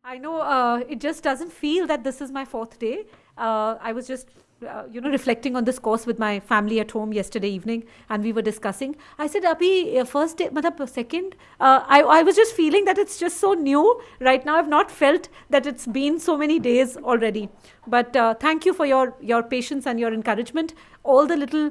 I know it just doesn't feel that this is my fourth day. I was just, reflecting on this course with my family at home yesterday evening, and we were discussing. I said, "Abhi, first day, matlab, second." I was just feeling that it's just so new right now. I've not felt that it's been so many days already. But thank you for your patience and your encouragement. All the little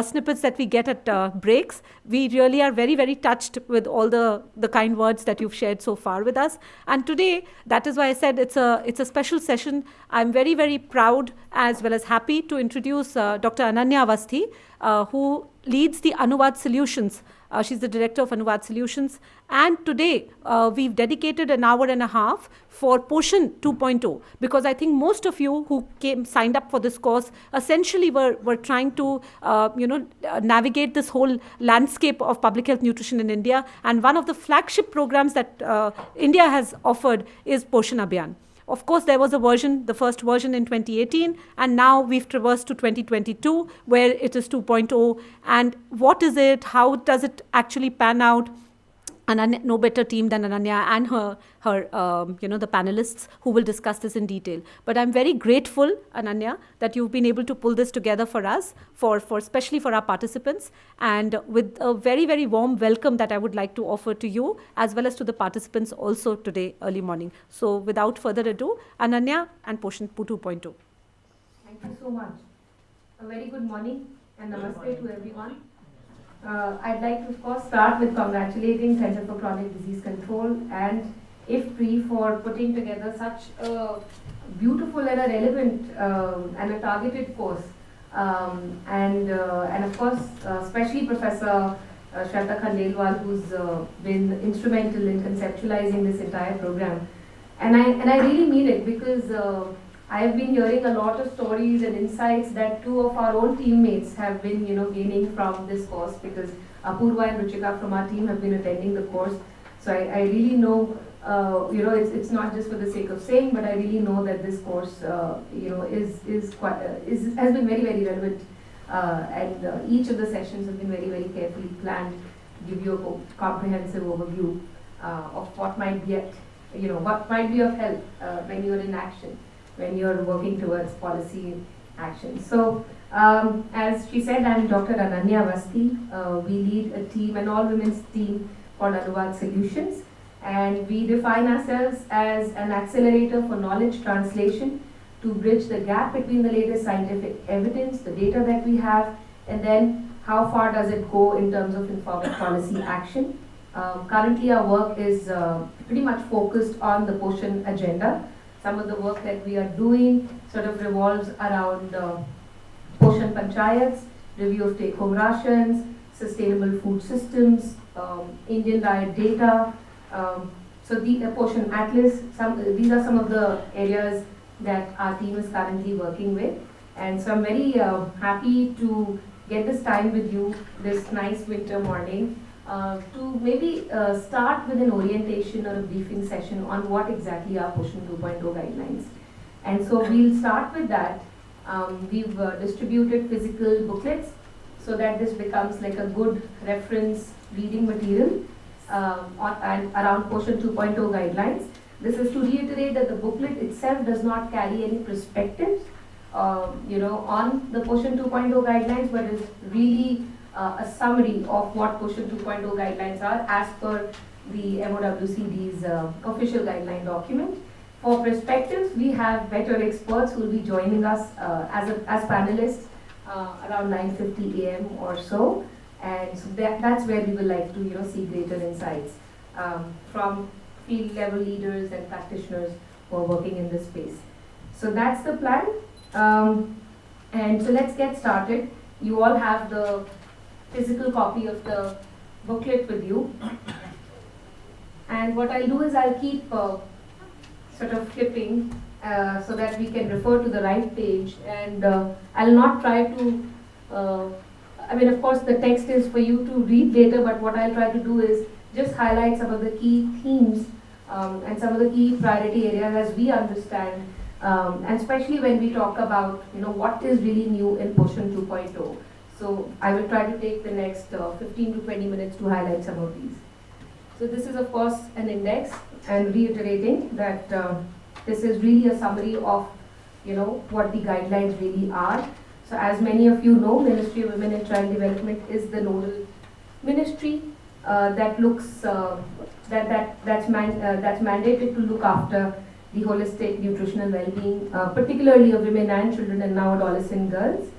snippets that we get at breaks, we really are very, very touched with all the kind words that you've shared so far with us. And today, that is why I said it's a special session. I'm very, very proud as well as happy to introduce Dr. Ananya Avasthi, who leads the Anuvaad Solutions. She's the director of Anuvaad Solutions. And today, we've dedicated an hour and a half for Poshan 2.0, because I think most of you who signed up for this course essentially were trying to, navigate this whole landscape of public health nutrition in India. And one of the flagship programs that India has offered is Poshan Abhiyan. Of course, there was the first version in 2018, and now we've traversed to 2022, where it is 2.0. And what is it? How does it actually pan out? And no better team than Ananya and her the panelists who will discuss this in detail. But I'm very grateful, Ananya, that you've been able to pull this together for us, for especially for our participants, and with a very, very warm welcome that I would like to offer to you as well as to the participants also today early morning. So without further ado, Ananya and Poshan 2.0. Thank you so much. A very good morning and namaste to everyone. I'd like to, of course, start with congratulating Center for Chronic Disease Control and IFPRI for putting together such a beautiful and a relevant and a targeted course. And of course, especially Professor Shraddha Khandelwal, who's been instrumental in conceptualizing this entire program. And I really mean it, because I have been hearing a lot of stories and insights that two of our own teammates have been, gaining from this course, because Apurva and Ruchika from our team have been attending the course. So I really know, it's not just for the sake of saying, but I really know that this course, has been very, very relevant, and each of the sessions have been very, very carefully planned to give you a comprehensive overview of what might be what might be of help when you're in action, when you're working towards policy action. So, as she said, I'm Dr. Ananya Avasthi. We lead a team, an all-women's team called Anuvaad Solutions, and we define ourselves as an accelerator for knowledge translation to bridge the gap between the latest scientific evidence, the data that we have, and then how far does it go in terms of informing policy action. Currently, our work is pretty much focused on the Poshan agenda. Some of the work that we are doing sort of revolves around Poshan Panchayats, review of take-home rations, sustainable food systems, Indian diet data. So the Poshan Atlas, these are some of the areas that our team is currently working with. And so I'm very happy to get this time with you this nice winter morning to maybe start with an orientation or a briefing session on what exactly are Poshan 2.0 guidelines. And so we'll start with that. We've distributed physical booklets so that this becomes like a good reference reading material around Poshan 2.0 guidelines. This is to reiterate that the booklet itself does not carry any perspectives on the Poshan 2.0 guidelines, but is really a summary of what Poshan 2.0 guidelines are as per the MoWCD's official guideline document. For perspectives, we have better experts who will be joining us as panelists around 9:50 a.m. or so, and so that's where we would like to see greater insights from field level leaders and practitioners who are working in this space. So that's the plan, and so let's get started. You all have the physical copy of the booklet with you, and what I'll do is I'll keep sort of flipping so that we can refer to the right page, and I'll not try to of course the text is for you to read later, but what I'll try to do is just highlight some of the key themes and some of the key priority areas as we understand, and especially when we talk about what is really new in Poshan 2.0. So I will try to take the next 15 to 20 minutes to highlight some of these. So this is of course an index, and reiterating that this is really a summary of what the guidelines really are. So as many of you know, Ministry of Women and Child Development is the nodal ministry that looks that's mandated to look after the holistic nutritional well-being, particularly of women and children and now adolescent girls.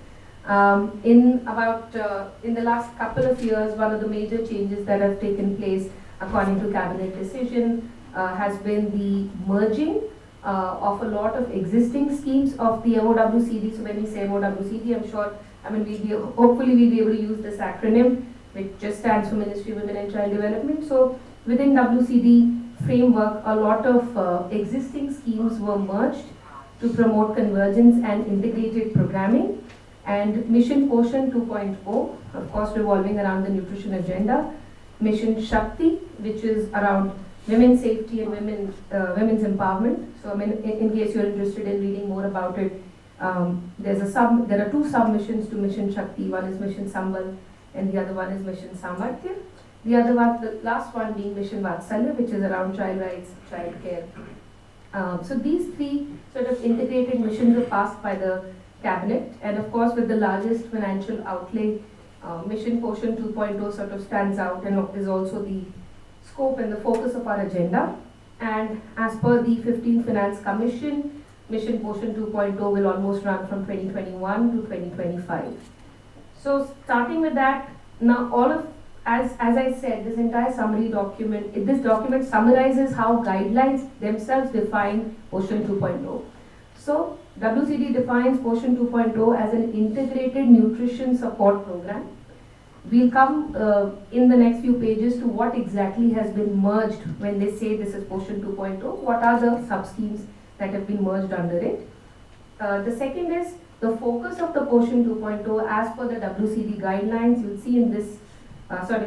In the last couple of years, one of the major changes that have taken place according to cabinet decision has been the merging of a lot of existing schemes of the MoWCD. So when we say MoWCD, hopefully we'll be able to use this acronym, which just stands for Ministry of Women and Child Development. So within WCD framework, a lot of existing schemes were merged to promote convergence and integrated programming. And Mission Poshan 2.0, of course revolving around the nutrition agenda. Mission Shakti, which is around women's safety and women's empowerment. So in case you're interested in reading more about it, there are two sub-missions to Mission Shakti. One is Mission Sambal and the other one is Mission Samarthya. The last one being Mission Vatsalya, which is around child rights, child care. So these three sort of integrated missions are passed by the cabinet, and of course with the largest financial outlay, Mission Poshan 2.0 sort of stands out and is also the scope and the focus of our agenda. And as per the 15th Finance Commission, Mission Poshan 2.0 will almost run from 2021 to 2025. So starting with that, now as I said, this entire summary document, this document summarizes how guidelines themselves define Poshan 2.0. So WCD defines Poshan 2.0 as an integrated nutrition support program. We'll come in the next few pages to what exactly has been merged when they say this is Poshan 2.0. What are the sub-schemes that have been merged under it? The second is the focus of the Poshan 2.0 as per the WCD guidelines. You'll see in this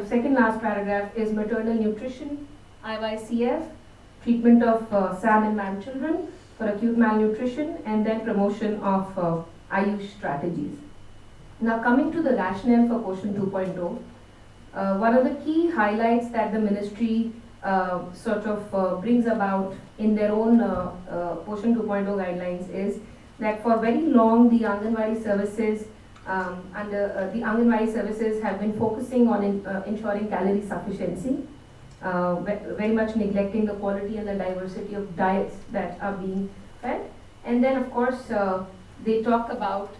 second last paragraph is maternal nutrition, IYCF, treatment of SAM and MAM children for acute malnutrition, and then promotion of Ayush strategies. Now coming to the rationale for Poshan 2.0, one of the key highlights that the ministry brings about in their own Poshan 2.0 guidelines is that for very long the Anganwadi services have been focusing on ensuring calorie sufficiency, very much neglecting the quality and the diversity of diets that are being fed. And then of course they talk about,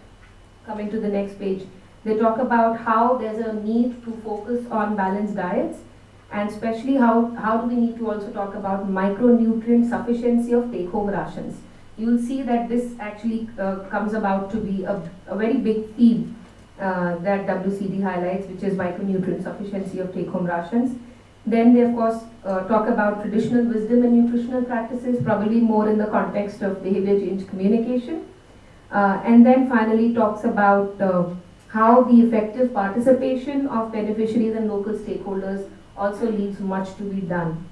coming to the next page, they talk about how there's a need to focus on balanced diets, and especially how do we need to also talk about micronutrient sufficiency of take-home rations. You'll see that this actually comes about to be a very big theme that WCD highlights, which is micronutrient sufficiency of take-home rations. Then they of course talk about traditional wisdom and nutritional practices, probably more in the context of behavior change communication. And then finally talks about how the effective participation of beneficiaries and local stakeholders also leaves much to be done.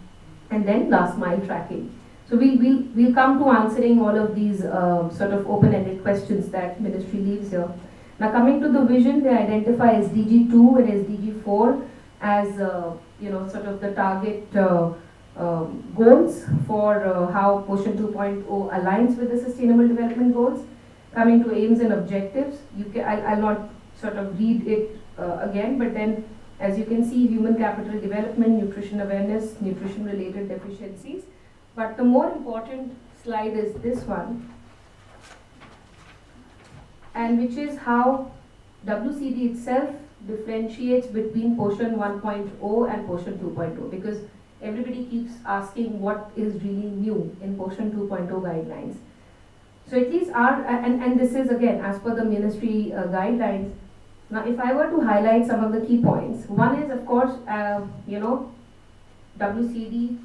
And then last mile tracking. So we'll come to answering all of these sort of open-ended questions that ministry leaves here. Now coming to the vision, they identify SDG 2 and SDG 4 as sort of the target goals for how Poshan 2.0 aligns with the Sustainable Development Goals. Coming to aims and objectives, I'll not sort of read it again, but then as you can see, human capital development, nutrition awareness, nutrition related deficiencies. But the more important slide is this one, and which is how WCD itself differentiates between Poshan 1.0 and Poshan 2.0, because everybody keeps asking what is really new in Poshan 2.0 guidelines. So at least and this is again as per the ministry guidelines. Now if I were to highlight some of the key points, one is of course WCD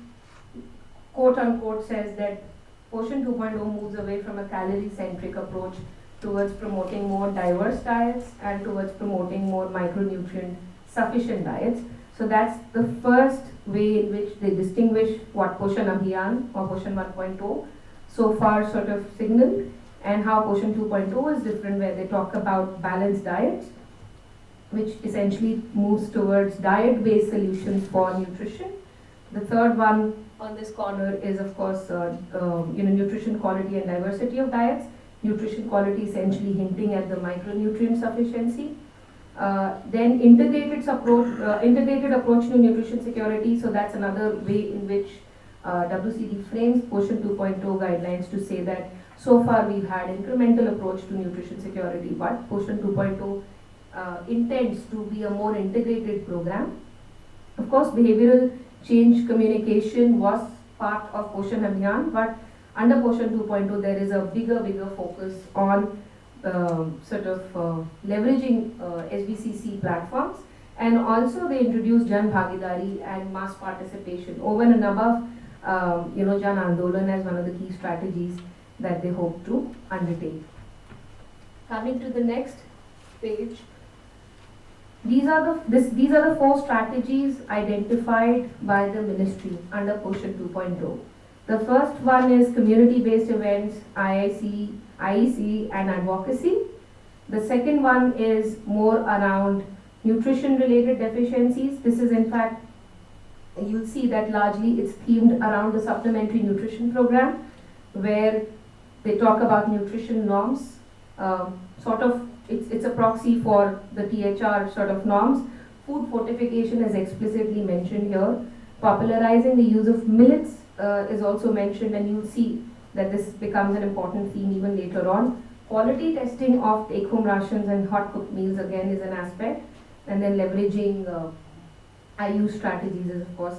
quote unquote says that Poshan 2.0 moves away from a calorie centric approach towards promoting more diverse diets and towards promoting more micronutrient sufficient diets. So that's the first way in which they distinguish what Poshan Abhiyan or Poshan 1.0 so far sort of signaled, and how Poshan 2.0 is different, where they talk about balanced diets, which essentially moves towards diet-based solutions for nutrition. The third one on this corner is, of course, nutrition quality and diversity of diets. Nutrition quality essentially hinting at the micronutrient sufficiency. Then integrated approach to nutrition security. So that's another way in which WCD frames Poshan 2.0 guidelines to say that so far we've had incremental approach to nutrition security, but Poshan 2.0 intends to be a more integrated program. Of course, behavioral change communication was part of Poshan Abhiyan, but under Poshan 2.0 there is a bigger focus on leveraging SBCC platforms, and also they introduced Jan Bhagidari and mass participation over and above Jan Andolan as one of the key strategies that they hope to undertake. Coming to the next page, these are the 4 strategies identified by the ministry under Poshan 2.0. The first one is community-based events, IEC and advocacy. The second one is more around nutrition-related deficiencies. This is, in fact, you'll see that largely it's themed around the supplementary nutrition program, where they talk about nutrition norms. It's a proxy for the THR sort of norms. Food fortification is explicitly mentioned here. Popularizing the use of millets is also mentioned, and you'll see that this becomes an important theme even later on. Quality testing of take-home rations and hot cooked meals again is an aspect, and then leveraging IU strategies is, of course,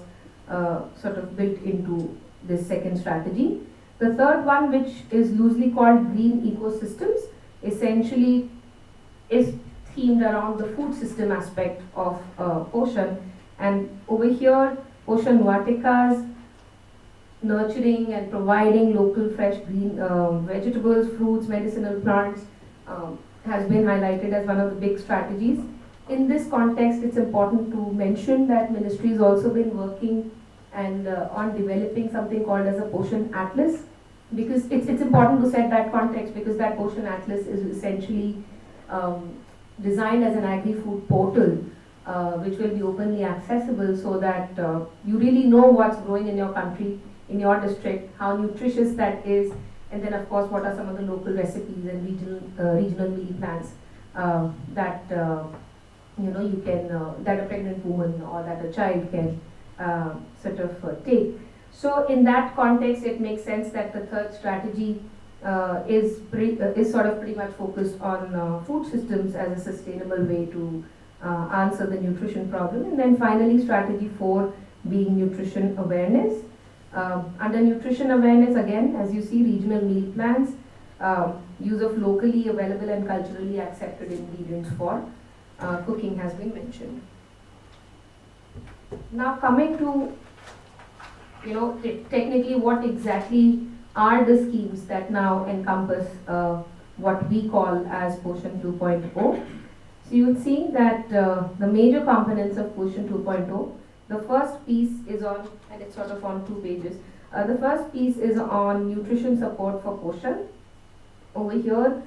built into this second strategy. The third one, which is loosely called green ecosystems, essentially is themed around the food system aspect of Poshan, and over here Poshan Vatikas, nurturing and providing local fresh green vegetables, fruits, medicinal plants has been highlighted as one of the big strategies. In this context, it's important to mention that ministry has also been working and on developing something called as a Poshan Atlas, because it's important to set that context, because that Poshan Atlas is essentially designed as an agri-food portal which will be openly accessible, so that you really know what's growing in your country, in your district, how nutritious that is, and then of course what are some of the local recipes and regional meal plans that you can that a pregnant woman or that a child can take. So in that context, it makes sense that the third strategy is pretty much focused on food systems as a sustainable way to answer the nutrition problem. And then finally, strategy 4 being nutrition awareness. Under nutrition awareness, again, as you see, regional meal plans, use of locally available and culturally accepted ingredients for cooking has been mentioned. Now coming to technically what exactly are the schemes that now encompass what we call as Poshan 2.0. So you will see that the major components of Poshan 2.0, the first piece is on, and it's sort of on 2 pages. The first piece is on nutrition support for Poshan. Over here,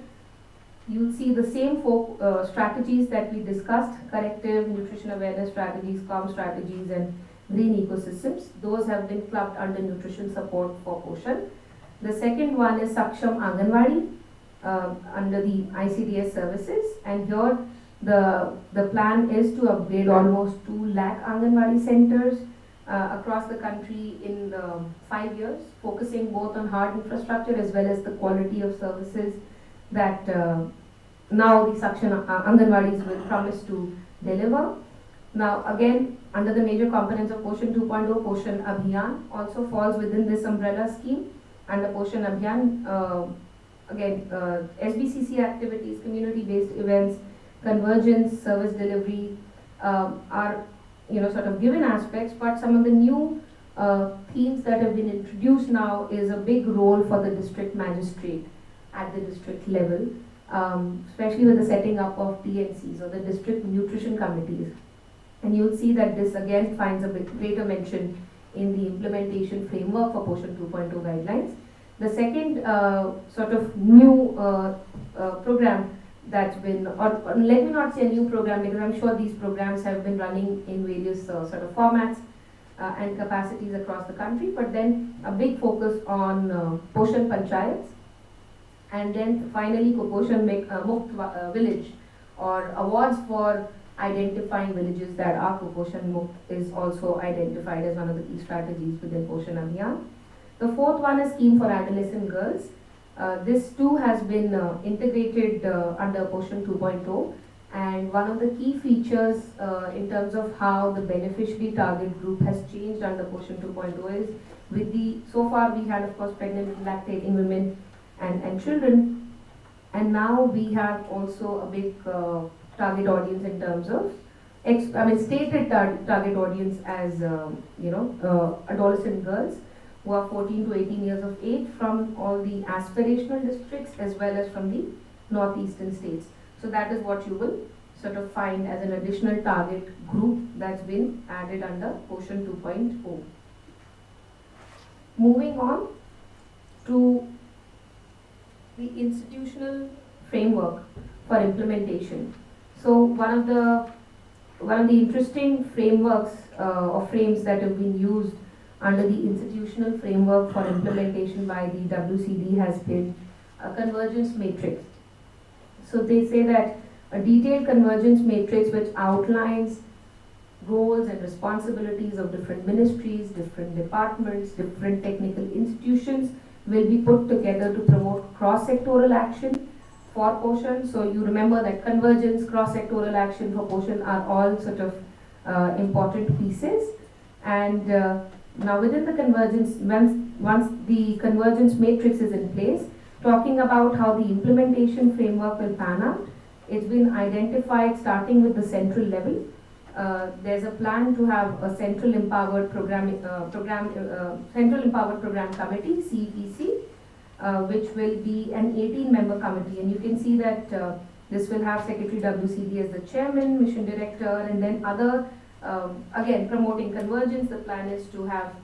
you'll see the same 4 strategies that we discussed: corrective, nutrition awareness strategies, calm strategies, and green ecosystems. Those have been clubbed under nutrition support for Poshan. The second one is Saksham Anganwadi under the ICDS services, and here the plan is to upgrade almost 2 lakh Anganwadi centers across the country in 5 years, focusing both on hard infrastructure as well as the quality of services that now the Saksham Anganwadis will promise to deliver. Now again, under the major components of Poshan 2.0, Poshan Abhiyan also falls within this umbrella scheme. Under Poshan Abhiyan, SBCC activities, community-based events, convergence, service delivery are given aspects, but some of the new themes that have been introduced now is a big role for the district magistrate at the district level, especially with the setting up of DNCs or the district nutrition committees. And you'll see that this again finds a bit greater mention in the implementation framework for Poshan 2.0 guidelines. The second new program that's been, or let me not say a new program, because I'm sure these programs have been running in various formats, and capacities across the country, but then a big focus on Poshan Panchayats, and then finally Kuposhan Mukt village, or awards for identifying villages that are Kuposhan Mukt is also identified as one of the key strategies within Poshan Abhiyan. The fourth one is scheme for adolescent girls. This too has been integrated under Poshan 2.0, and one of the key features in terms of how the beneficiary target group has changed under Poshan 2.0 is with so far we had of course pregnant and lactating women and children, and now we have also a big target audience in terms of stated target audience as adolescent girls who are 14 to 18 years of age from all the aspirational districts as well as from the northeastern states. So that is what you will sort of find as an additional target group that's been added under Poshan 2.0. Moving on to the institutional framework for implementation. So one of the interesting frameworks or frames that have been used under the institutional framework for implementation by the WCD has been a convergence matrix. So they say that a detailed convergence matrix which outlines roles and responsibilities of different ministries, different departments, different technical institutions will be put together to promote cross-sectoral action for Poshan. So you remember that convergence, cross-sectoral action for Poshan are all sort of important pieces. And now within the convergence, once the convergence matrix is in place, talking about how the implementation framework will pan out, it's been identified starting with the central level. There's a plan to have a Central Empowered Program Committee (CEPC), which will be an 18-member committee, and you can see that this will have Secretary WCD as the chairman, mission director, and then other again promoting convergence. The plan is to have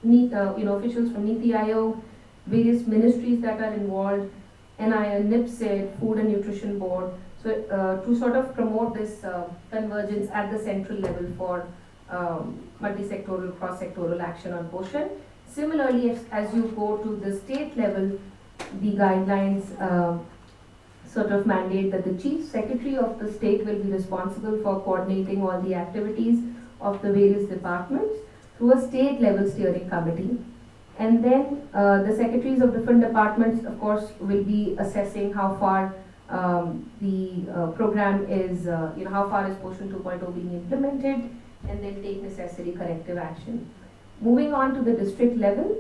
officials from NITI Aayog, various ministries that are involved, NIN, NIPSED, Food and Nutrition Board. So to sort of promote this convergence at the central level for multi-sectoral, cross-sectoral action on Poshan. Similarly, as you go to the state level, the guidelines sort of mandate that the Chief Secretary of the state will be responsible for coordinating all the activities of the various departments through a state level steering committee. And then the secretaries of different departments, of course, will be assessing how far the program is, how far is Poshan 2.0 being implemented, and then take necessary corrective action. Moving on to the district level,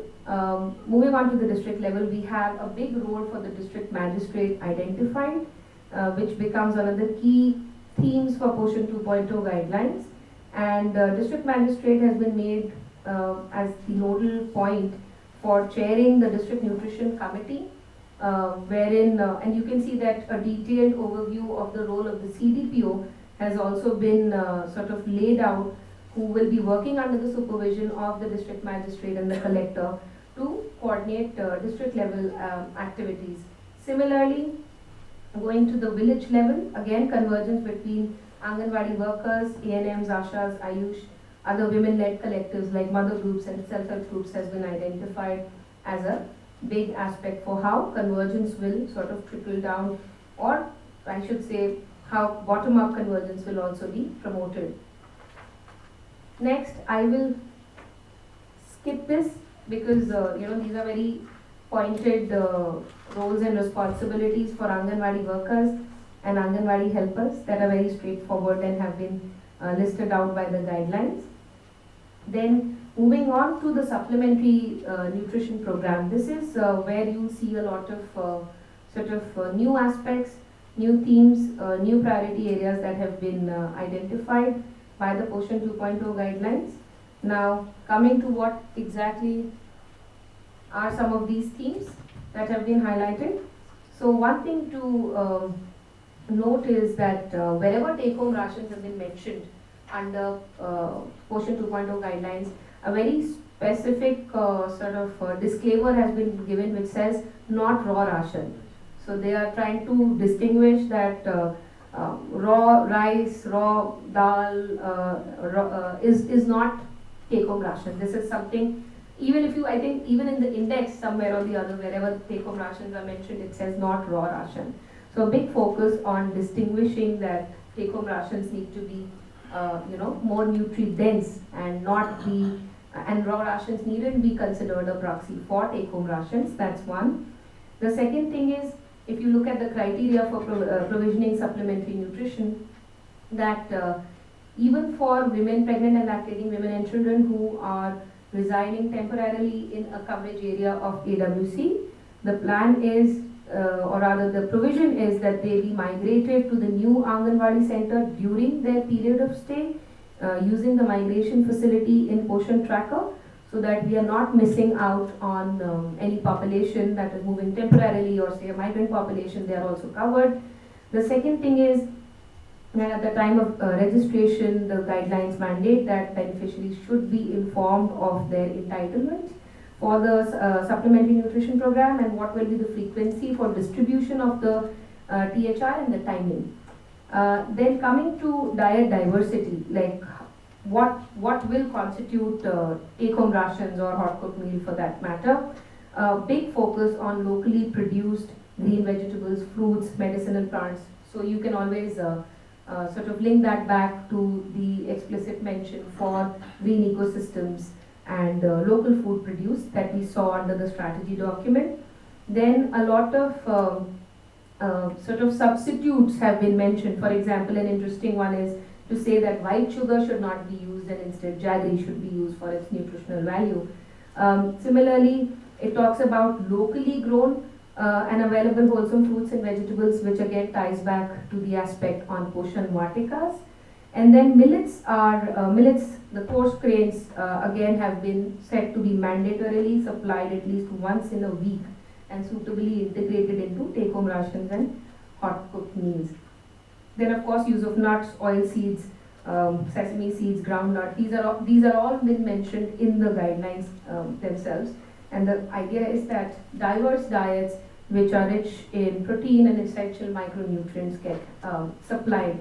we have a big role for the district magistrate identified, which becomes one of the key themes for Poshan 2.0 guidelines. And district magistrate has been made as the nodal point for chairing the district nutrition committee, wherein, and you can see that a detailed overview of the role of the CDPO has also been sort of laid out, who will be working under the supervision of the district magistrate and the collector to coordinate district level activities. Similarly, going to the village level, again convergence between Anganwadi workers, ANMs, Ashas, Ayush, other women-led collectives like mother groups and self-help groups has been identified as a big aspect for how convergence will sort of trickle down, or I should say how bottom-up convergence will also be promoted. Next, I will skip this because these are very pointed roles and responsibilities for Anganwadi workers and Anganwadi helpers that are very straightforward and have been listed out by the guidelines. Then moving on to the supplementary nutrition program, this is where you see a lot of new aspects, new themes, new priority areas that have been identified by the Poshan 2.0 guidelines. Now, coming to what exactly are some of these themes that have been highlighted. So one thing to note is that wherever take-home rations have been mentioned under Poshan 2.0 guidelines, a very specific sort of disclaimer has been given which says not raw ration. So they are trying to distinguish that raw rice, raw dal is not take-home ration. This is something, even if you, I think, even in the index somewhere or the other, wherever take-home rations are mentioned, it says not raw ration. So a big focus on distinguishing that take-home rations need to be, more nutrient-dense and not be, and raw rations needn't be considered a proxy for take-home rations. That's one. The second thing is, if you look at the criteria for provisioning supplementary nutrition, that even for women, pregnant and lactating women and children who are residing temporarily in a coverage area of AWC, the plan is, or rather the provision is that they be migrated to the new Anganwadi center during their period of stay, using the migration facility in Poshan Tracker, so that we are not missing out on any population that is moving temporarily, or say a migrant population, they are also covered. The second thing is, at the time of registration, the guidelines mandate that beneficiaries should be informed of their entitlement for the supplementary nutrition program and what will be the frequency for distribution of the THR and the timing. Then coming to diet diversity, like what will constitute take-home rations or hot cooked meal for that matter. Big focus on locally produced green vegetables, fruits, medicinal plants. So you can always sort of link that back to the explicit mention for green ecosystems and local food produce that we saw under the strategy document. Then a lot of sort of substitutes have been mentioned. For example, an interesting one is to say that white sugar should not be used and instead jaggery should be used for its nutritional value. Similarly, it talks about locally grown and available wholesome fruits and vegetables, which again ties back to the aspect on Poshan Vatikas. And then millets, the coarse grains, again have been said to be mandatorily supplied at least once in a week and suitably integrated into take-home rations and hot cooked meals. Then of course use of nuts, oil seeds, sesame seeds, groundnut, these are all been mentioned in the guidelines themselves. And the idea is that diverse diets which are rich in protein and essential micronutrients get supplied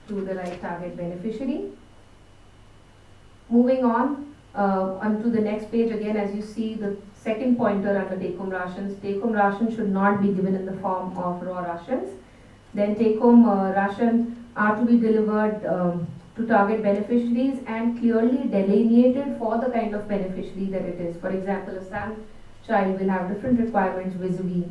to the right target beneficiary. Moving on onto the next page, again as you see the second pointer under take-home rations, take-home rations should not be given in the form of raw rations. Then take-home rations are to be delivered to target beneficiaries and clearly delineated for the kind of beneficiary that it is. For example, a SAM child will have different requirements vis-a-vis,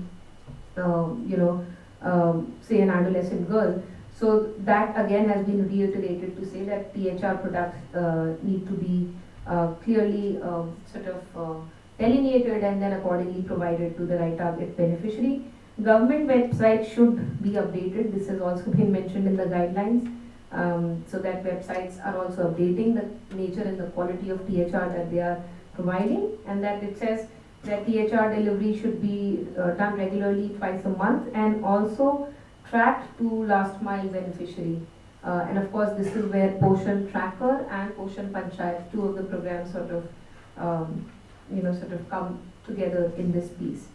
say an adolescent girl. So that again has been reiterated to say that THR products need to be clearly sort of delineated and then accordingly provided to the right target beneficiary. Government websites should be updated. This has also been mentioned in the guidelines, so that websites are also updating the nature and the quality of THR that they are providing, and that it says that THR delivery should be done regularly twice a month and also tracked to last mile beneficiary. And of course, this is where Poshan Tracker and Poshan Panchayat, two of the programs sort of come together in this piece.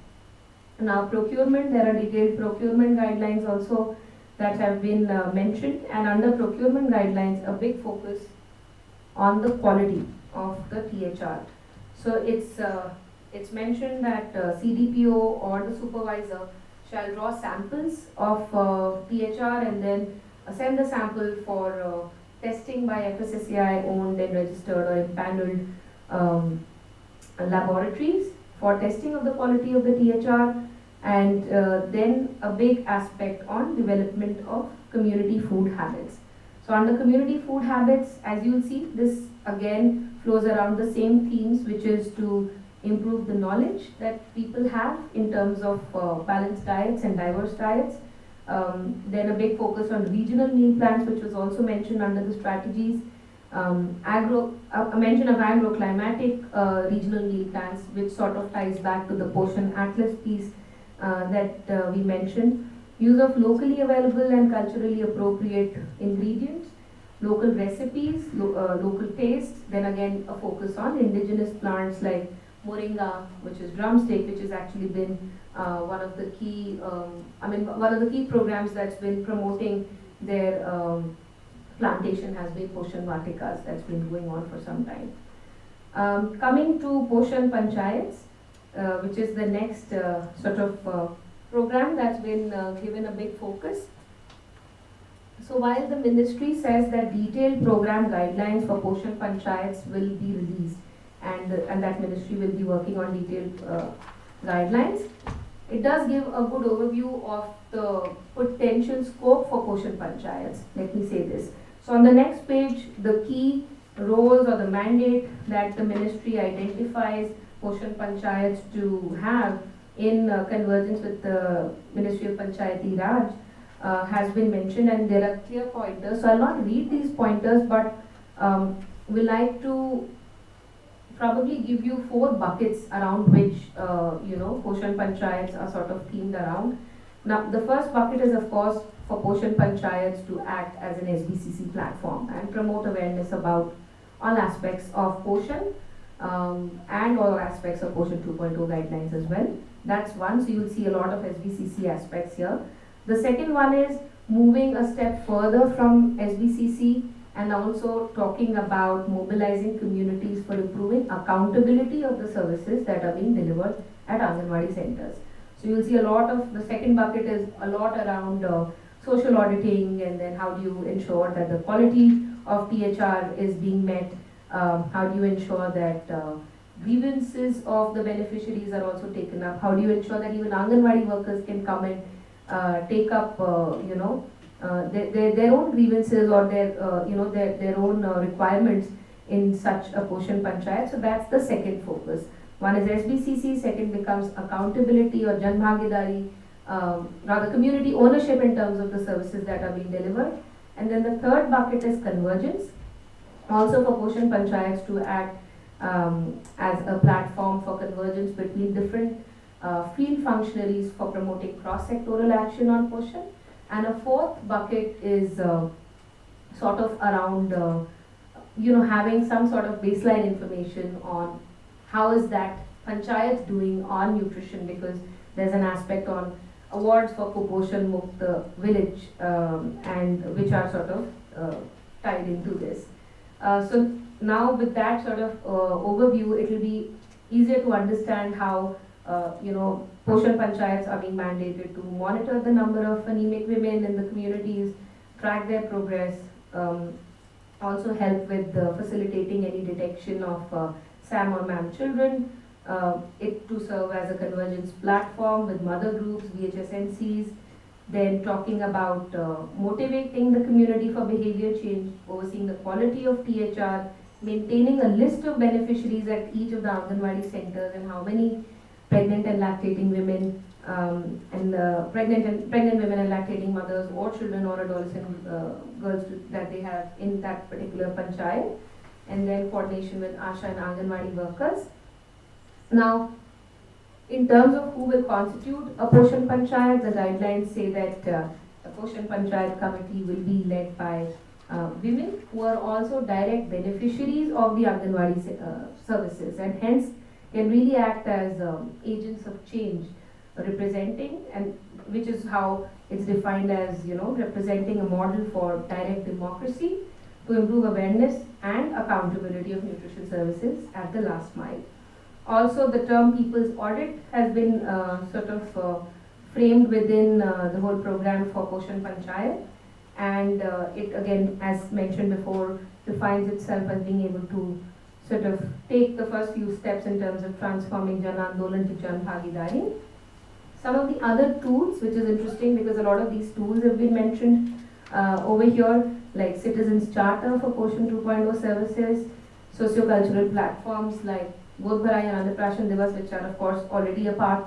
Now procurement, there are detailed procurement guidelines also that have been mentioned, and under procurement guidelines, a big focus on the quality of the THR. So it's mentioned that CDPO or the supervisor shall draw samples of THR and then send the sample for testing by FSSAI owned and registered or empaneled laboratories for testing of the quality of the THR, and then a big aspect on development of community food habits. So under community food habits, as you'll see, this again flows around the same themes, which is to improve the knowledge that people have in terms of balanced diets and diverse diets. Then a big focus on regional meal plans, which was also mentioned under the strategies. A mention of agroclimatic regional meal plans, which sort of ties back to the Poshan Atlas piece that we mentioned. Use of locally available and culturally appropriate ingredients, local recipes, local tastes. Then again a focus on indigenous plants like moringa, which is drumstick, which has actually been one of the key programs that's been promoting their plantation has been Poshan Vatikas, that's been going on for some time. Coming to Poshan Panchayats, which is the next sort of program that's been given a big focus. So while the ministry says that detailed program guidelines for Poshan Panchayats will be released, and that ministry will be working on detailed guidelines, it does give a good overview of the potential scope for Poshan Panchayats. Let me say this. So on the next page, the key roles or the mandate that the ministry identifies Poshan Panchayats to have in convergence with the Ministry of Panchayati Raj has been mentioned, and there are clear pointers. So I'll not read these pointers, but we like to probably give you 4 buckets around which Poshan Panchayats are sort of themed around. Now the first bucket is of course for Poshan Panchayats to act as an SBCC platform and promote awareness about all aspects of Poshan and all aspects of Poshan 2.0 guidelines as well. That's one, so you'll see a lot of SBCC aspects here. The second one is moving a step further from SBCC and also talking about mobilizing communities for improving accountability of the services that are being delivered at Anganwadi centers. So you'll see a lot of, the second bucket is a lot around social auditing, and then how do you ensure that the quality of THR is being met, how do you ensure that grievances of the beneficiaries are also taken up, how do you ensure that even Anganwadi workers can come and take up their own grievances or their own requirements in such a Poshan Panchayat. So that's the second focus. One is SBCC, second becomes accountability or Jan Bhagidari, rather community ownership in terms of the services that are being delivered. And then the third bucket is convergence, also for Poshan Panchayats to act as a platform for convergence between different field functionaries for promoting cross-sectoral action on Poshan. And a fourth bucket is sort of around having some sort of baseline information on how is that panchayat doing on nutrition, because there's an aspect on awards for Kuposhan Mukt village and which are sort of tied into this. So now with that sort of overview, it will be easier to understand how Poshan Panchayats are being mandated to monitor the number of anemic women in the communities, track their progress, also help with facilitating any detection of SAM or MAM children, it to serve as a convergence platform with mother groups, VHSNCs, then talking about motivating the community for behavior change, overseeing the quality of THR, maintaining a list of beneficiaries at each of the Anganwadi centers and how many pregnant and lactating women pregnant women and lactating mothers or children or adolescent girls that they have in that particular panchayat, and then coordination with Asha and Anganwadi workers. Now, in terms of who will constitute a Poshan Panchayat, the guidelines say that a Poshan Panchayat committee will be led by women who are also direct beneficiaries of the Anganwadi services, and hence can really act as agents of change, representing, and which is how it's defined as representing a model for direct democracy to improve awareness and accountability of nutrition services at the last mile. Also, the term people's audit has been sort of framed within the whole program for Poshan Panchayat, and it again, as mentioned before, defines itself as being able to sort of take the first few steps in terms of transforming Jan Andolan to Jan Bhagidari. Some of the other tools, which is interesting because a lot of these tools have been mentioned over here, like Citizens Charter for Poshan 2.0 services, socio-cultural platforms like Bodhbarai and Andaprashan Divas, which are of course already a part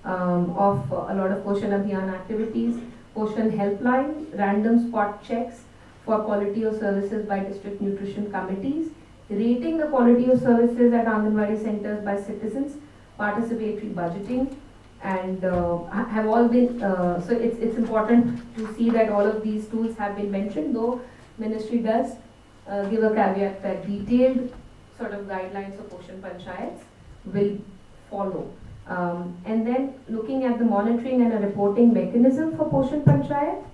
of a lot of Poshan Abhiyan activities, Poshan Helpline, random spot checks for quality of services by district nutrition committees, rating the quality of services at Anganwadi centers by citizens, participatory budgeting, and have all been, so it's important to see that all of these tools have been mentioned, though Ministry does give a caveat that detailed sort of guidelines for Poshan Panchayats will follow. And then looking at the monitoring and a reporting mechanism for Poshan Panchayat,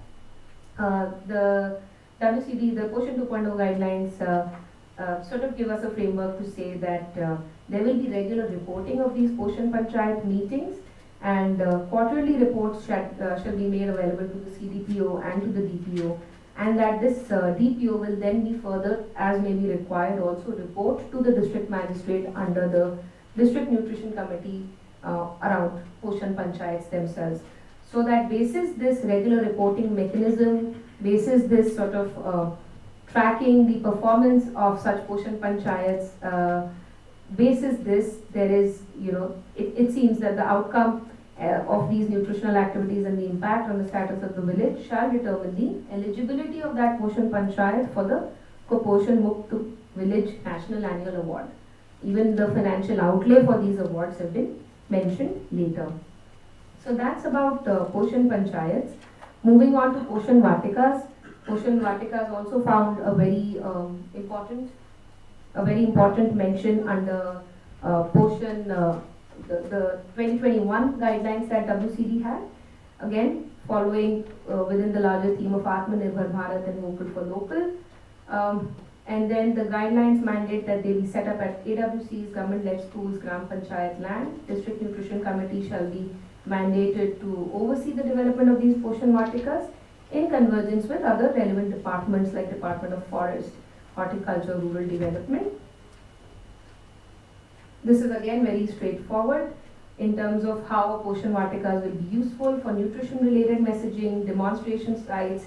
the WCD, the Poshan 2.0 guidelines sort of give us a framework to say that there will be regular reporting of these Poshan Panchayat meetings, and quarterly reports shall be made available to the CDPO and to the DPO, and that this DPO will then be further, as may be required, also report to the district magistrate under the district nutrition committee around Poshan Panchayats themselves. So that basis this regular reporting mechanism, basis this sort of tracking the performance of such Poshan Panchayats, basis this, there is, it seems that the outcome of these nutritional activities and the impact on the status of the village shall determine the eligibility of that Poshan Panchayat for the Kuposhan Mukt Village National Annual Award. Even the financial outlay for these awards have been mentioned later. So that's about Poshan Panchayats. Moving on to Poshan Vatikas. Poshan Vatikas also found a very important mention under Poshan, the 2021 guidelines that WCD had. Again, following within the larger theme of Atmanirbhar Bharat and Vocal for Local. And then the guidelines mandate that they be set up at AWCs, government-led schools, Gram Panchayat land. District Nutrition Committee shall be mandated to oversee the development of these Poshan Vatikas in convergence with other relevant departments like Department of Forest, Horticulture, Rural Development. This is again very straightforward in terms of how Poshan Vatikas will be useful for nutrition-related messaging, demonstration sites,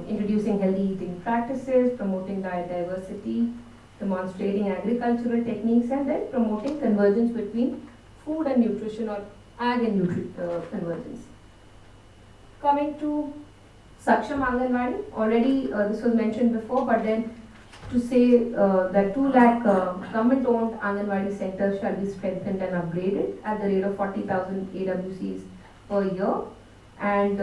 introducing healthy eating practices, promoting diet diversity, demonstrating agricultural techniques, and then promoting convergence between food and nutrition, or ag and convergence. Coming to Saksham Anganwadi, already this was mentioned before, but then to say that 2 lakh government-owned Anganwadi centers shall be strengthened and upgraded at the rate of 40,000 AWCs per year, and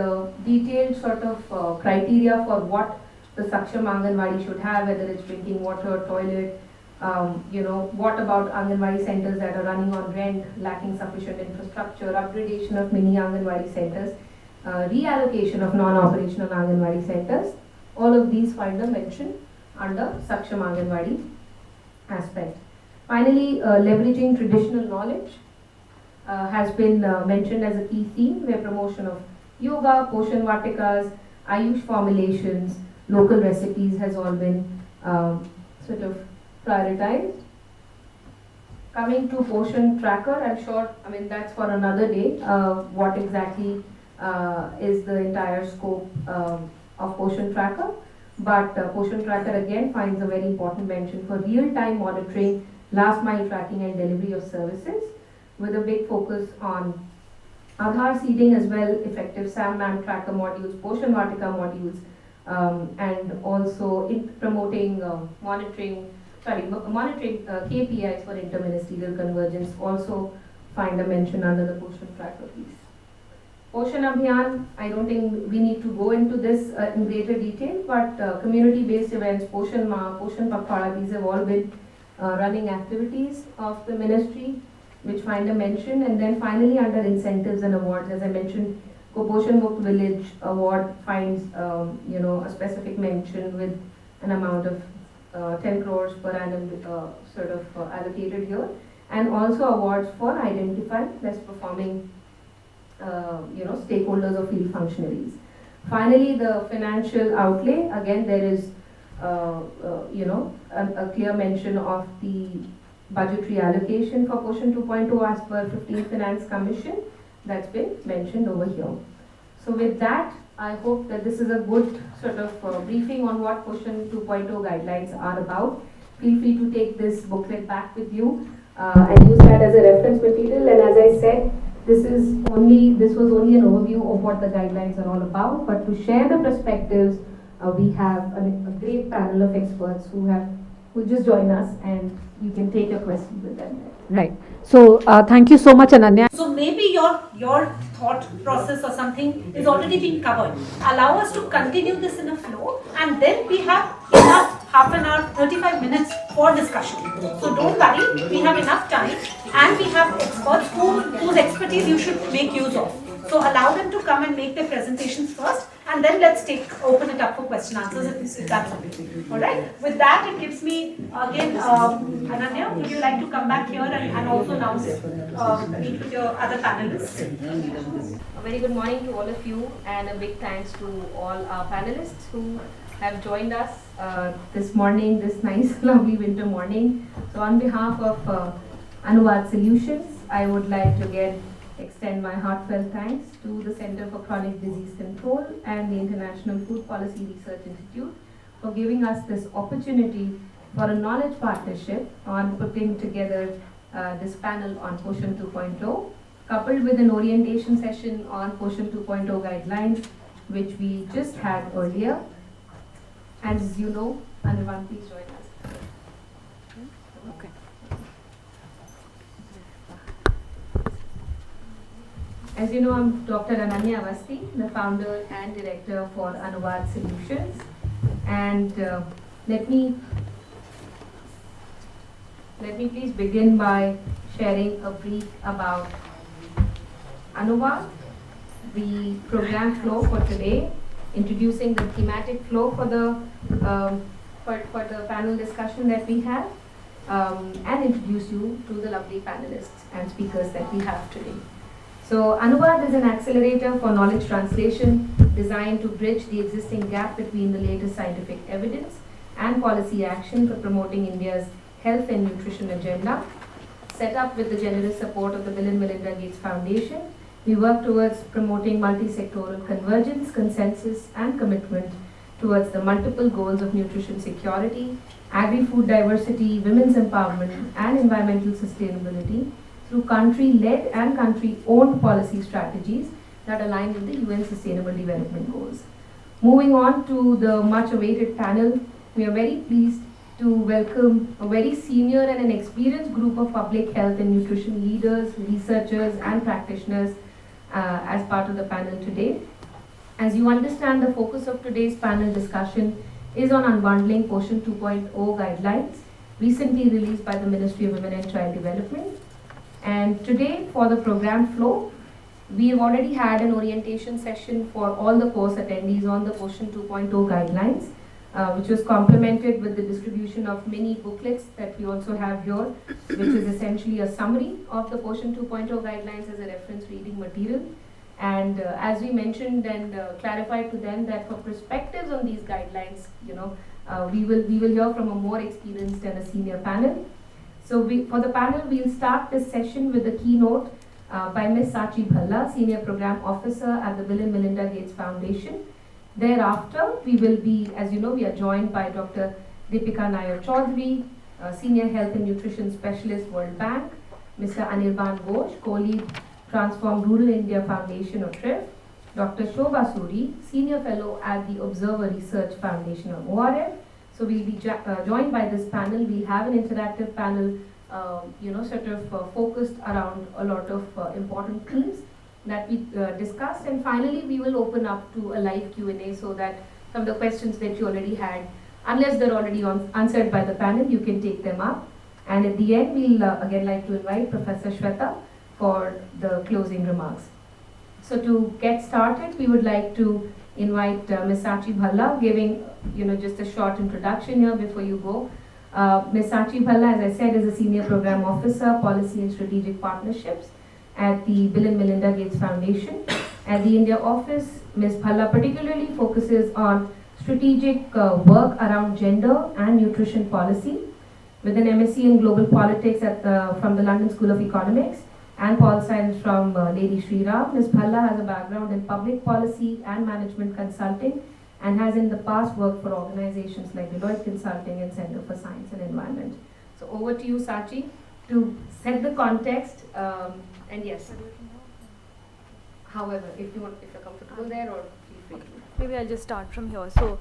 detailed sort of criteria for what the Saksham Anganwadi should have, whether it's drinking water, toilet, what about Anganwadi centers that are running on rent, lacking sufficient infrastructure, upgradation of mini Anganwadi centers, reallocation of non-operational Anganwadi centers. All of these find a mention under Saksham Anganwadi aspect. Finally, leveraging traditional knowledge has been mentioned as a key theme, where promotion of yoga, Poshan Vatikas, Ayush formulations, local recipes has all been sort of prioritized. Coming to Poshan Tracker, I'm sure, that's for another day, what exactly is the entire scope of Poshan Tracker. But Poshan Tracker again finds a very important mention for real-time monitoring, last mile tracking and delivery of services, with a big focus on Aadhaar seeding as well, effective SAM-MAM tracker modules, Poshan Vatika modules, and also in promoting monitoring KPIs for interministerial convergence also find a mention under the Poshan Tracker piece. Poshan Abhiyan, I don't think we need to go into this in greater detail, but community-based events, Poshan Ma, Poshan Pakhwada, these have all been running activities of the ministry which find a mention. And then finally under incentives and awards, as I mentioned, Kuposhan Mukt Village Award finds a specific mention with an amount of 10 crores per annum allocated here, and also awards for identifying best performing stakeholders or field functionaries. Finally, the financial outlay, again there is a clear mention of the budgetary allocation for Poshan 2.0 as per 15th Finance Commission that's been mentioned over here. So with that, I hope that this is a good sort of briefing on what Poshan 2.0 guidelines are about. Feel free to take this booklet back with you and use that as a reference material. And as I said, this was only an overview of what the guidelines are all about. But to share the perspectives, we have a great panel of experts who just join us, and you can take your questions with them. Right. So thank you so much, Ananya. So maybe your thought process or something is already being covered. Allow us to continue this in a flow, and then we have enough half an hour, 35 minutes for discussion. So don't worry, we have enough time, and we have experts whose expertise you should make use of. So allow them to come and make their presentations first, and then let's open it up for question answers if that's okay. All right. With that, it gives me again, Ananya, would you like to come back here and also announce meet with your other panelists? A very good morning to all of you, and a big thanks to all our panelists who have joined us this morning, this nice, lovely winter morning. So on behalf of Anuvaad Solutions, I would like to again extend my heartfelt thanks to the Center for Chronic Disease Control and the International Food Policy Research Institute for giving us this opportunity for a knowledge partnership on putting together this panel on Poshan 2.0, coupled with an orientation session on Poshan 2.0 guidelines, which we just had earlier. As you know, Anuvaad, please join us. Okay. As you know, I'm Dr. Ananya Avasti, the founder and director for Anuvaad Solutions. And let me please begin by sharing a brief about Anuvaad, the program flow for today, introducing the thematic flow for the panel discussion that we have, and introduce you to the lovely panelists and speakers that we have today. So Anuvaad is an accelerator for knowledge translation designed to bridge the existing gap between the latest scientific evidence and policy action for promoting India's health and nutrition agenda. Set up with the generous support of the Bill and Melinda Gates Foundation, we work towards promoting multi-sectoral convergence, consensus, and commitment towards the multiple goals of nutrition security, agri-food diversity, women's empowerment, and environmental sustainability through country-led and country-owned policy strategies that align with the UN Sustainable Development Goals. Moving on to the much-awaited panel, we are very pleased to welcome a very senior and an experienced group of public health and nutrition leaders, researchers, and practitioners as part of the panel today. As you understand, the focus of today's panel discussion is on Unbundling Poshan 2.0 guidelines, recently released by the Ministry of Women and Child Development. And today, for the program flow, we have already had an orientation session for all the course attendees on the Poshan 2.0 guidelines, which was complemented with the distribution of mini booklets that we also have here, which is essentially a summary of the Poshan 2.0 guidelines as a reference reading material. And as we mentioned and clarified to them that for perspectives on these guidelines, we will hear from a more experienced and a senior panel. So for the panel, we'll start this session with a keynote by Ms. Sachi Bhalla, Senior Program Officer at the Bill and Melinda Gates Foundation. Thereafter, we will be, as you know, we are joined by Dr. Deepika Nair Chaudhary, Senior Health and Nutrition Specialist, World Bank, Mr. Anirban Ghosh, Co-Lead Transform Rural India Foundation or TRIF, Dr. Shobha Suri, Senior Fellow at the Observer Research Foundation or ORF. So we'll be joined by this panel. We'll have an interactive panel, focused around a lot of important themes that we discussed. And finally, we will open up to a live Q&A so that some of the questions that you already had, unless they're already answered by the panel, you can take them up. And at the end, we'll again like to invite Professor Shweta for the closing remarks. So to get started, we would like to invite Ms. Sachi Bhalla, giving just a short introduction here before you go. Ms. Sachi Bhalla, as I said, is a Senior Program Officer, Policy and Strategic Partnerships at the Bill and Melinda Gates Foundation. At the India office, Ms. Bhalla particularly focuses on strategic work around gender and nutrition policy. With an MSc in Global Politics from the London School of Economics and Pol Science from Lady Shri Ram, Ms. Bhalla has a background in public policy and management consulting and has in the past worked for organizations like Deloitte Consulting and Center for Science and Environment. So over to you, Sachi, to set the context. And yes, however, if you're comfortable there, or feel free to. Maybe I'll just start from here. So,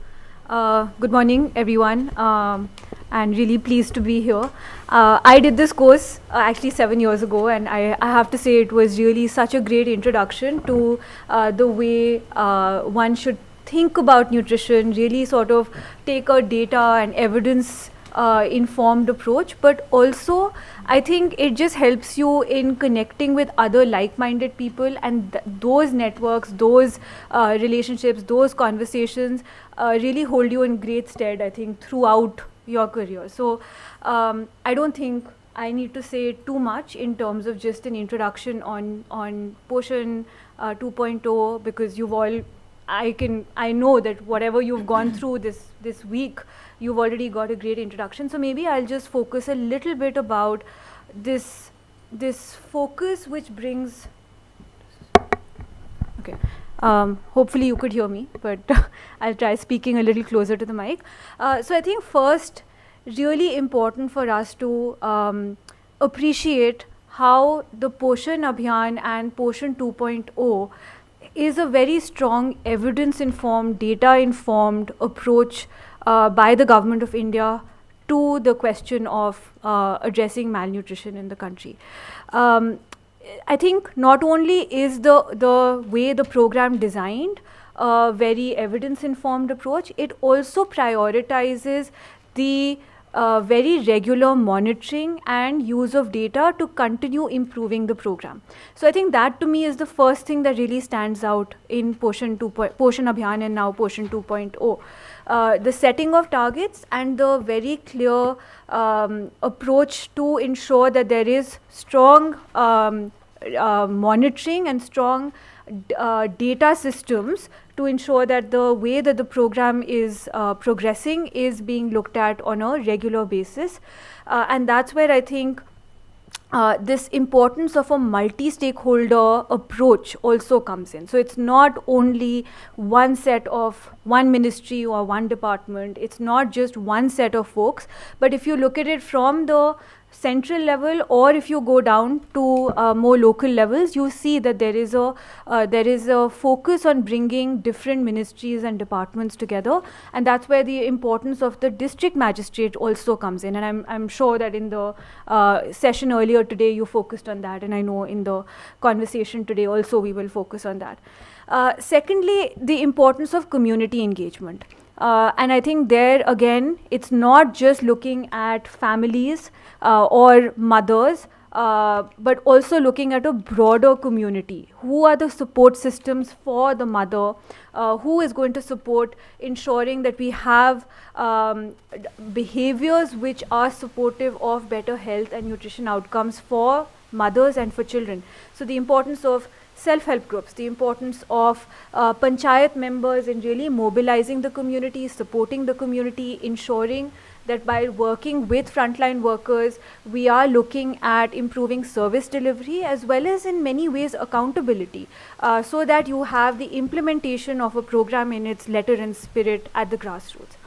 good morning, everyone, and really pleased to be here. I did this course actually 7 years ago, and I have to say it was really such a great introduction to the way one should think about nutrition, really sort of take a data and evidence informed approach, but also I think it just helps you in connecting with other like-minded people, and those networks, those relationships, those conversations really hold you in great stead, I think, throughout your career. So I don't think I need to say too much in terms of just an introduction on Poshan 2.0, because you've all, I know that whatever you've gone through this week, you've already got a great introduction. So maybe I'll just focus a little bit about this focus which brings, okay, hopefully you could hear me, but I'll try speaking a little closer to the mic. So I think first, really important for us to appreciate how the Poshan Abhiyan and Poshan 2.0 is a very strong evidence-informed, data-informed approach by the government of India to the question of addressing malnutrition in the country. I think not only is the way the program designed a very evidence-informed approach, it also prioritizes the very regular monitoring and use of data to continue improving the program. So I think that to me is the first thing that really stands out in Poshan Abhiyan and now Poshan 2.0. The setting of targets and the very clear approach to ensure that there is strong monitoring and strong data systems to ensure that the way that the program is progressing is being looked at on a regular basis. And that's where I think this importance of a multi-stakeholder approach also comes in. So it's not only one ministry or one department, it's not just one set of folks, but if you look at it from the central level, or if you go down to more local levels, you see that there is a focus on bringing different ministries and departments together, and that's where the importance of the district magistrate also comes in. And I'm sure that in the session earlier today you focused on that, and I know in the conversation today also we will focus on that. Secondly, the importance of community engagement. And I think there again, it's not just looking at families or mothers, but also looking at a broader community. Who are the support systems for the mother? Who is going to support ensuring that we have behaviors which are supportive of better health and nutrition outcomes for mothers and for children? So the importance of self-help groups, the importance of panchayat members in really mobilizing the community, supporting the community, ensuring that by working with frontline workers, we are looking at improving service delivery as well as in many ways accountability, so that you have the implementation of a program in its letter and spirit at the grassroots.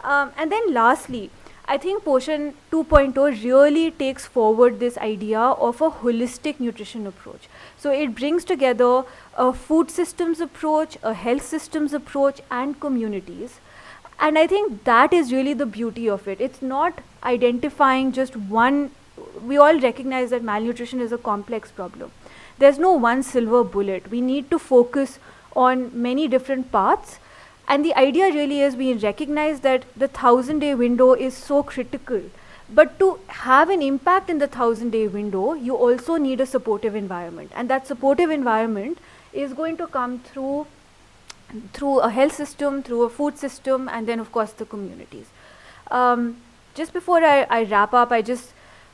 And then lastly, I think Poshan 2.0 really takes forward this idea of a holistic nutrition approach. So it brings together a food systems approach, a health systems approach, and communities. And I think that is really the beauty of it. It's not identifying just one. We all recognize that malnutrition is a complex problem. There's no one silver bullet. We need to focus on many different paths. And the idea really is we recognize that the 1,000-day window is so critical. But to have an impact in the 1,000-day window, you also need a supportive environment. And that supportive environment is going to come through a health system, through a food system, and then of course the communities. Just before I wrap up,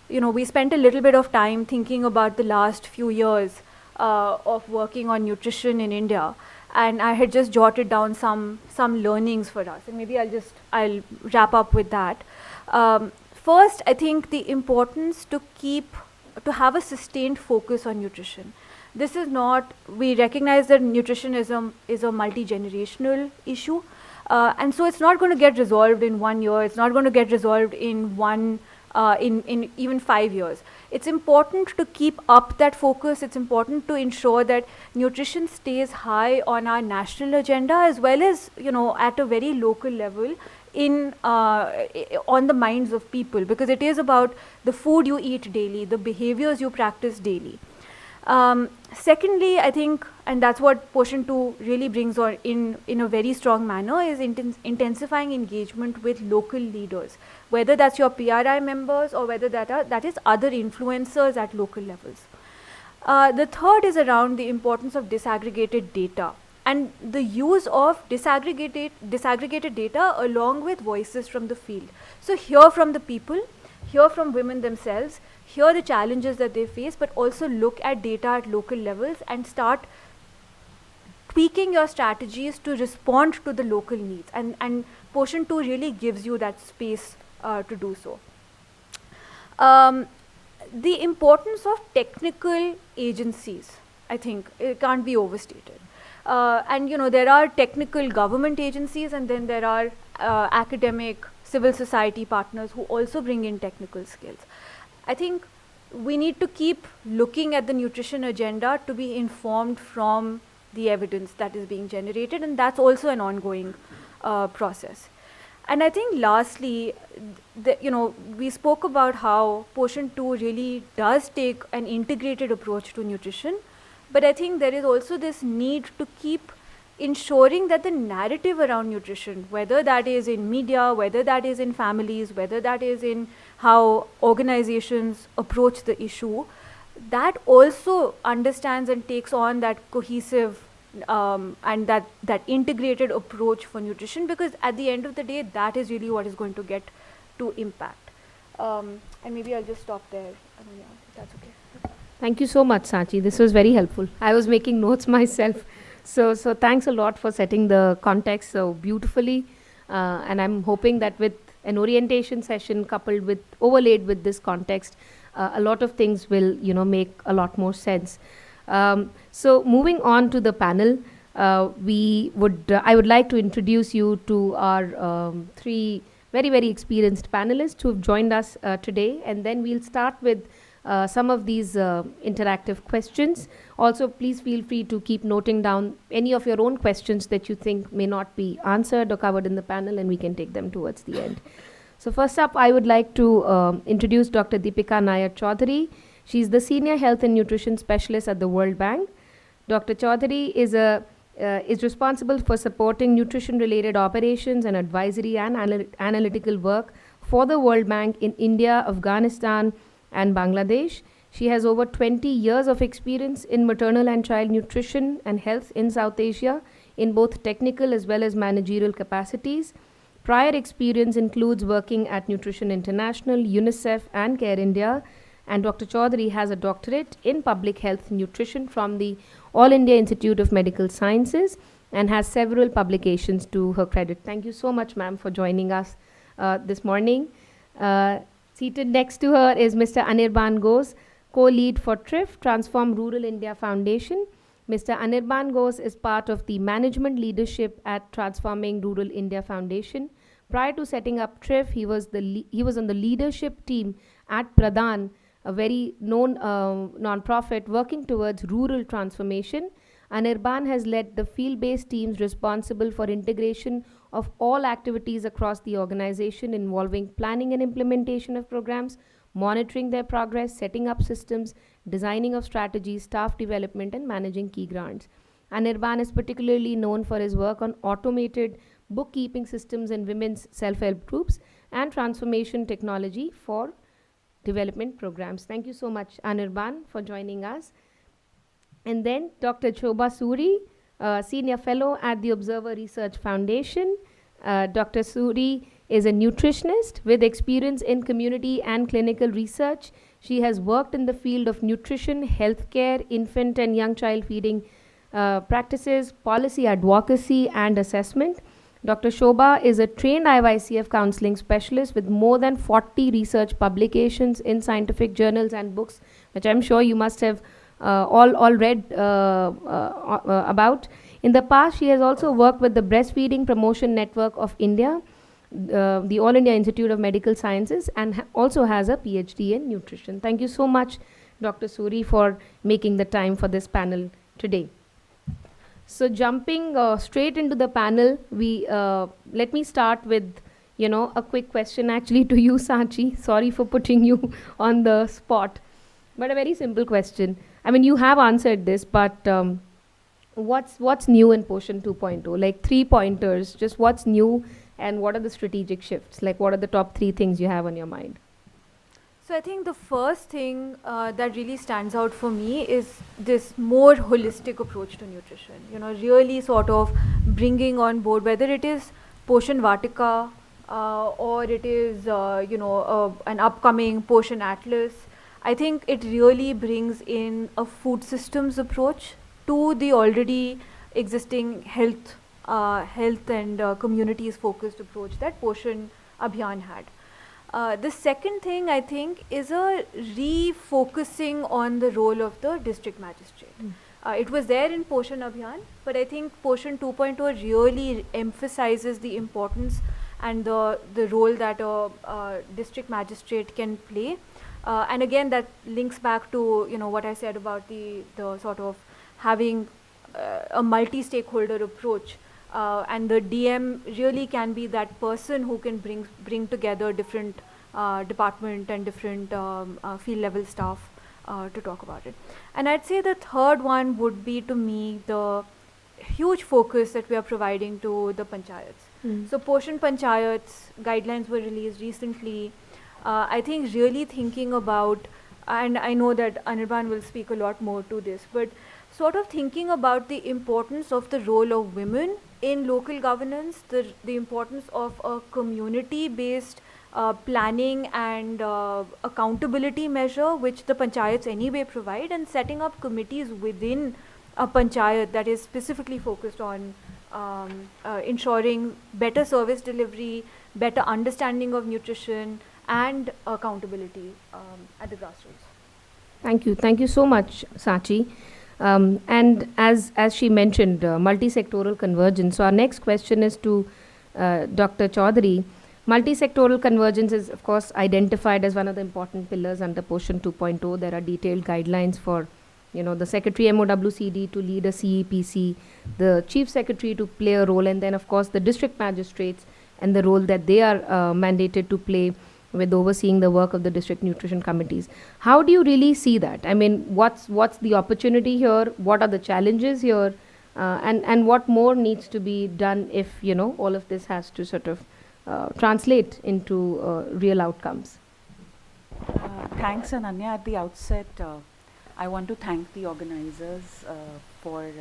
we spent a little bit of time thinking about the last few years of working on nutrition in India. And I had just jotted down some learnings for us, and maybe I'll wrap up with that. First, I think the importance to have a sustained focus on nutrition. This is not, we recognize that nutrition is a multi-generational issue, and so it's not going to get resolved in 1 year. It's not going to get resolved in in even 5 years. It's important to keep up that focus. It's important to ensure that nutrition stays high on our national agenda as well as, at a very local level on the minds of people, because it is about the food you eat daily, the behaviors you practice daily. Secondly, I think, and that's what Poshan 2 really brings on in a very strong manner, is intensifying engagement with local leaders, whether that's your PRI members or whether that is other influencers at local levels. The third is around the importance of disaggregated data and the use of disaggregated data along with voices from the field. So hear from the people, hear from women themselves, hear the challenges that they face, but also look at data at local levels and start tweaking your strategies to respond to the local needs. And Poshan 2 really gives you that space to do so. The importance of technical agencies, I think, it can't be overstated. And there are technical government agencies, and then there are academic, civil society partners who also bring in technical skills. I think we need to keep looking at the nutrition agenda to be informed from the evidence that is being generated, and that's also an ongoing process. And I think lastly, we spoke about how Poshan 2 really does take an integrated approach to nutrition, but I think there is also this need to keep ensuring that the narrative around nutrition, whether that is in media, whether that is in families, whether that is in how organizations approach the issue, that also understands and takes on that cohesive and that integrated approach for nutrition, because at the end of the day, that is really what is going to get to impact. And maybe I'll just stop there. Yeah, if that's okay. Thank you so much, Sachi. This was very helpful. I was making notes myself. So thanks a lot for setting the context so beautifully. And I'm hoping that with an orientation session overlaid with this context, a lot of things will, make a lot more sense. So moving on to the panel, I would like to introduce you to our three very, very experienced panelists who have joined us today, and then we'll start with some of these interactive questions. Also, please feel free to keep noting down any of your own questions that you think may not be answered or covered in the panel, and we can take them towards the end. So first up, I would like to introduce Dr. Deepika Nair Chaudhary. She's the Senior Health and Nutrition Specialist at the World Bank. Dr. Chaudhary is responsible for supporting nutrition-related operations and advisory and analytical work for the World Bank in India, Afghanistan, and Bangladesh. She has over 20 years of experience in maternal and child nutrition and health in South Asia in both technical as well as managerial capacities. Prior experience includes working at Nutrition International, UNICEF, and Care India. And Dr. Chaudhary has a doctorate in public health nutrition from the All India Institute of Medical Sciences and has several publications to her credit. Thank you so much, ma'am, for joining us this morning. Seated next to her is Mr. Anirban Ghosh, co-lead for TRIF, Transform Rural India Foundation. Mr. Anirban Ghosh is part of the management leadership at Transforming Rural India Foundation. Prior to setting up TRIF, he was on the leadership team at Pradhan, a very known non-profit working towards rural transformation. Anirban has led the field-based teams responsible for integration of all activities across the organization involving planning and implementation of programs, monitoring their progress, setting up systems, designing of strategies, staff development, and managing key grants. Anirban is particularly known for his work on automated bookkeeping systems in women's self-help groups and transformation technology for development programs. Thank you so much, Anirban, for joining us. And then Dr. Shobha Suri, Senior Fellow at the Observer Research Foundation. Dr. Suri is a nutritionist with experience in community and clinical research. She has worked in the field of nutrition, healthcare, infant and young child feeding practices, policy advocacy, and assessment. Dr. Shobha is a trained IYCF counseling specialist with more than 40 research publications in scientific journals and books, which I'm sure you must have all read about. In the past, she has also worked with the Breastfeeding Promotion Network of India, the All India Institute of Medical Sciences, and also has a PhD in nutrition. Thank you so much, Dr. Suri, for making the time for this panel today. So jumping straight into the panel, let me start with, a quick question actually to you, Sachi. Sorry for putting you on the spot, but a very simple question. I mean, you have answered this, but what's new in Poshan 2.0? Like 3 pointers, just what's new and what are the strategic shifts? Like, what are the top 3 things you have on your mind? So I think the first thing that really stands out for me is this more holistic approach to nutrition. You know, really sort of bringing on board, whether it is Poshan Vatika or it is an upcoming Poshan Atlas. I think it really brings in a food systems approach to the already existing health and communities focused approach that Poshan Abhiyan had. The second thing I think is a refocusing on the role of the district magistrate. It was there in Poshan Abhiyan, but I think Poshan 2.0 really emphasizes the importance and the role that a district magistrate can play. And again, that links back to what I said about the sort of having a multi-stakeholder approach. And the DM really can be that person who can bring together different department and different field level staff to talk about it. And I'd say the third one would be, to me, the huge focus that we are providing to the panchayats. So Poshan Panchayats guidelines were released recently. I think really thinking about, and I know that Anirban will speak a lot more to this, but sort of thinking about the importance of the role of women in local governance, the importance of a community-based planning and accountability measure, which the panchayats anyway provide, and setting up committees within a panchayat that is specifically focused on ensuring better service delivery, better understanding of nutrition, and accountability at the grassroots. Thank you so much, Sachi. And as she mentioned, multi-sectoral convergence. So our next question is to Dr. Chaudhary. Multi-sectoral convergence is, of course, identified as one of the important pillars under Poshan 2.0. There are detailed guidelines for, the Secretary MoWCD to lead a CEPC, the Chief Secretary to play a role, and then, of course, the district magistrates and the role that they are mandated to play with overseeing the work of the district nutrition committees. How do you really see that? I mean, what's the opportunity here? What are the challenges here? And what more needs to be done if, all of this has to sort of translate into real outcomes? Thanks, Ananya. At the outset, I want to thank the organizers for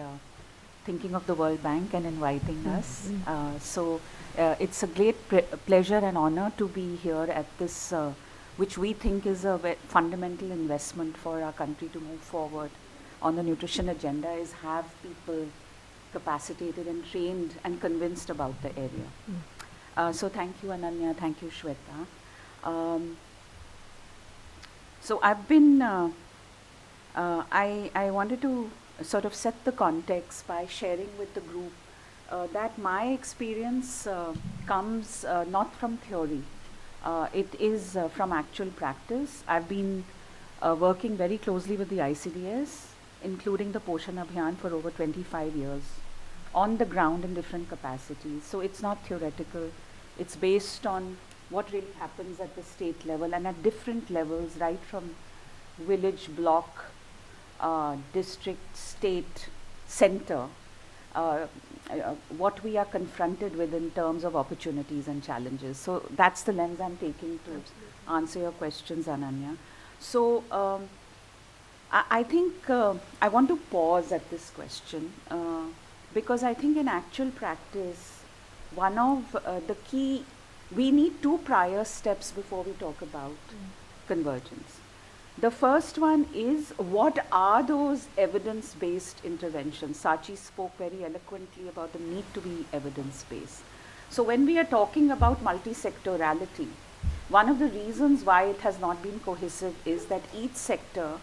thinking of the World Bank and inviting us. So it's a great pleasure and honor to be here at this, which we think is a fundamental investment for our country to move forward on the nutrition agenda, is have people capacitated and trained and convinced about the area. So thank you, Ananya. Thank you, Shweta. So I've been, I wanted to sort of set the context by sharing with the group that my experience comes not from theory. It is from actual practice. I've been working very closely with the ICDS, including the Poshan Abhiyan, for over 25 years, on the ground in different capacities. So it's not theoretical. It's based on what really happens at the state level and at different levels, right from village, block, district, state, center, what we are confronted with in terms of opportunities and challenges. So that's the lens I'm taking to answer your questions, Ananya. So I think I want to pause at this question because I think in actual practice, one of the key, we need two prior steps before we talk about convergence. The first one is, what are those evidence-based interventions? Sachi spoke very eloquently about the need to be evidence-based. So when we are talking about multi-sectorality, one of the reasons why it has not been cohesive is that each sector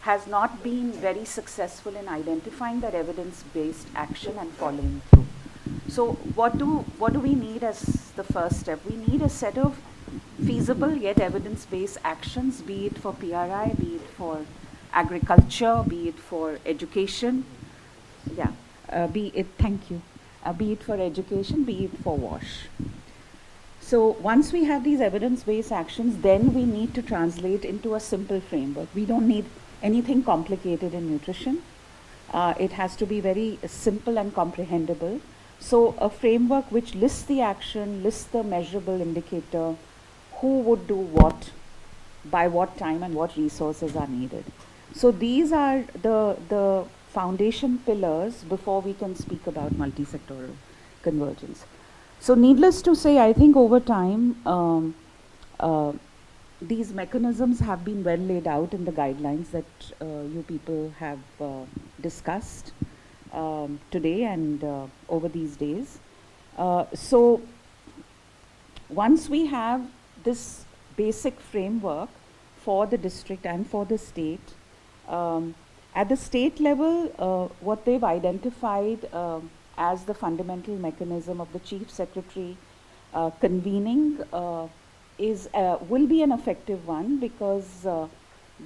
has not been very successful in identifying that evidence-based action and following through. So what do we need as the first step? We need a set of feasible yet evidence-based actions, be it for PRI, be it for agriculture, be it for education, be it for education, be it for WASH. So once we have these evidence-based actions, then we need to translate into a simple framework. We don't need anything complicated in nutrition. It has to be very simple and comprehensible. So a framework which lists the action, lists the measurable indicator, who would do what, by what time, and what resources are needed. So these are the foundation pillars before we can speak about multi-sectoral convergence. So needless to say, I think over time, these mechanisms have been well laid out in the guidelines that you people have discussed today and over these days. So once we have this basic framework for the district and for the state, at the state level, what they've identified as the fundamental mechanism of the chief secretary convening will be an effective one, because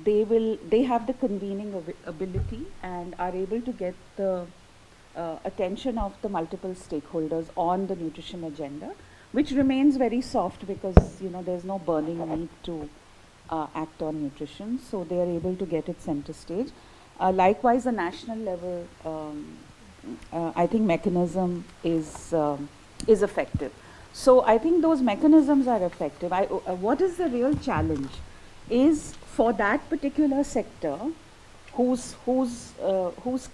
they have the convening ability and are able to get the attention of the multiple stakeholders on the nutrition agenda, which remains very soft because there's no burning need to act on nutrition, so they are able to get it center stage. Likewise, the national level, I think mechanism is effective. So I think those mechanisms are effective. What is the real challenge is for that particular sector who's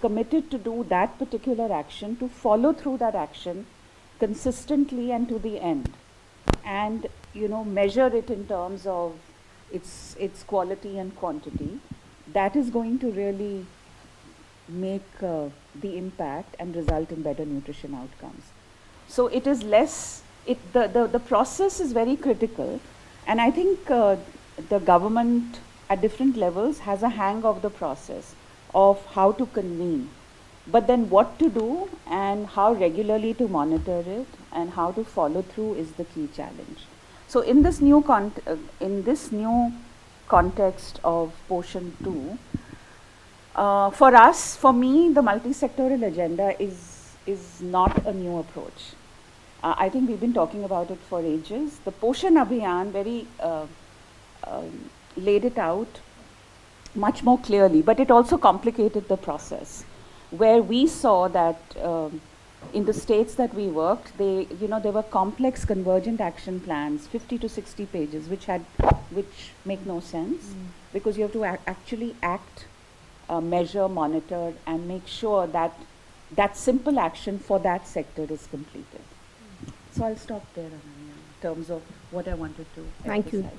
committed to do that particular action, to follow through that action consistently and to the end, and measure it in terms of its quality and quantity. That is going to really make the impact and result in better nutrition outcomes. So it is less, the process is very critical, and I think the government at different levels has a hang of the process of how to convene. But then what to do and how regularly to monitor it and how to follow through is the key challenge. So in this new context of Poshan 2, for me, the multi-sectoral agenda is not a new approach. I think we've been talking about it for ages. The Poshan Abhiyan very laid it out much more clearly, but it also complicated the process, where we saw that in the states that we worked, there were complex convergent action plans, 50 to 60 pages, which make no sense, because you have to actually act, measure, monitor, and make sure that that simple action for that sector is completed. So I'll stop there, Ananya, in terms of what I wanted to emphasize.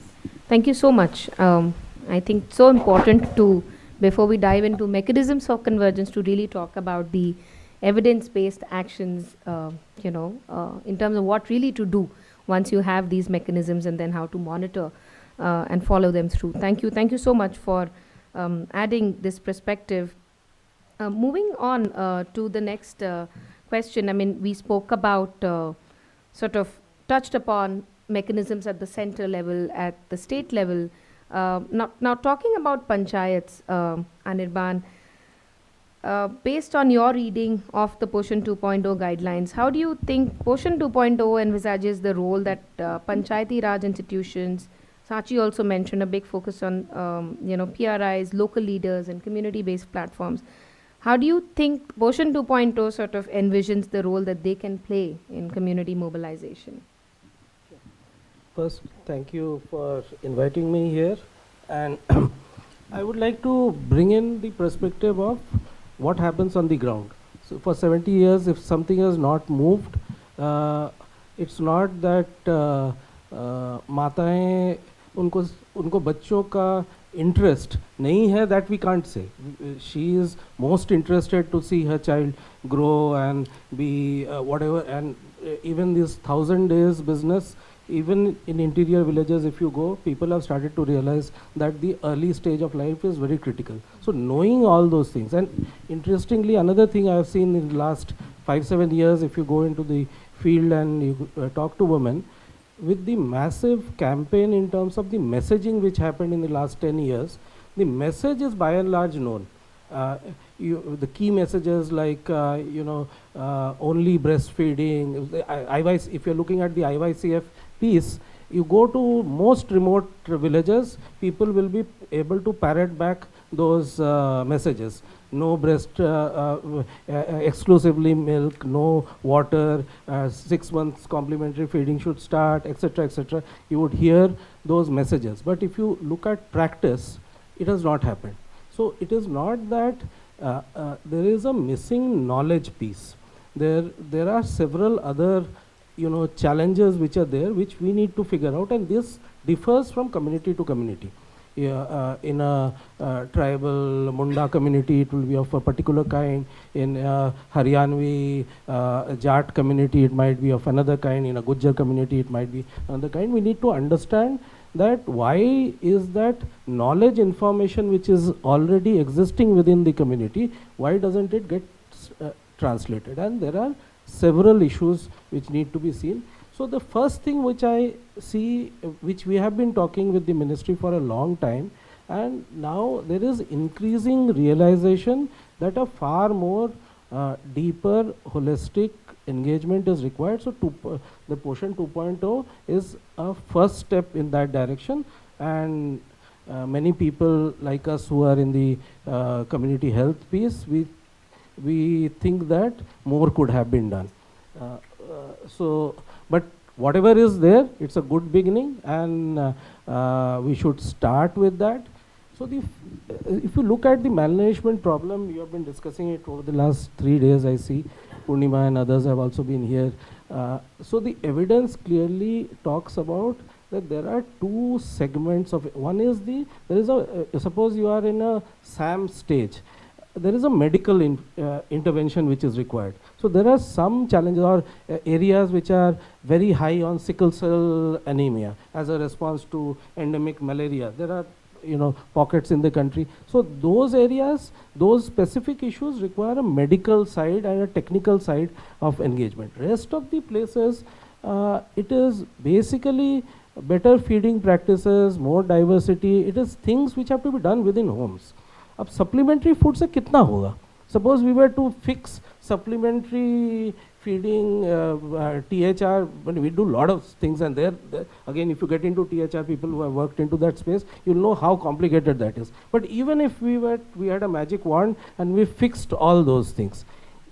Thank you so much. I think it's so important to, before we dive into mechanisms for convergence, to really talk about the evidence-based actions, in terms of what really to do once you have these mechanisms, and then how to monitor and follow them through. Thank you so much for adding this perspective. Moving on to the next question. I mean, we spoke about, sort of touched upon mechanisms at the center level, at the state level. Now talking about panchayats, Anirban, based on your reading of the Poshan 2.0 guidelines, how do you think Poshan 2.0 envisages the role that Panchayati Raj institutions, Sachi also mentioned a big focus on PRIs, local leaders, and community-based platforms. How do you think Poshan 2.0 sort of envisions the role that they can play in community mobilization? First, thank you for inviting me here, and I would like to bring in the perspective of what happens on the ground. So for 70 years, if something has not moved, it's not that माताएं उनको बच्चों का interest नहीं है, that we can't say. She is most interested to see her child grow and be whatever, and even this 1,000 days business, even in interior villages, if you go, people have started to realize that the early stage of life is very critical. So knowing all those things, and interestingly, another thing I have seen in the last 5-7 years, if you go into the field and you talk to women, with the massive campaign in terms of the messaging which happened in the last 10 years, the message is by and large known. The key messages like, only breastfeeding, if you're looking at the IYCF piece, you go to most remote villages, people will be able to parrot back those messages. No breast, exclusively milk, no water, 6 months complementary feeding should start, etc., etc. You would hear those messages. But if you look at practice, it has not happened. So it is not that there is a missing knowledge piece. There are several other challenges which are there, which we need to figure out, and this differs from community to community. In a tribal Munda community, it will be of a particular kind. In Haryanvi Jat community, it might be of another kind. In a Gujjar community, it might be another kind. We need to understand that why is that knowledge information which is already existing within the community, why doesn't it get translated? And there are several issues which need to be seen. So the first thing which I see, which we have been talking with the ministry for a long time, and now there is increasing realization that a far more deeper holistic engagement is required. So the Poshan 2.0 is a first step in that direction, and many people like us who are in the community health piece, we think that more could have been done. But whatever is there, it's a good beginning, and we should start with that. So if you look at the malnourishment problem, you have been discussing it over the last 3 days, I see. Purnima and others have also been here. So the evidence clearly talks about that there are two segments of it. One is suppose you are in a SAM stage. There is a medical intervention which is required. So there are some challenges or areas which are very high on sickle cell anemia as a response to endemic malaria. There are pockets in the country. So those areas, those specific issues require a medical side and a technical side of engagement. Rest of the places, it is basically better feeding practices, more diversity. It is things which have to be done within homes. अब supplementary food से कितना होगा? Suppose we were to fix supplementary feeding, THR, when we do a lot of things, and there again, if you get into THR, people who have worked into that space, you'll know how complicated that is. But even if we had a magic wand and we fixed all those things,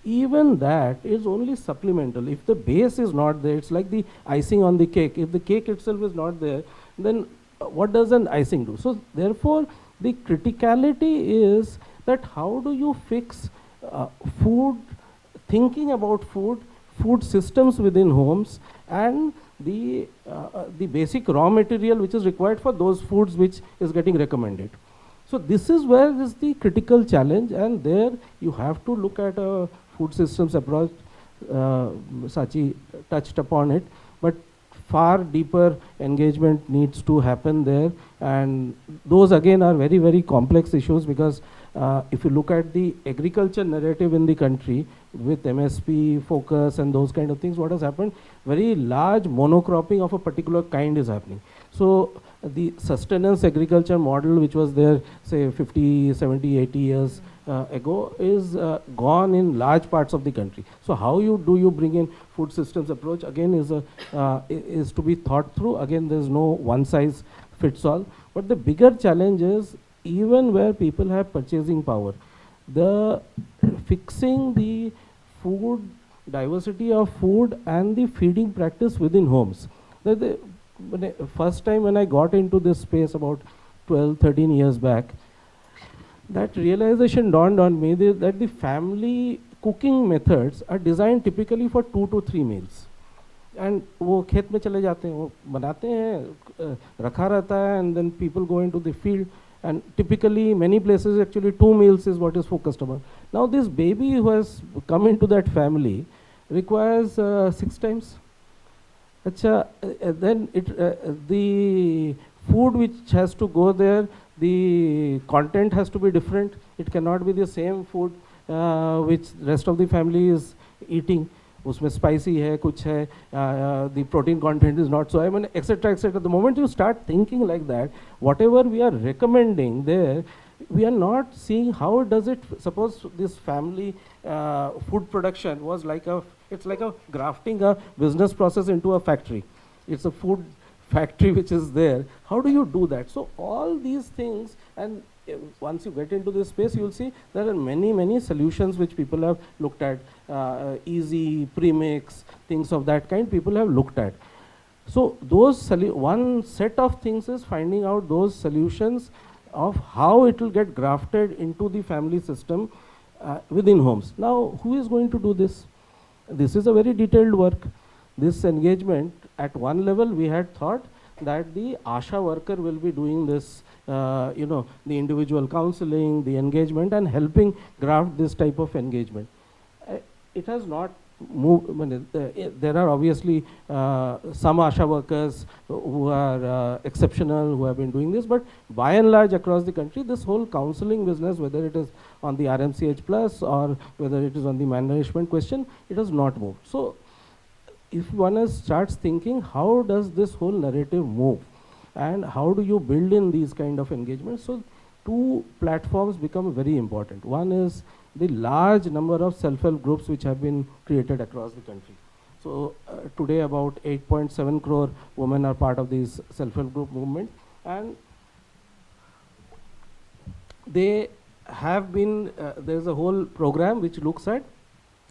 even that is only supplemental. If the base is not there, it's like the icing on the cake. If the cake itself is not there, then what does an icing do? So therefore, the criticality is that how do you fix food, thinking about food systems within homes, and the basic raw material which is required for those foods which is getting recommended. So this is where is the critical challenge, and there you have to look at a food systems approach. Sachi touched upon it, but far deeper engagement needs to happen there, and those again are very, very complex issues, because if you look at the agriculture narrative in the country with MSP focus and those kind of things, what has happened, very large monocropping of a particular kind is happening. So the sustenance agriculture model which was there say 50, 70, 80 years ago is gone in large parts of the country. So how do you bring in food systems approach again is to be thought through. Again, there's no one size fits all, but the bigger challenge is even where people have purchasing power, the fixing the food diversity of food and the feeding practice within homes. First time when I got into this space about 12, 13 years back, that realization dawned on me that the family cooking methods are designed typically for 2 to 3 meals. And वो खेत में चले जाते हैं, वो बनाते हैं, रखा रहता है, and then people go into the field, and typically many places actually 2 meals is what is focused upon. Now this baby who has come into that family requires 6 times. Then the food which has to go there, the content has to be different. It cannot be the same food which rest of the family is eating. उसमें spicy है, कुछ है, the protein content is not so, I mean, etc., etc. The moment you start thinking like that, whatever we are recommending there, we are not seeing how does it, suppose this family food production was it's like a grafting a business process into a factory. It's a food factory which is there. How do you do that? So all these things, and once you get into this space, you'll see there are many solutions which people have looked at, easy, premix, things of that kind people have looked at. So those one set of things is finding out those solutions of how it will get grafted into the family system within homes. Now, who is going to do this? This is a very detailed work. This engagement, at one level, we had thought that the ASHA worker will be doing this, the individual counseling, the engagement, and helping graft this type of engagement. It has not moved. There are obviously some ASHA workers who are exceptional, who have been doing this, but by and large across the country, this whole counseling business, whether it is on the RMCH plus or whether it is on the management question, it has not moved. So if one starts thinking, how does this whole narrative move, and how do you build in these kind of engagements? So two platforms become very important. One is the large number of self-help groups which have been created across the country. So today about 8.7 crore women are part of this self-help group movement, and they have been, there's a whole program which looks at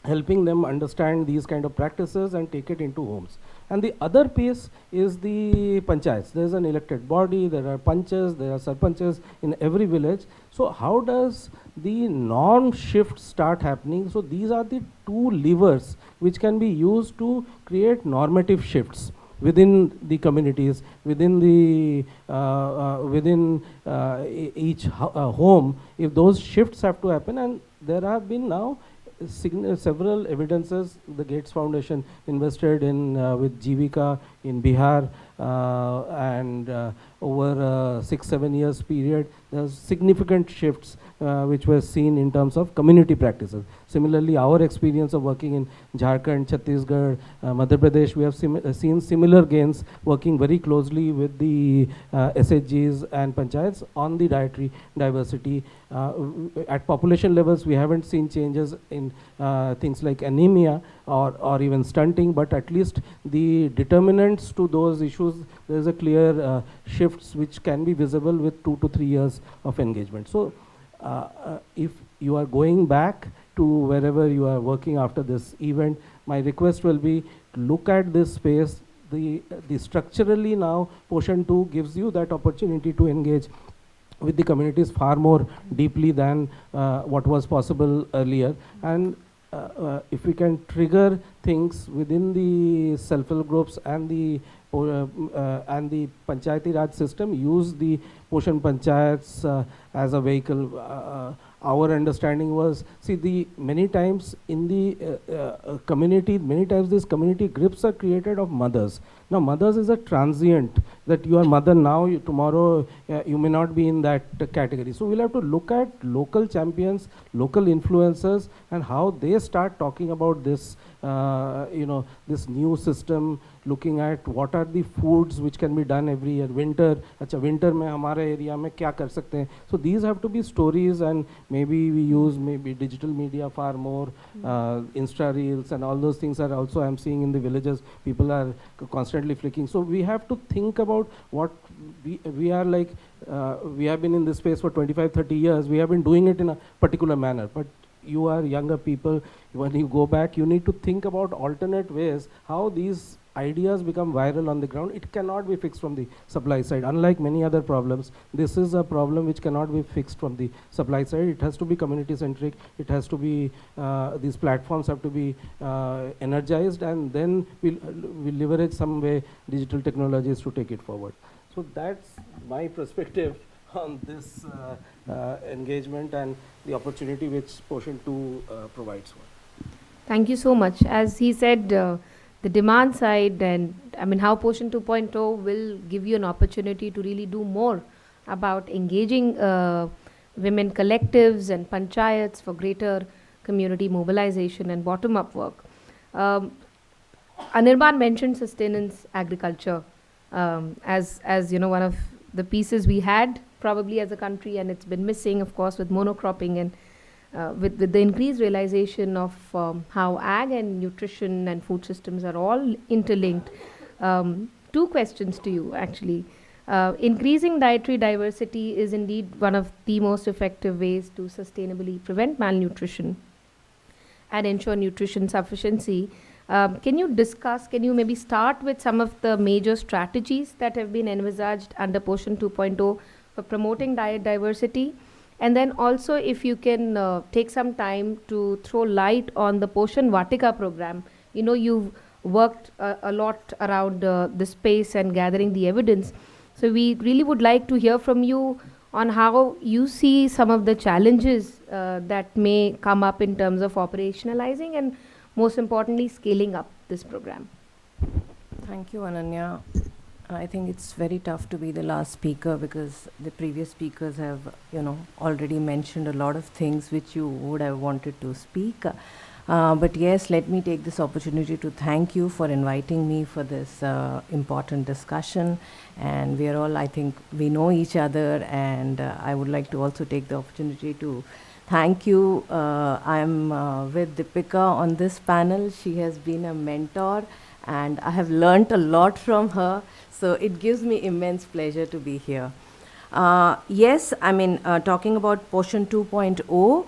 helping them understand these kind of practices and take it into homes. And the other piece is the panchayats. There's an elected body, there are panchas, there are sarpanchas in every village. So how does the norm shift start happening? So these are the two levers which can be used to create normative shifts within the communities, within the each home. If those shifts have to happen, and there have been now several evidences. The Gates Foundation invested in with Jivika in Bihar, and over a 6-7 years period, there's significant shifts which were seen in terms of community practices. Similarly, our experience of working in Jharkhand, Chhattisgarh, Madhya Pradesh, we have seen similar gains working very closely with the SHGs and panchayats on the dietary diversity. At population levels, we haven't seen changes in things like anemia or even stunting, but at least the determinants to those issues, there is a clear shifts which can be visible with 2 to 3 years of engagement. So if you are going back to wherever you are working after this event, my request will be to look at this space. The structurally now Poshan 2 gives you that opportunity to engage with the communities far more deeply than what was possible earlier. And if we can trigger things within the self-help groups and the Panchayati Raj system, use the Poshan Panchayats as a vehicle. Our understanding was, see, many times in the community, many times these community groups are created of mothers. Now, mothers is a transient, that you are mother now, tomorrow you may not be in that category. So we'll have to look at local champions, local influencers, and how they start talking about this, this new system, looking at what are the foods which can be done every year. Winter, winter mein hamare area mein kya kar sakte hain. So these have to be stories, and maybe we use digital media far more, Insta reels and all those things are also, I'm seeing in the villages, people are constantly flicking. So we have to think about what we are like. We have been in this space for 25-30 years. We have been doing it in a particular manner, but you are younger people. When you go back, you need to think about alternate ways how these ideas become viral on the ground. It cannot be fixed from the supply side. Unlike many other problems, this is a problem which cannot be fixed from the supply side. It has to be community centric. It has to be, these platforms have to be energized, and then we'll leverage some way digital technologies to take it forward. So that's my perspective on this engagement and the opportunity which Poshan 2 provides for. Thank you so much. As he said, the demand side, and how Poshan 2.0 will give you an opportunity to really do more about engaging women collectives and panchayats for greater community mobilization and bottom-up work. Anirban mentioned sustenance agriculture as one of the pieces we had probably as a country, and it's been missing, of course, with monocropping and with the increased realization of how ag and nutrition and food systems are all interlinked. Two questions to you, actually. Increasing dietary diversity is indeed one of the most effective ways to sustainably prevent malnutrition and ensure nutrition sufficiency. Can you maybe start with some of the major strategies that have been envisaged under Poshan 2.0 for promoting diet diversity? And then also, if you can take some time to throw light on the Poshan Vatika program. You've worked a lot around the space and gathering the evidence. So we really would like to hear from you on how you see some of the challenges that may come up in terms of operationalizing and most importantly scaling up this program. Thank you, Ananya. I think it's very tough to be the last speaker because the previous speakers have, already mentioned a lot of things which you would have wanted to speak. But yes, let me take this opportunity to thank you for inviting me for this important discussion. And we are all, I think, we know each other, and I would like to also take the opportunity to thank you. I'm with Deepika on this panel. She has been a mentor, and I have learnt a lot from her. So it gives me immense pleasure to be here. Yes, talking about Poshan 2.0,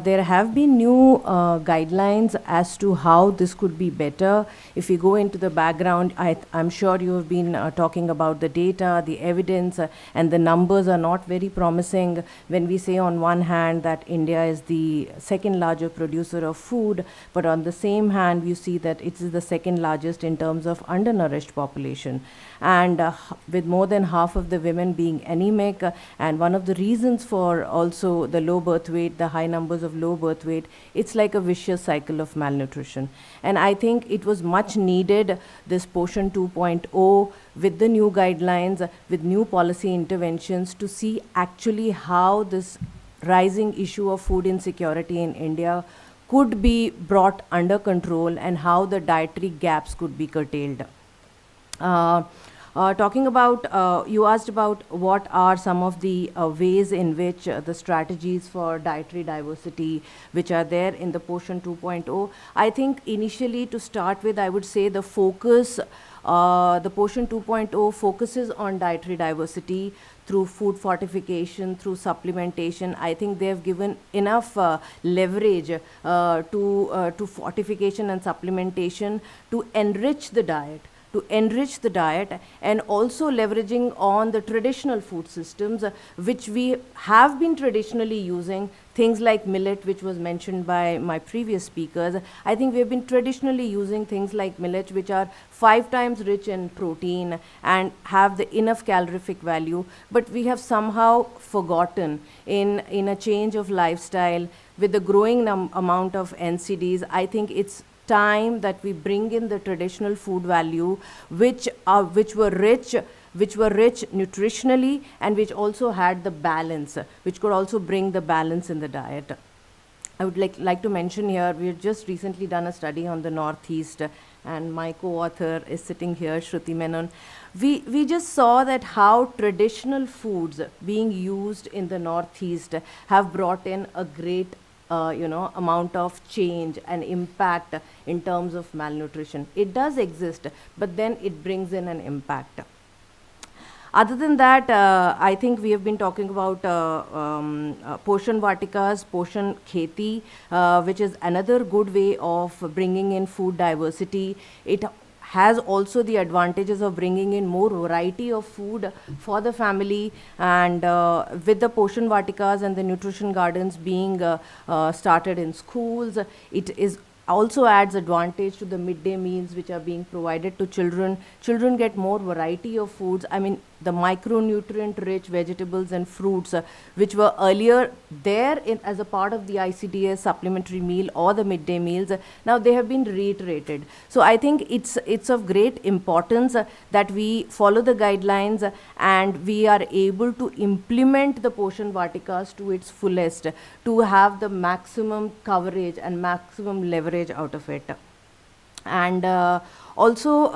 there have been new guidelines as to how this could be better. If we go into the background, I'm sure you have been talking about the data, the evidence, and the numbers are not very promising when we say on one hand that India is the second largest producer of food, but on the same hand, you see that it is the second largest in terms of undernourished population. And with more than half of the women being anemic, and one of the reasons for also the low birth weight, the high numbers of low birth weight, it's like a vicious cycle of malnutrition. And I think it was much needed, this Poshan 2.0, with the new guidelines, with new policy interventions, to see actually how this rising issue of food insecurity in India could be brought under control and how the dietary gaps could be curtailed. Talking about, you asked about what are some of the ways in which the strategies for dietary diversity which are there in the Poshan 2.0. I think initially to start with, I would say the focus, the Poshan 2.0 focuses on dietary diversity through food fortification, through supplementation. I think they have given enough leverage to fortification and supplementation to enrich the diet. And also leveraging on the traditional food systems which we have been traditionally using, things like millet, which was mentioned by my previous speakers. I think we have been traditionally using things like millet, which are 5 times rich in protein and have the enough calorific value, but we have somehow forgotten in a change of lifestyle with the growing amount of NCDs. I think it's time that we bring in the traditional food value which were rich nutritionally, and which also had the balance, which could also bring the balance in the diet. I would like to mention here, we have just recently done a study on the Northeast, and my co-author is sitting here, Shruti Menon. We just saw that how traditional foods being used in the Northeast have brought in a great amount of change and impact in terms of malnutrition. It does exist, but then it brings in an impact. Other than that, I think we have been talking about Poshan Vatikas, Poshan Kheti, which is another good way of bringing in food diversity. It has also the advantages of bringing in more variety of food for the family, and with the Poshan Vatikas and the nutrition gardens being started in schools, it is also adds advantage to the midday meals which are being provided to children. Children get more variety of foods. The micronutrient rich vegetables and fruits which were earlier there as a part of the ICDS supplementary meal or the midday meals, now they have been reiterated. So I think it's of great importance that we follow the guidelines and we are able to implement the Poshan Vatikas to its fullest to have the maximum coverage and maximum leverage out of it. And also,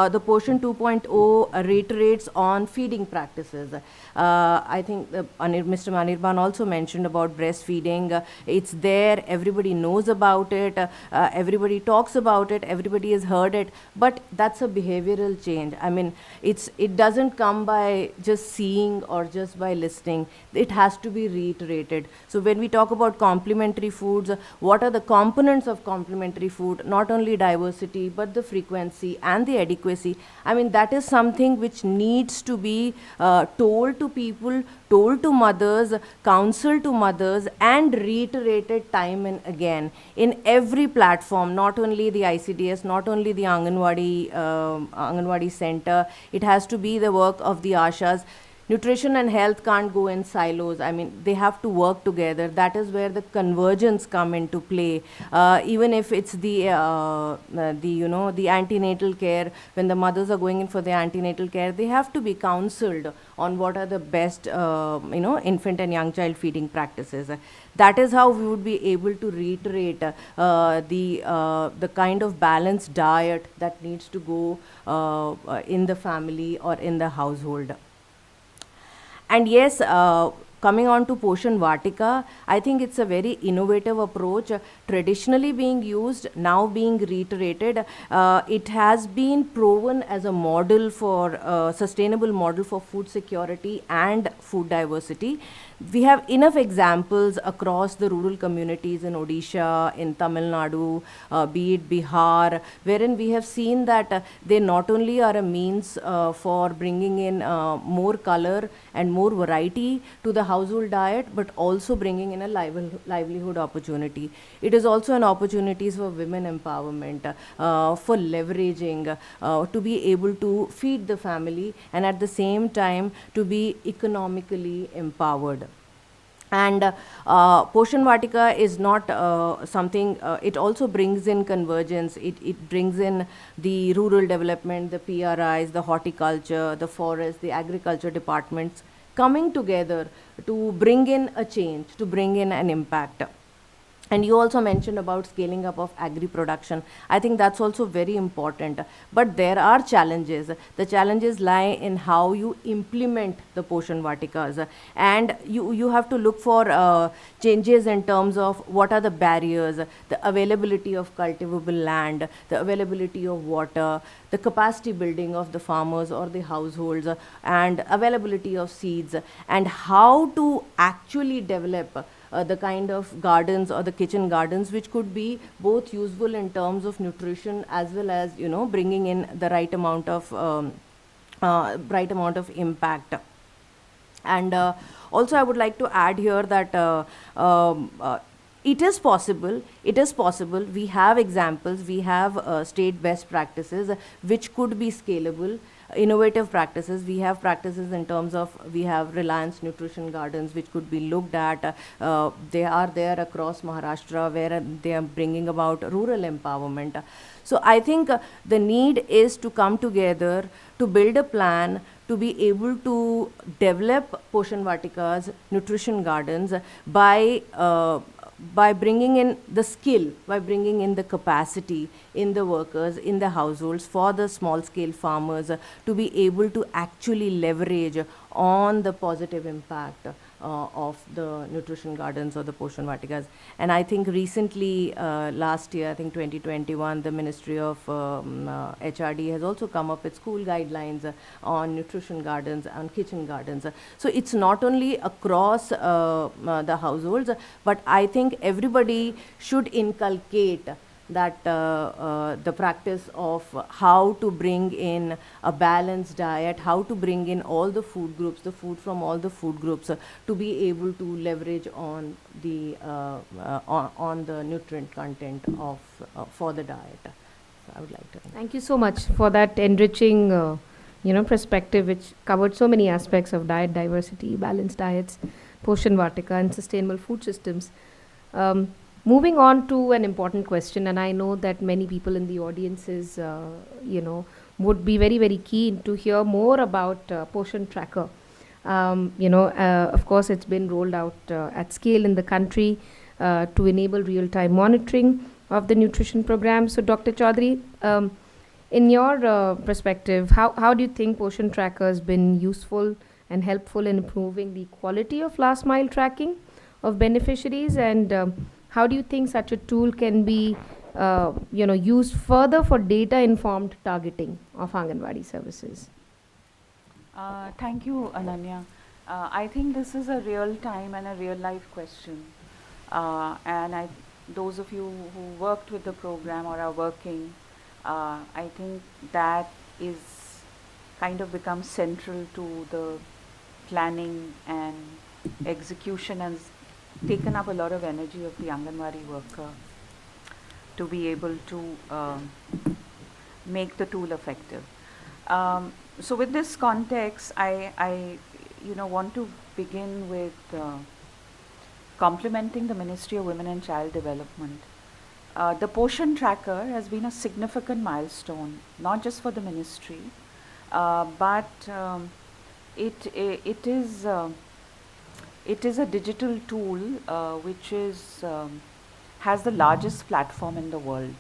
the Poshan 2.0 reiterates on feeding practices. I think Mr. Manirban also mentioned about breastfeeding. It's there, everybody knows about it, everybody talks about it, everybody has heard it, but that's a behavioral change. I mean, it doesn't come by just seeing or just by listening. It has to be reiterated. So when we talk about complementary foods, what are the components of complementary food? Not only diversity, but the frequency and the adequacy. I mean, that is something which needs to be told to people, told to mothers, counseled to mothers, and reiterated time and again in every platform, not only the ICDS, not only the Anganwadi center. It has to be the work of the Ashas. Nutrition and health can't go in silos. I mean, they have to work together. That is where the convergence come into play. Even if it's the antenatal care, when the mothers are going in for the antenatal care, they have to be counseled on what are the best, infant and young child feeding practices. That is how we would be able to reiterate the kind of balanced diet that needs to go in the family or in the household. And yes, coming on to Poshan Vatika, I think it's a very innovative approach, traditionally being used, now being reiterated. It has been proven as a model for sustainable model for food security and food diversity. We have enough examples across the rural communities in Odisha, in Tamil Nadu, be it Bihar, wherein we have seen that they not only are a means for bringing in more color and more variety to the household diet, but also bringing in a livelihood opportunity. It is also an opportunity for women empowerment, for leveraging, to be able to feed the family and at the same time to be economically empowered. And Poshan Vatika is not something, it also brings in convergence. It brings in the rural development, the PRIs, the horticulture, the forest, the agriculture departments coming together to bring in a change, to bring in an impact. And you also mentioned about scaling up of agri production. I think that's also very important. But there are challenges. The challenges lie in how you implement the Poshan Vatikas. And you have to look for changes in terms of what are the barriers, the availability of cultivable land, the availability of water, the capacity building of the farmers or the households, and availability of seeds, and how to actually develop the kind of gardens or the kitchen gardens which could be both useful in terms of nutrition as well as bringing in the right amount of impact. And also I would like to add here that it is possible. We have examples, we have state best practices which could be scalable, innovative practices. We have practices in terms of, we have Reliance Nutrition Gardens which could be looked at. They are there across Maharashtra where they are bringing about rural empowerment. So I think the need is to come together to build a plan to be able to develop Poshan Vatikas, nutrition gardens by bringing in the skill, by bringing in the capacity in the workers, in the households, for the small scale farmers to be able to actually leverage on the positive impact of the nutrition gardens or the Poshan Vatikas. And I think recently, last year, I think 2021, the Ministry of HRD has also come up with school guidelines on nutrition gardens, on kitchen gardens. So it's not only across the households, but I think everybody should inculcate that the practice of how to bring in a balanced diet, how to bring in all the food groups, the food from all the food groups, to be able to leverage on the nutrient content of for the diet. So I would like to Thank you so much for that enriching perspective which covered so many aspects of diet diversity, balanced diets, Poshan Vatika, and sustainable food systems. Moving on to an important question, and I know that many people in the audience is, would be very, very keen to hear more about Poshan Tracker. Of course, it's been rolled out at scale in the country to enable real-time monitoring of the nutrition program. So, Dr. Chaudhary, in your perspective, how do you think Poshan Tracker has been useful and helpful in improving the quality of last mile tracking of beneficiaries, and how do you think such a tool can be used further for data informed targeting of Anganwadi services? Thank you, Ananya. I think this is a real time and a real life question. And those of you who worked with the program or are working, I think that is kind of becomes central to the planning and execution, and taken up a lot of energy of the Anganwadi worker to be able to make the tool effective. So with this context, I want to begin with complimenting the Ministry of Women and Child Development. The Poshan Tracker has been a significant milestone, not just for the ministry, but it is a digital tool which has the largest platform in the world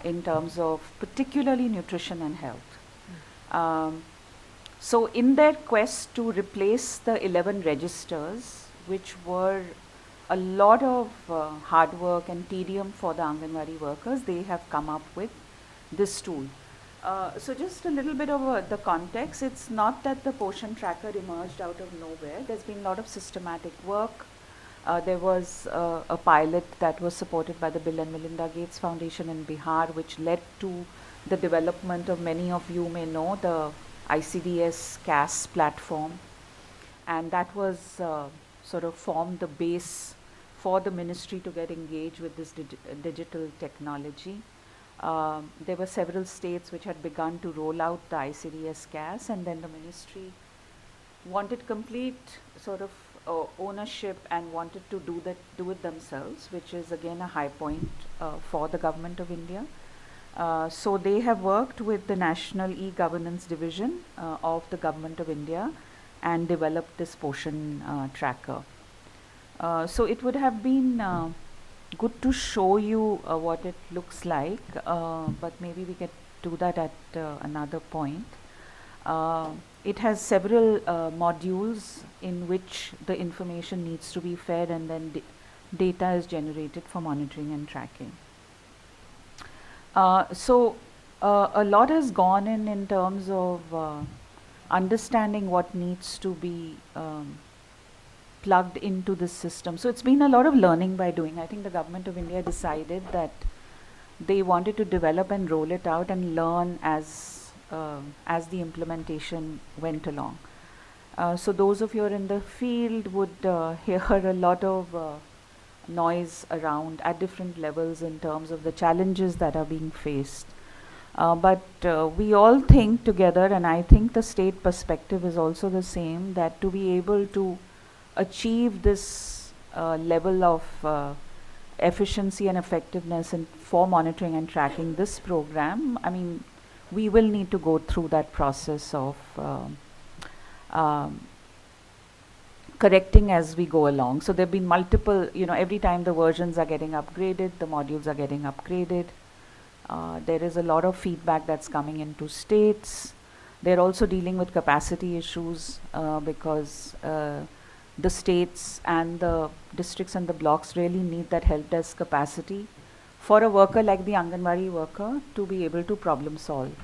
in terms of particularly nutrition and health. So in their quest to replace the 11 registers, which were a lot of hard work and tedium for the Anganwadi workers, they have come up with this tool. So just a little bit of the context. It's not that the Poshan Tracker emerged out of nowhere. There's been a lot of systematic work. There was a pilot that was supported by the Bill and Melinda Gates Foundation in Bihar, which led to the development of, many of you may know, the ICDS CAS platform. And that was sort of formed the base for the ministry to get engaged with this digital technology. There were several states which had begun to roll out the ICDS CAS, and then the ministry wanted complete sort of ownership and wanted to do it themselves, which is again a high point for the government of India. So they have worked with the National E-Governance Division of the Government of India and developed this Poshan Tracker. So it would have been good to show you what it looks like, but maybe we can do that at another point. It has several modules in which the information needs to be fed, and then data is generated for monitoring and tracking. So a lot has gone in terms of understanding what needs to be plugged into this system. So it's been a lot of learning by doing. I think the government of India decided that they wanted to develop and roll it out and learn as the implementation went along. So those of you who are in the field would hear a lot of noise around at different levels in terms of the challenges that are being faced. But we all think together, and I think the state perspective is also the same, that to be able to achieve this level of efficiency and effectiveness for monitoring and tracking this program, I mean, we will need to go through that process of correcting as we go along. So there have been multiple, every time the versions are getting upgraded, the modules are getting upgraded. There is a lot of feedback that's coming into states. They're also dealing with capacity issues because the states and the districts and the blocks really need that help desk capacity for a worker like the Anganwadi worker to be able to problem solve.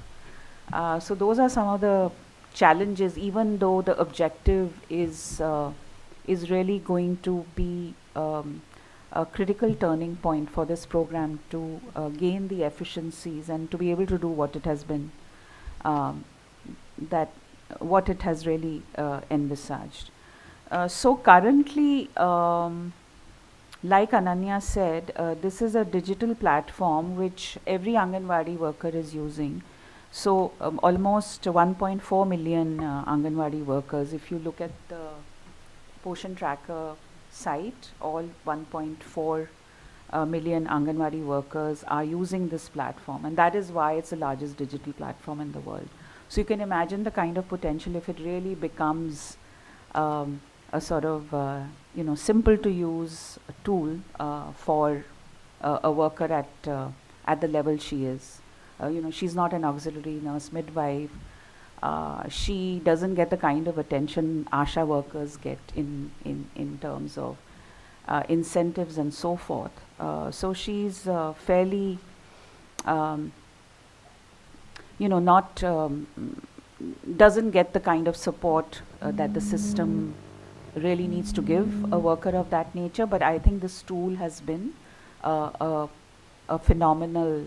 So those are some of the challenges, even though the objective is really going to be a critical turning point for this program to gain the efficiencies and to be able to do what it has been, what it has really envisaged. So currently, like Ananya said, this is a digital platform which every Anganwadi worker is using. So almost 1.4 million Anganwadi workers. If you look at the Poshan Tracker site, all 1.4 million Anganwadi workers are using this platform, and that is why it's the largest digital platform in the world. So you can imagine the kind of potential if it really becomes a sort of simple to use tool for a worker at the level she is. She's not an auxiliary nurse midwife. She doesn't get the kind of attention ASHA workers get in terms of incentives and so forth. So she's fairly, not doesn't get the kind of support that the system really needs to give a worker of that nature. But I think this tool has been a phenomenal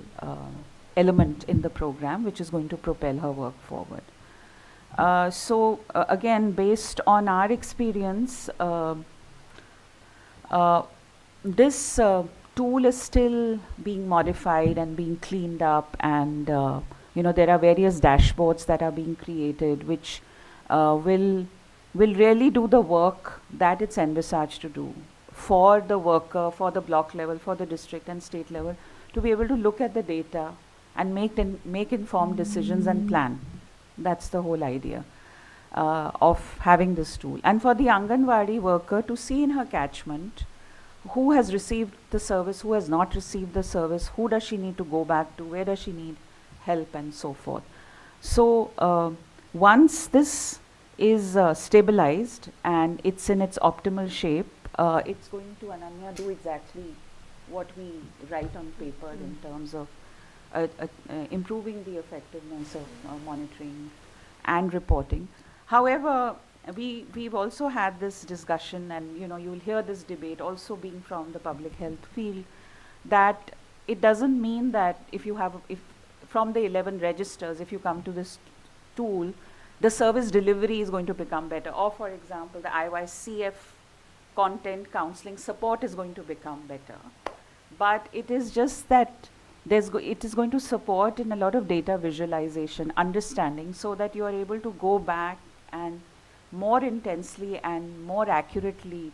element in the program, which is going to propel her work forward. Again, based on our experience, this tool is still being modified and being cleaned up, and there are various dashboards that are being created, which will really do the work that it's envisaged to do for the worker, for the block level, for the district and state level, to be able to look at the data and make informed decisions and plan. That's the whole idea of having this tool. And for the Anganwadi worker to see in her catchment who has received the service, who has not received the service, who does she need to go back to, where does she need help, and so forth. So once this is stabilized and it's in its optimal shape, it's going to, Ananya, do exactly what we write on paper in terms of improving the effectiveness of monitoring and reporting. However, we've also had this discussion, and you'll hear this debate also being from the public health field, that it doesn't mean that if from the 11 registers, if you come to this tool, the service delivery is going to become better. Or for example, the IYCF content counseling support is going to become better. But it is just that it is going to support in a lot of data visualization, understanding, so that you are able to go back and more intensely and more accurately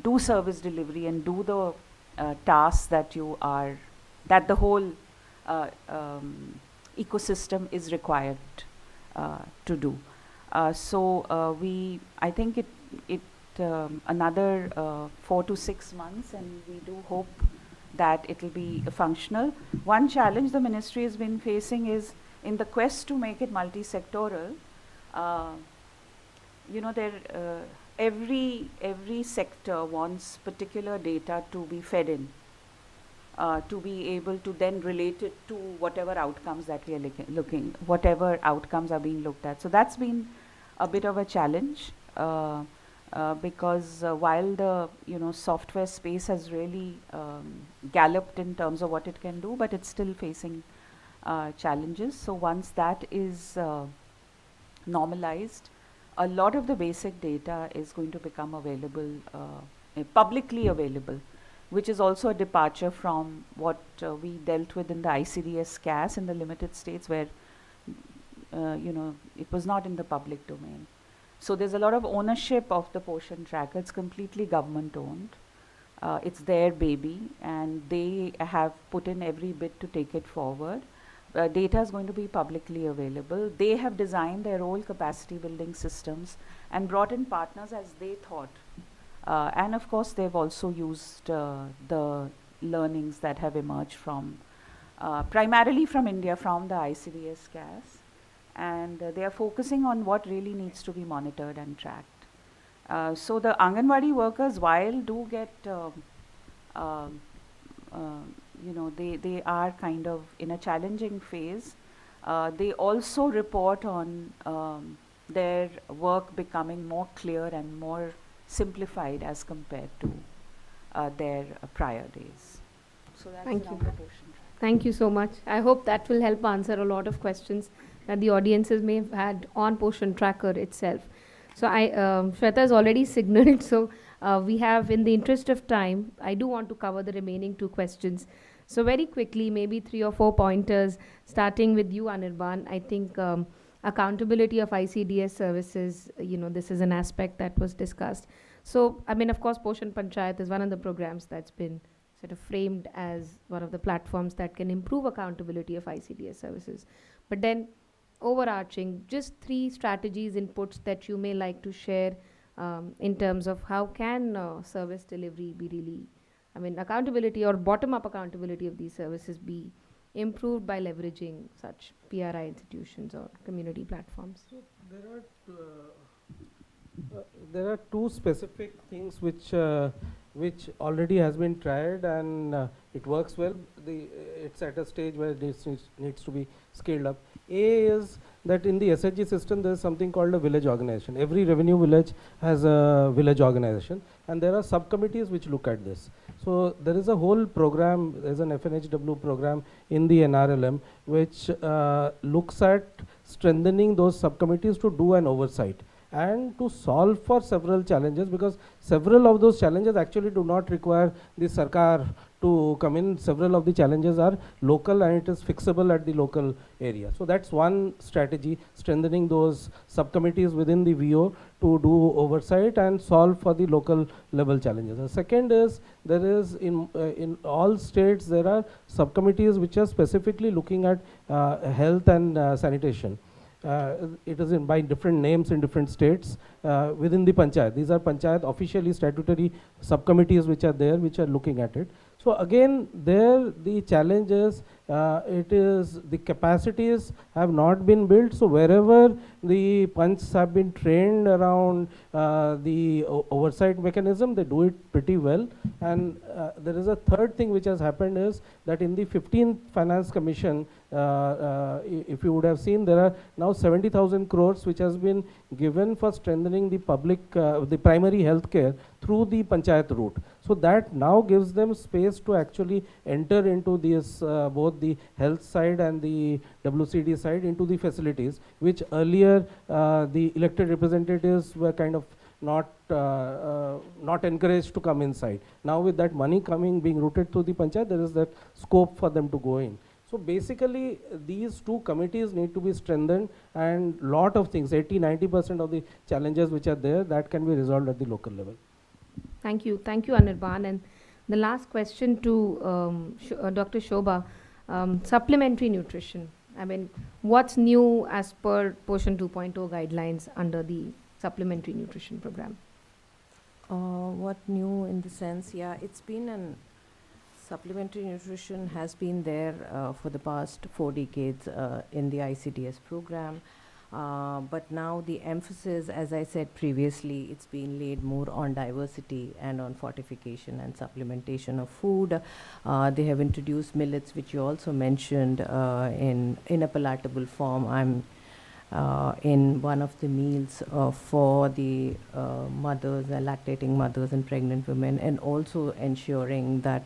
do service delivery and do the tasks that the whole ecosystem is required to do. I think it another 4 to 6 months, and we do hope that it will be functional. One challenge the ministry has been facing is in the quest to make it multi-sectoral. Every sector wants particular data to be fed in, to be able to then relate it to whatever outcomes that we are whatever outcomes are being looked at. So that's been a bit of a challenge. Because while the software space has really galloped in terms of what it can do, but it's still facing challenges. So once that is normalized, a lot of the basic data is going to become available, publicly available, which is also a departure from what we dealt with in the ICDS CAS in the limited states, where it was not in the public domain. So there's a lot of ownership of the Poshan tracker. It's completely government owned. It's their baby, and they have put in every bit to take it forward. Data is going to be publicly available. They have designed their own capacity building systems and brought in partners as they thought. And of course, they've also used the learnings that have emerged from, primarily from India, from the ICDS CAS. And they are focusing on what really needs to be monitored and tracked. So the Anganwadi workers, while do get, they are kind of in a challenging phase, they also report on their work becoming more clear and more simplified as compared to their prior days. So that's Thank you. around the Poshan track. Thank you so much. I hope that will help answer a lot of questions that the audiences may have had on Poshan Tracker itself. So Shweta has already signaled, so we have, in the interest of time, I do want to cover the remaining 2 questions. So very quickly, maybe 3 or 4 pointers, starting with you, Anirban. I think accountability of ICDS services, this is an aspect that was discussed. So, I mean, of course, Poshan Panchayat is one of the programs that's been sort of framed as one of the platforms that can improve accountability of ICDS services. But then, overarching, just 3 strategies, inputs that you may like to share in terms of how can service delivery be really accountability or bottom-up accountability of these services be improved by leveraging such PRI institutions or community platforms? So there are two specific things which already has been tried and it works well. It's at a stage where this needs to be scaled up. A is that in the SHG system there is something called a village organization. Every revenue village has a village organization, and there are subcommittees which look at this. So there is a whole program, there's an FNHW program in the NRLM which looks at strengthening those subcommittees to do an oversight and to solve for several challenges, because several of those challenges actually do not require the Sarkar to come in. Several of the challenges are local and it is fixable at the local area. So that's one strategy, strengthening those subcommittees within the VO to do oversight and solve for the local level challenges. The second is there is in all states there are subcommittees which are specifically looking at health and sanitation. It is by different names in different states within the panchayat. These are panchayat officially statutory subcommittees which are there, which are looking at it. So again, there the challenge is it is the capacities have not been built. So wherever the punchs have been trained around the oversight mechanism, they do it pretty well. And there is a third thing which has happened is that in the 15th Finance Commission, if you would have seen, there are now 70,000 crores which has been given for strengthening the public, the primary health care through the panchayat route. So that now gives them space to actually enter into this both the health side and the WCD side into the facilities, which earlier the elected representatives were kind of not encouraged to come inside. Now with that money being routed through the panchayat, there is that scope for them to go in. So basically these two committees need to be strengthened, and lot of things, 80-90% of the challenges which are there, that can be resolved at the local level. Thank you, Anirban. And the last question to Dr. Shobha, supplementary nutrition. What's new as per Poshan 2.0 guidelines under the supplementary nutrition program? What new in the sense? Yeah, it's been an supplementary nutrition has been there for the past 4 decades in the ICDS program. But now the emphasis, as I said previously, it's been laid more on diversity and on fortification and supplementation of food. They have introduced millets, which you also mentioned, in a palatable form. In one of the meals for the mothers, lactating mothers and pregnant women, and also ensuring that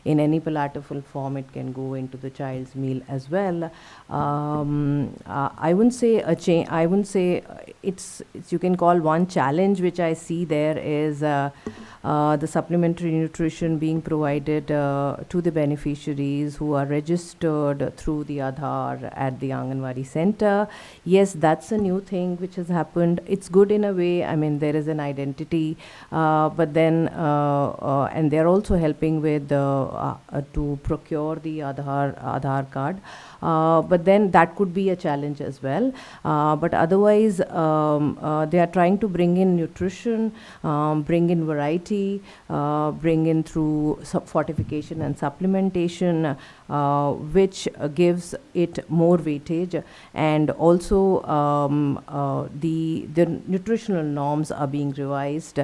in any palatable form it can go into the child's meal as well. I wouldn't say I wouldn't say it's you can call one challenge which I see there is the supplementary nutrition being provided to the beneficiaries who are registered through the Aadhaar at the Anganwadi center. Yes, that's a new thing which has happened. It's good in a way. There is an identity, but then and they're also helping with to procure the Aadhaar card. But then that could be a challenge as well. But otherwise, they are trying to bring in nutrition, bring in variety, bring in through fortification and supplementation, which gives it more weightage. And also the nutritional norms are being revised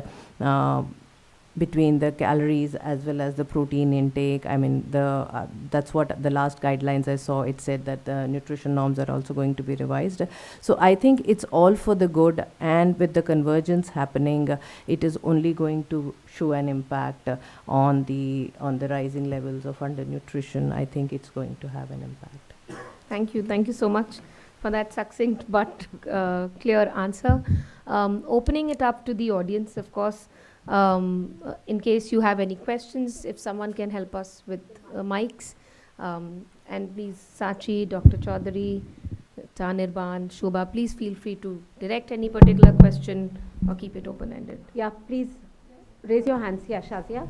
between the calories as well as the protein intake. That's what the last guidelines I saw, it said that the nutrition norms are also going to be revised. So I think it's all for the good, and with the convergence happening, it is only going to show an impact on the rising levels of undernutrition. I think it's going to have an impact. Thank you so much for that succinct but clear answer. Opening it up to the audience, of course. In case you have any questions, if someone can help us with mics, and please, Sachi, Dr. Chaudhary, Anirban, Shobha, please feel free to direct any particular question or keep it open-ended. Yeah, please raise your hands. Yeah, Shazia.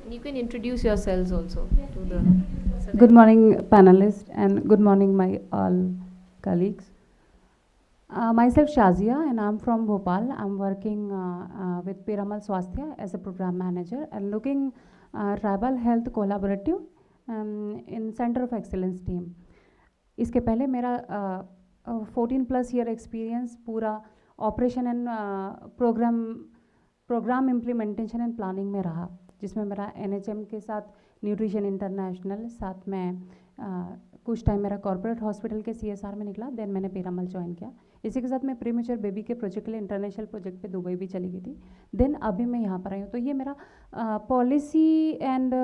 And you can introduce yourselves also to the. Good morning, panelists, and good morning, my all colleagues. Myself Shazia, and I'm from Bhopal. I'm working with Piramal Swasthya as a program manager and looking tribal health collaborative in Center of Excellence team. इसके पहले मेरा 14+ year experience पूरा operation and programme implementation and planning में रहा, जिसमें मेरा NHM के साथ न्यूट्रिशन इंटरनेशनल, साथ में कुछ टाइम मेरा कॉर्पोरेट हॉस्पिटल के CSR में निकला, देन मैंने पीरामल ज्वाइन किया। इसी के साथ मैं प्रीमेच्योर बेबी के प्रोजेक्ट के लिए इंटरनेशनल प्रोजेक्ट पे दुबई भी चली गई थी, देन अभी मैं यहाँ पर आई हूँ। तो ये मेरा पॉलिसी एंड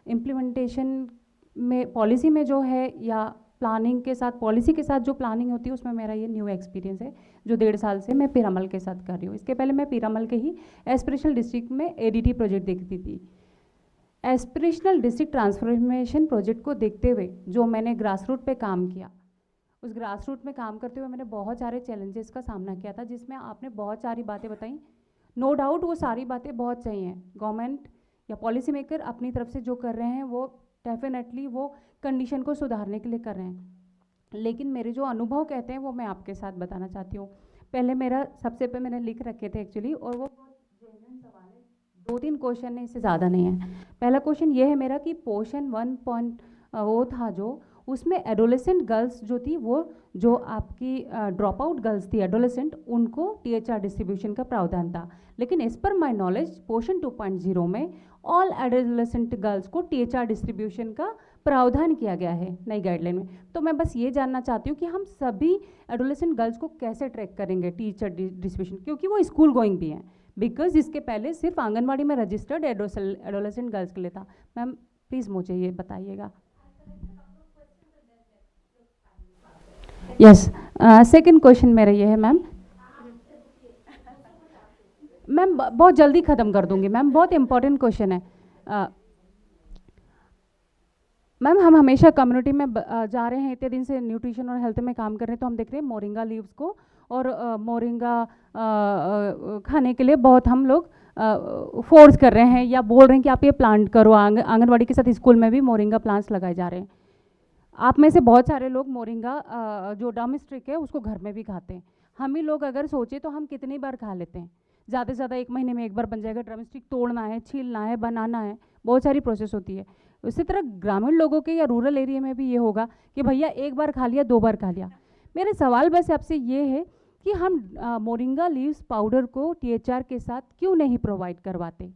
इम्प्लीमेंटेशन में, पॉलिसी में जो है या प्लानिंग के साथ, पॉलिसी के साथ जो प्लानिंग होती है उसमें मेरा ये न्यू एक्सपीरियंस है जो 1.5 साल से मैं पीरामल के साथ कर रही हूँ। इसके पहले मैं पीरामल के ही एस्पिरेशनल डिस्ट्रिक्ट में ADT प्रोजेक्ट देखती थी। एस्पिरेशनल डिस्ट्रिक्ट ट्रांसफॉर्मेशन प्रोजेक्ट को देखते हुए जो मैंने ग्रास रूट पे काम किया, उस ग्रास रूट में काम करते हुए मैंने बहुत सारे चैलेंजेस का सामना किया था, जिसमें आपने बहुत सारी बातें बताई। नो डाउट वो सारी बातें बहुत सही हैं, गवर्नमेंट या पॉलिसी मेकर अपनी तरफ से जो कर रहे हैं वो डेफिनेटली वो कंडीशन को सुधारने के लिए कर रहे हैं, लेकिन मेरे जो अनुभव कहते हैं वो मैं आपके साथ बताना चाहती हूँ। पहले मेरा सबसे पहले मैंने लिख रखे थे एक्चुअली, और वो जेन्युइन सवाल है, 2-3 क्वेश्चन है, इससे ज़्यादा नहीं है। पहला क्वेश्चन ये है मेरा कि पोषण 1 वो था जो उसमें एडोलेसेंट गर्ल्स जो थी, वो जो आपकी ड्रॉप आउट गर्ल्स थी एडोलेसेंट, उनको THR डिस्ट्रीब्यूशन का प्रावधान था, लेकिन एज पर माई नॉलेज पोषण 2.0 में ऑल एडोलेसेंट गर्ल्स को THR डिस्ट्रीब्यूशन का प्रावधान किया गया है नई गाइडलाइन में। तो मैं बस ये जानना चाहती हूँ कि हम सभी एडोलेसेंट गर्ल्स को कैसे ट्रैक करेंगे THR डिस्ट्रीब्यूशन, क्योंकि वो स्कूल गोइंग भी हैं, बिकॉज इसके पहले सिर्फ आंगनवाड़ी में रजिस्टर्ड एडोलेसेंट गर्ल्स के लिए था। मैम प्लीज़ मुझे ये बताइएगा। यस, सेकंड क्वेश्चन मेरा ये है मैम, बहुत जल्दी ख़त्म कर दूंगी मैम, बहुत इंपॉर्टेंट क्वेश्चन है। मैम हम हमेशा कम्युनिटी में जा रहे हैं, इतने दिन से न्यूट्रिशन और हेल्थ में काम कर रहे हैं, तो हम देख रहे हैं मोरिंगा लीव्स को और मोरिंगा खाने के लिए बहुत हम लोग फोर्स कर रहे हैं या बोल रहे हैं कि आप ये प्लांट करो। आंगनवाड़ी के साथ स्कूल में भी मोरिंगा प्लांट्स लगाए जा रहे हैं। आप में से बहुत सारे लोग मोरिंगा जो डोमेस्टिक है उसको घर में भी खाते हैं। हम ही लोग अगर सोचे तो हम कितनी बार खा लेते हैं, ज़्यादा से ज़्यादा 1 महीने में 1 बार बन जाएगा। ड्रमस्टिक तोड़ना है, छीलना है, बनाना है, बहुत सारी प्रोसेस होती है। उसी तरह ग्रामीण लोगों के या रूरल एरिया में भी ये होगा कि भैया 1 बार खा लिया, 2 बार खा लिया। मेरा सवाल बस आपसे ये है कि हम मोरिंगा लीव्स पाउडर को THR के साथ क्यों नहीं प्रोवाइड करवाते,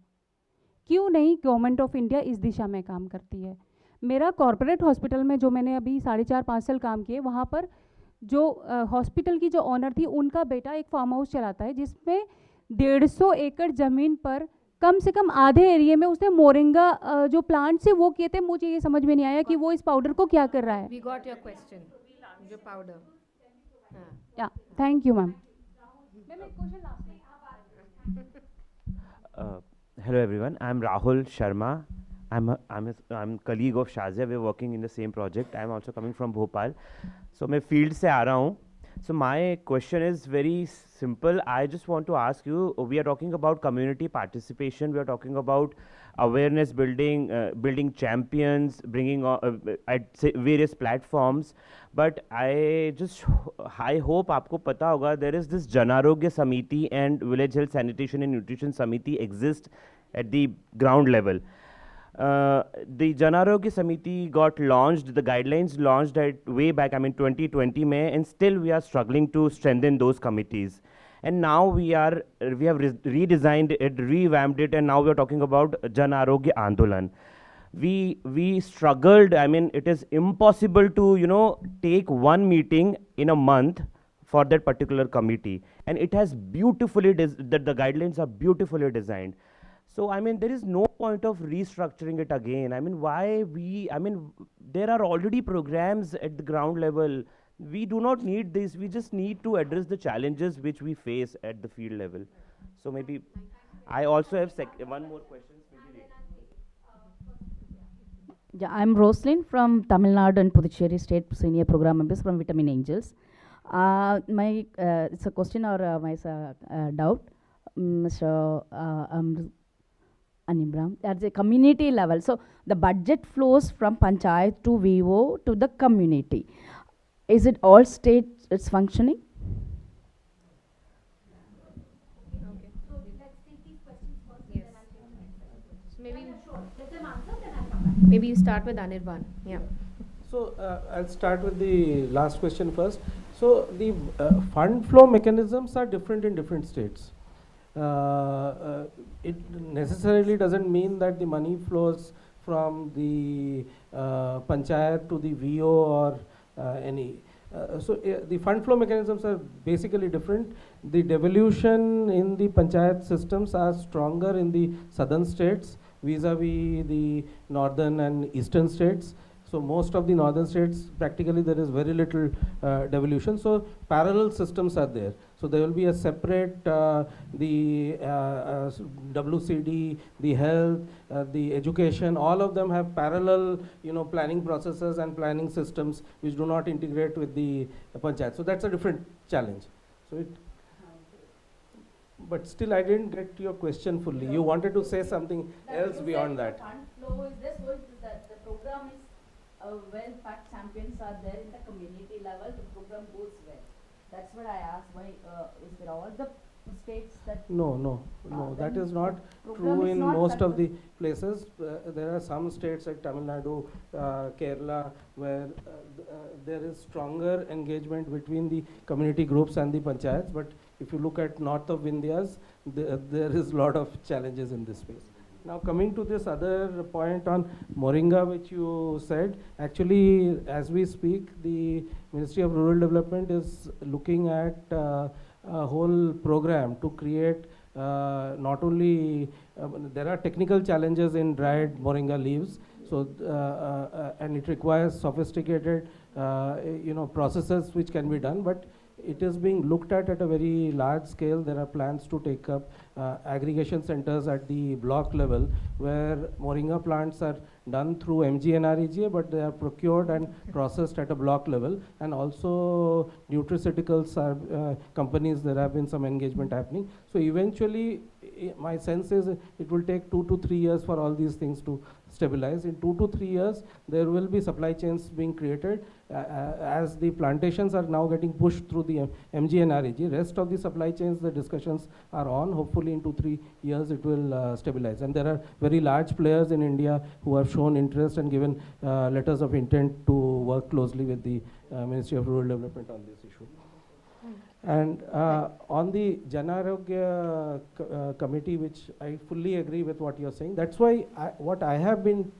क्यों नहीं गवर्नमेंट ऑफ इंडिया इस दिशा में काम करती है। मेरा कॉर्पोरेट हॉस्पिटल में जो मैंने अभी 4.5-5 साल काम किए, वहाँ पर जो हॉस्पिटल की जो ऑनर थी, उनका बेटा एक फार्म हाउस चलाता है जिसमें 150 एकड़ ज़मीन पर कम से कम आधे एरिया में उसने मोरिंगा जो प्लांट से वो किए थे। मुझे ये समझ में नहीं आया कि वो इस पाउडर को क्या कर रहा है। We got your question. जो पाउडर। या thank you ma'am. Hello everyone, I'm Rahul Sharma. I'm colleague of Shazia. We're working in the same project. I'm also coming from Bhopal. So मैं field से आ रहा हूँ. So my question is very simple. I just want to ask you, we are talking about community participation. We are talking about awareness building, building champions, bringing at say various platforms. But I hope आपको पता होगा, there is this Janarogya Samiti and Village Health Sanitation and Nutrition Samiti exist at the ground level. The Janarogya Samiti got launched, the guidelines launched at way back, 2020 May, and still we are struggling to strengthen those committees. And now we have redesigned it, revamped it, and now we are talking about Janarogya Andolan. We struggled, it is impossible to, take one meeting in a month for that particular committee. And it has beautifully, the guidelines are beautifully designed. So, there is no point of restructuring it again. Why there are already programs at the ground level. We do not need this. We just need to address the challenges which we face at the field level. So, maybe I also have one more question. Yeah, I'm Roslyn from Tamil Nadu and Puducherry State Senior Program Members from Vitamin Angels. It's a question or my doubt, Mr. Anibram, at the community level. So the budget flows from Panchayat to VO to the community. Is it all state it's functioning? Maybe you start with Anirban. Yeah. So I'll start with the last question first. So the fund flow mechanisms are different in different states. It necessarily doesn't mean that the money flows from the panchayat to the VO or any. The fund flow mechanisms are basically different. The devolution in the panchayat systems are stronger in the southern states vis-a-vis the northern and eastern states. So most of the northern states, practically there is very little devolution. So parallel systems are there. So there will be a separate WCD, the health, the education. All of them have parallel, planning processes and planning systems which do not integrate with the panchayat. So that's a different challenge. So but still, I didn't get your question fully. You wanted to say something else beyond that. The fund flow is there, so that the program is well, fact champions are there in the community level, the program goes well. That's what I asked. Why is there all the states that? No, that is not true in most of the places. There are some states like Tamil Nadu, Kerala, where there is stronger engagement between the community groups and the panchayats. But if you look at north of Vindhyas, there is a lot of challenges in this space. Now coming to this other point on Moringa, which you said, actually as we speak, the Ministry of Rural Development is looking at a whole program to create not only, there are technical challenges in dried Moringa leaves, so and it requires sophisticated processes which can be done, but it is being looked at a very large scale. There are plans to take up aggregation centers at the block level where Moringa plants are done through MGNREGA, but they are procured and processed at a block level. And also nutraceuticals are companies, there have been some engagement happening. So eventually, my sense is it will take 2 to 3 years for all these things to stabilize. In 2 to 3 years, there will be supply chains being created as the plantations are now getting pushed through the MGNREG. Rest of the supply chains, the discussions are on. Hopefully in 2-3 years it will stabilize. And there are very large players in India who have shown interest and given letters of intent to work closely with the Ministry of Rural Development on this issue. And on the Janarogya committee, which I fully agree with what you're saying, that's why what I have been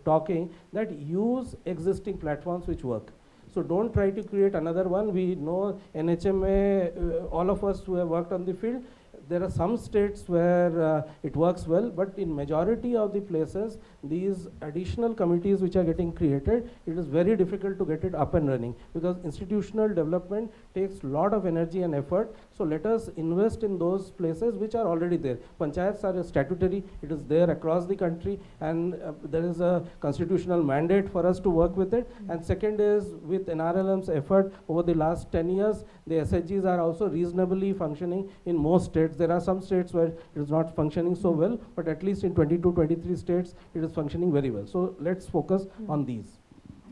talking, that use existing platforms which work. So don't try to create another one. We know NHMA, all of us who have worked on the field, there are some states where it works well, but in majority of the places, these additional committees which are getting created, it is very difficult to get it up and running because institutional development takes a lot of energy and effort. So let us invest in those places which are already there. Panchayats are a statutory, it is there across the country, and there is a constitutional mandate for us to work with it. And second is, with NRLM's effort over the last 10 years, the SHGs are also reasonably functioning in most states. There are some states where it is not functioning so well, but at least in 22, 23 states, it is functioning very well. So let's focus on these.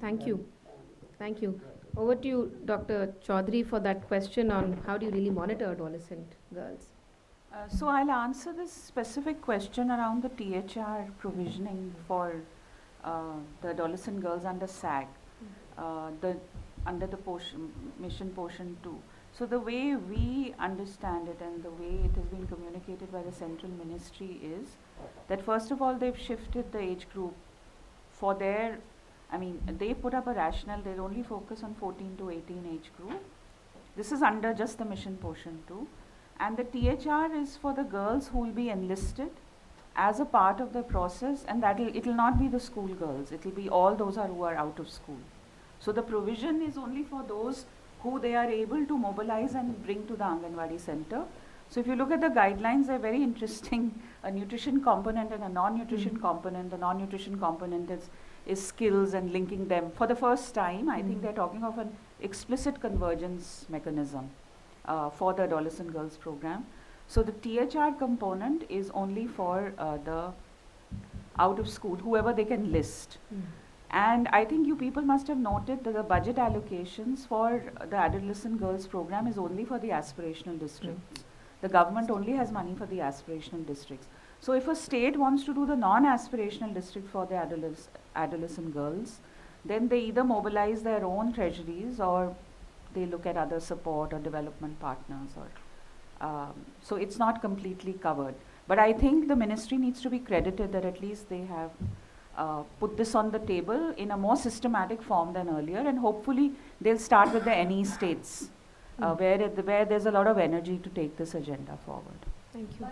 Thank you. Thank you. Over to you, Dr. Chaudhary, for that question on how do you really monitor adolescent girls? So I'll answer this specific question around the THR provisioning for the adolescent girls under SAG, under the Mission Poshan 2. So the way we understand it and the way it has been communicated by the central ministry is that first of all they've shifted the age group for their, they put up a rationale, they'll only focus on 14 to 18 age group. This is under just the Mission Poshan 2. And the THR is for the girls who will be enlisted as a part of the process, and it'll not be the school girls, it'll be all those who are out of school. So the provision is only for those who they are able to mobilize and bring to the Anganwadi center. So if you look at the guidelines, they're very interesting, a nutrition component and a non-nutrition component. The non-nutrition component is skills and linking them. For the first time, I think they're talking of an explicit convergence mechanism for the adolescent girls program. So the THR component is only for the out of school, whoever they can list. And I think you people must have noted that the budget allocations for the adolescent girls program is only for the aspirational districts. The government only has money for the aspirational districts. So if a state wants to do the non-aspirational district for the adolescent girls, then they either mobilize their own treasuries or they look at other support or development partners. So it's not completely covered. But I think the ministry needs to be credited that at least they have put this on the table in a more systematic form than earlier, and hopefully they'll start with the NE states where there's a lot of energy to take this agenda forward. Thank you.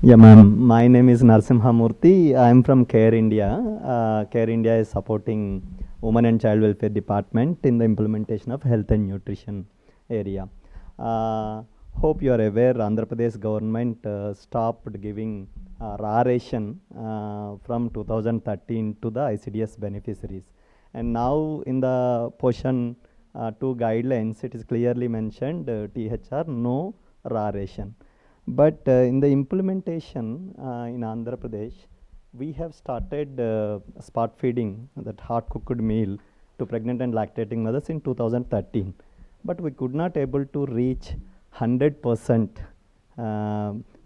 Yeah, ma'am. My name is Narsimha Murthy. I am from Care India. Care India is supporting Women and Child Welfare Department in the implementation of health and nutrition area. Hope you are aware, Andhra Pradesh government stopped giving raw ration from 2013 to the ICDS beneficiaries. And now in the Poshan 2 guidelines, it is clearly mentioned THR, no raw ration. But in the implementation in Andhra Pradesh, we have started spot feeding, that hot cooked meal, to pregnant and lactating mothers in 2013. But we could not able to reach 100%,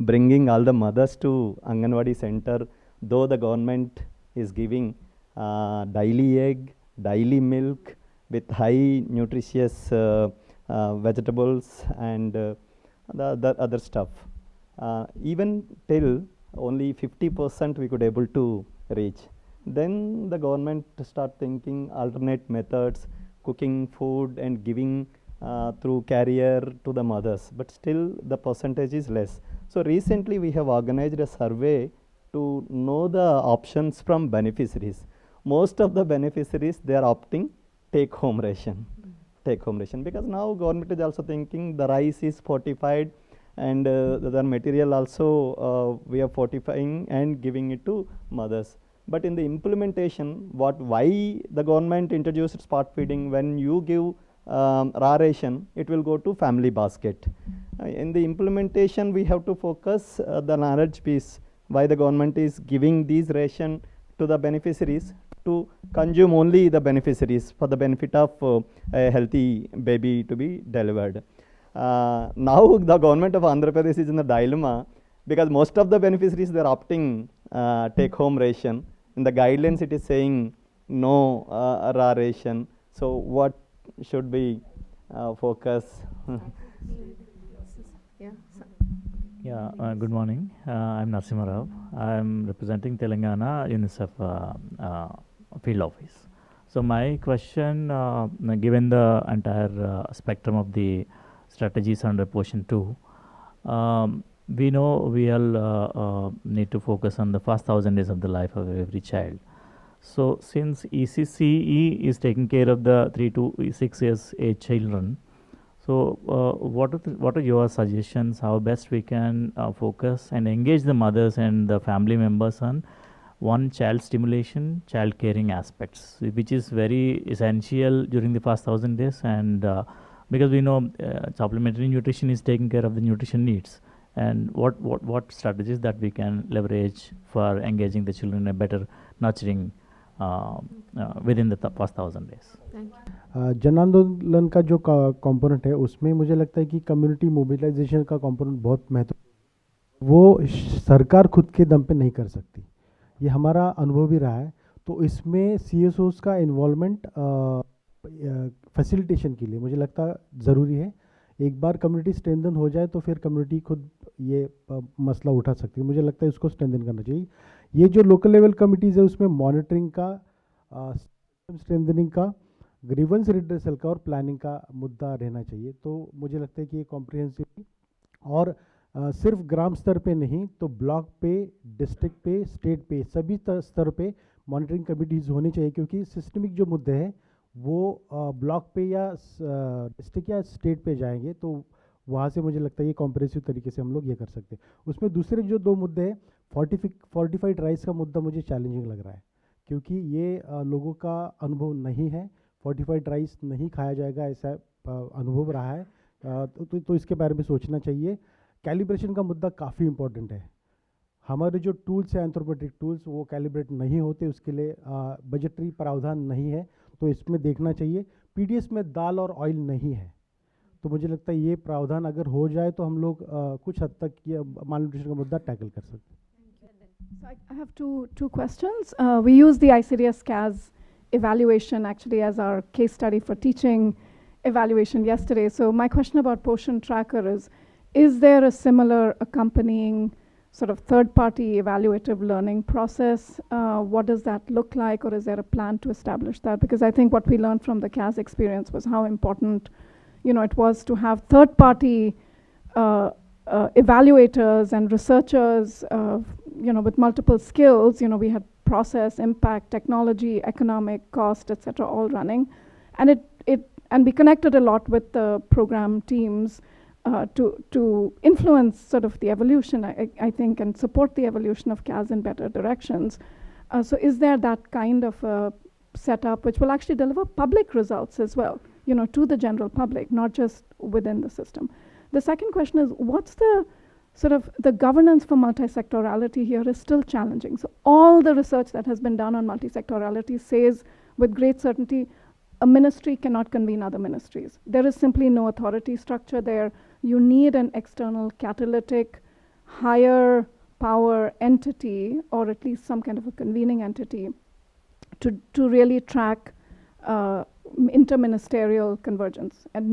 bringing all the mothers to Anganwadi center, though the government is giving daily egg, daily milk with high nutritious vegetables and the other stuff. Even till only 50% we could able to reach. Then the government start thinking alternate methods, cooking food and giving through carrier to the mothers, but still the percentage is less. So recently we have organized a survey to know the options from beneficiaries. Most of the beneficiaries, they are opting take home ration. Take home ration, because now government is also thinking the rice is fortified and the material also we are fortifying and giving it to mothers. But in the implementation, why the government introduced spot feeding? When you give raw ration, it will go to family basket. In the implementation, we have to focus the knowledge piece, why the government is giving these ration to the beneficiaries to consume only the beneficiaries for the benefit of a healthy baby to be delivered. Now the government of Andhra Pradesh is in the dilemma, because most of the beneficiaries, they are opting take home ration. In the guidelines it is saying no raw ration. So what should be focus? Yeah, good morning. I'm Narasimha Rao. I'm representing Telangana UNICEF field office. So my question, given the entire spectrum of the strategies under Poshan 2, we know we all need to focus on the first 1,000 days of the life of every child. So since ECCE is taking care of the 3 to 6 years age children, so what are your suggestions how best we can focus and engage the mothers and the family members on one, child stimulation, child caring aspects, which is very essential during the first 1,000 days, and because we know supplementary nutrition is taking care of the nutrition needs, and what strategies that we can leverage for engaging the children in a better nurturing within the first 1,000 days. Thank you. जन आंदोलन का जो component है उसमें मुझे लगता है कि कम्युनिटी मोबिलाइजेशन का कंपोनेंट बहुत महत्वपूर्ण, वो सरकार खुद के दम पे नहीं कर सकती, ये हमारा अनुभव भी रहा है। तो इसमें CSOs का इन्वॉल्वमेंट फैसिलिटेशन के लिए मुझे लगता ज़रूरी है। एक बार कम्युनिटी स्ट्रेंथन हो जाए तो फिर कम्युनिटी खुद ये मसला उठा सकती है। मुझे लगता है इसको स्ट्रेंथन करना चाहिए। ये जो लोकल लेवल कमिटीज़ है उसमें मॉनिटरिंग का, स्ट्रेंथनिंग का, ग्रीवेंस रिड्रेसल का और प्लानिंग का मुद्दा रहना चाहिए। तो मुझे लगता है कि ये कॉम्प्रिहेंसिव और सिर्फ ग्राम स्तर पे नहीं तो ब्लॉक पे, डिस्ट्रिक्ट पे, स्टेट पे, सभी स्तर पे मॉनिटरिंग कमिटीज़ होनी चाहिए, क्योंकि सिस्टमिक जो मुद्दे हैं वो ब्लॉक पे या डिस्ट्रिक्ट या स्टेट पे जाएंगे, तो वहाँ से मुझे लगता है ये कॉम्प्रिहेंसिव तरीके से हम लोग ये कर सकते हैं। उसमें दूसरे जो 2 मुद्दे हैं, फोर्टिफाइड राइस का मुद्दा मुझे चैलेंजिंग लग रहा है, क्योंकि ये लोगों का अनुभव नहीं है, फोर्टिफाइड राइस नहीं खाया जाएगा ऐसा अनुभव रहा है। तो इसके बारे में सोचना चाहिए। कैलिब्रेशन का मुद्दा काफ़ी इम्पोर्टेंट है। हमारे जो टूल्स हैं एंथ्रोपोमेट्रिक टूल्स वो कैलिब्रेट नहीं होते, उसके लिए बजटरी प्रावधान नहीं है, तो इसमें देखना चाहिए। पीडीएस में दाल और ऑयल नहीं है, तो मुझे लगता है ये प्रावधान अगर हो जाए तो हम लोग कुछ हद तक ये मालन्यूट्रिशन का मुद्दा टैकल कर सकते हैं। So I have two questions. We use the ICDS CAS evaluation actually as our case study for teaching evaluation yesterday. So my question about Poshan Tracker is there a similar accompanying sort of third-party evaluative learning process? What does that look like, or is there a plan to establish that? Because I think what we learned from the CAS experience was how important, it was to have third-party evaluators and researchers, with multiple skills. We had process, impact, technology, economic, cost, etc., all running, and and we connected a lot with the program teams to influence sort of the evolution, I think, and support the evolution of CAS in better directions. So is there that kind of a setup which will actually deliver public results as well, to the general public, not just within the system? The second question is, what's the sort of the governance for multisectorality here is still challenging. So all the research that has been done on multisectorality says with great certainty, a ministry cannot convene other ministries. There is simply no authority structure there. You need an external catalytic, higher power entity, or at least some kind of a convening entity to really track interministerial convergence. And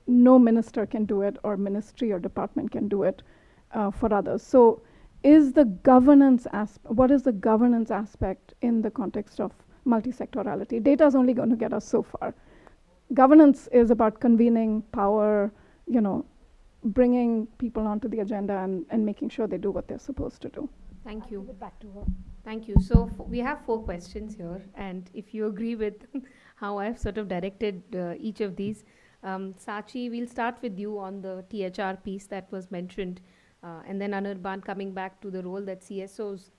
no minister can do it, or ministry or department can do it for others. So what is the governance aspect in the context of multisectorality? Data is only going to get us so far. Governance is about convening power, bringing people onto the agenda and making sure they do what they're supposed to do. Thank you. Give it back to her. Thank you. So we have 4 questions here, and if you agree with how I've sort of directed each of these, Sachi, we'll start with you on the THR piece that was mentioned, and then Anirban coming back to the role that CSOs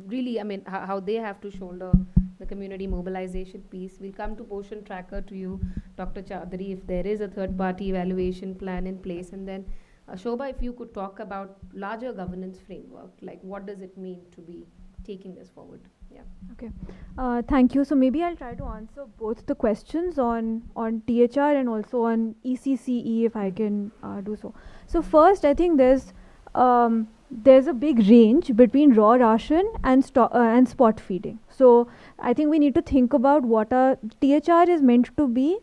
really, how they have to shoulder the community mobilization piece. We'll come to Poshan Tracker, to you, Dr. Chaudhary, if there is a third-party evaluation plan in place, and then Shobha, if you could talk about larger governance framework, like what does it mean to be taking this forward? Yeah. Okay. Thank you. So maybe I'll try to answer both the questions on THR and also on ECCE, if I can do so. So first, I think there's a big range between raw ration and spot feeding. So I think we need to think about what THR is meant to be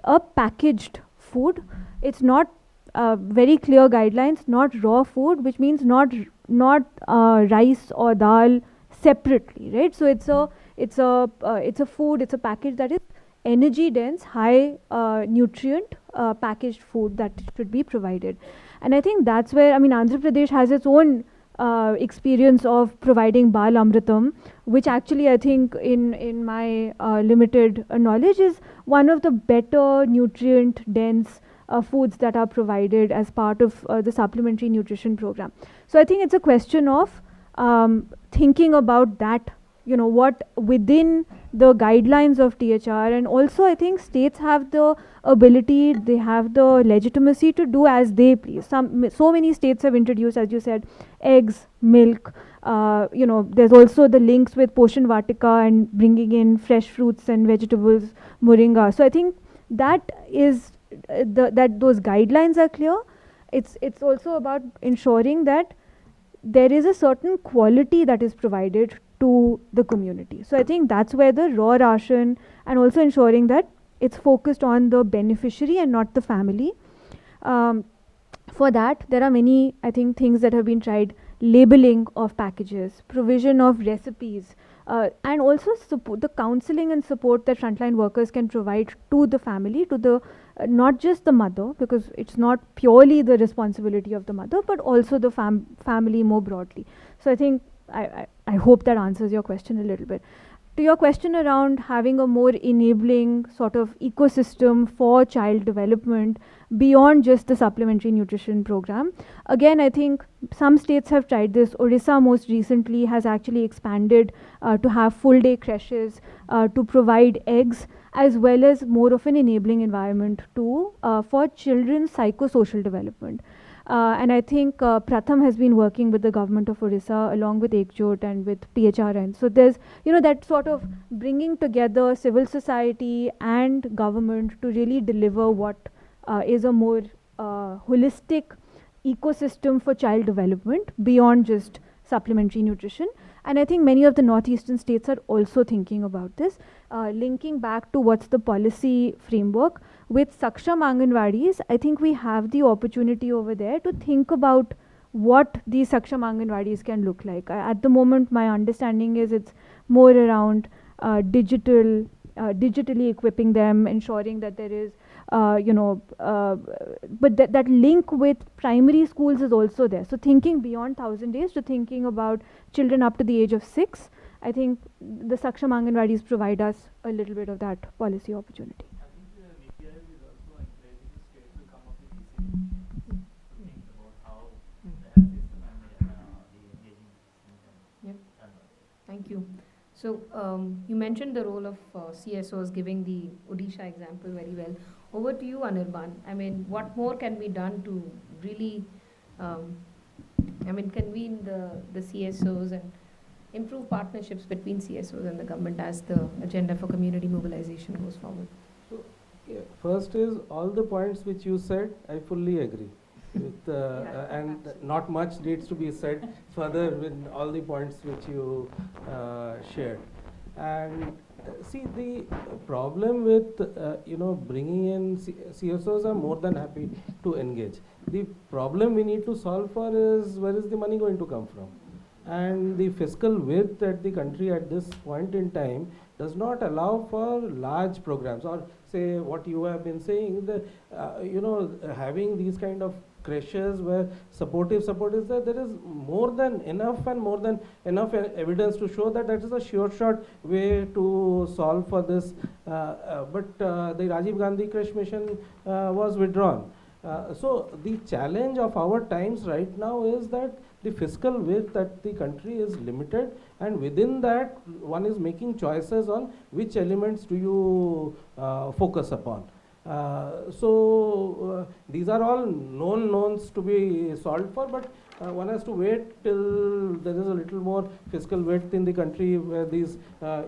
a packaged food. It's not very clear guidelines, not raw food, which means not rice or dal separately, right? So it's a food, it's a package that is energy dense, high nutrient packaged food that should be provided. And I think that's where, Andhra Pradesh has its own experience of providing Bal Amritam, which actually I think in my limited knowledge is one of the better nutrient dense foods that are provided as part of the supplementary nutrition program. So I think it's a question of thinking about that, what within the guidelines of THR, and also I think states have the ability, they have the legitimacy to do as they please. So many states have introduced, as you said, eggs, milk. There's also the links with Poshan Vatika and bringing in fresh fruits and vegetables, moringa. So I think that is that those guidelines are clear. It's also about ensuring that there is a certain quality that is provided to the community. So I think that's where the raw ration, and also ensuring that it's focused on the beneficiary and not the family. For that, there are many, I think, things that have been tried. Labeling of packages, provision of recipes, and also the counseling and support that frontline workers can provide to the family, to the not just the mother, because it's not purely the responsibility of the mother, but also the family more broadly. So I think I hope that answers your question a little bit. To your question around having a more enabling sort of ecosystem for child development beyond just the supplementary nutrition program, again, I think some states have tried this. Orissa most recently has actually expanded to have full day creches, to provide eggs, as well as more of an enabling environment for children's psychosocial development. And I think Pratham has been working with the government of Orissa along with Ekjot and with PHRN. So there's, that sort of bringing together civil society and government to really deliver what is a more holistic ecosystem for child development beyond just supplementary nutrition. And I think many of the northeastern states are also thinking about this. Linking back to what's the policy framework, with Saksham Anganwadis, I think we have the opportunity over there to think about what these Saksham Anganwadis can look like. At the moment, my understanding is it's more around digitally equipping them, ensuring that there is but that link with primary schools is also there. So thinking beyond 1,000 days to thinking about children up to the age of 6, I think the Saksham Anganwadis provide us a little bit of that policy opportunity. Thank you. So you mentioned the role of CSOs, giving the Odisha example very well. Over to you, Anirban. I mean, what more can be done to really, convene the CSOs and improve partnerships between CSOs and the government as the agenda for community mobilization goes forward? So, first is all the points which you said, I fully agree with, and not much needs to be said further with all the points which you shared. And see, the problem with bringing in CSOs, are more than happy to engage. The problem we need to solve for is, where is the money going to come from? And the fiscal width at the country at this point in time does not allow for large programs, or say what you have been saying, the having these kind of creches where supportive support is there. There is more than enough and more than enough evidence to show that that is a sure shot way to solve for this. But the Rajiv Gandhi creche mission was withdrawn. So the challenge of our times right now is that the fiscal width at the country is limited, and within that one is making choices on which elements do you focus upon. These are all known knowns to be solved for, but one has to wait till there is a little more fiscal width in the country where these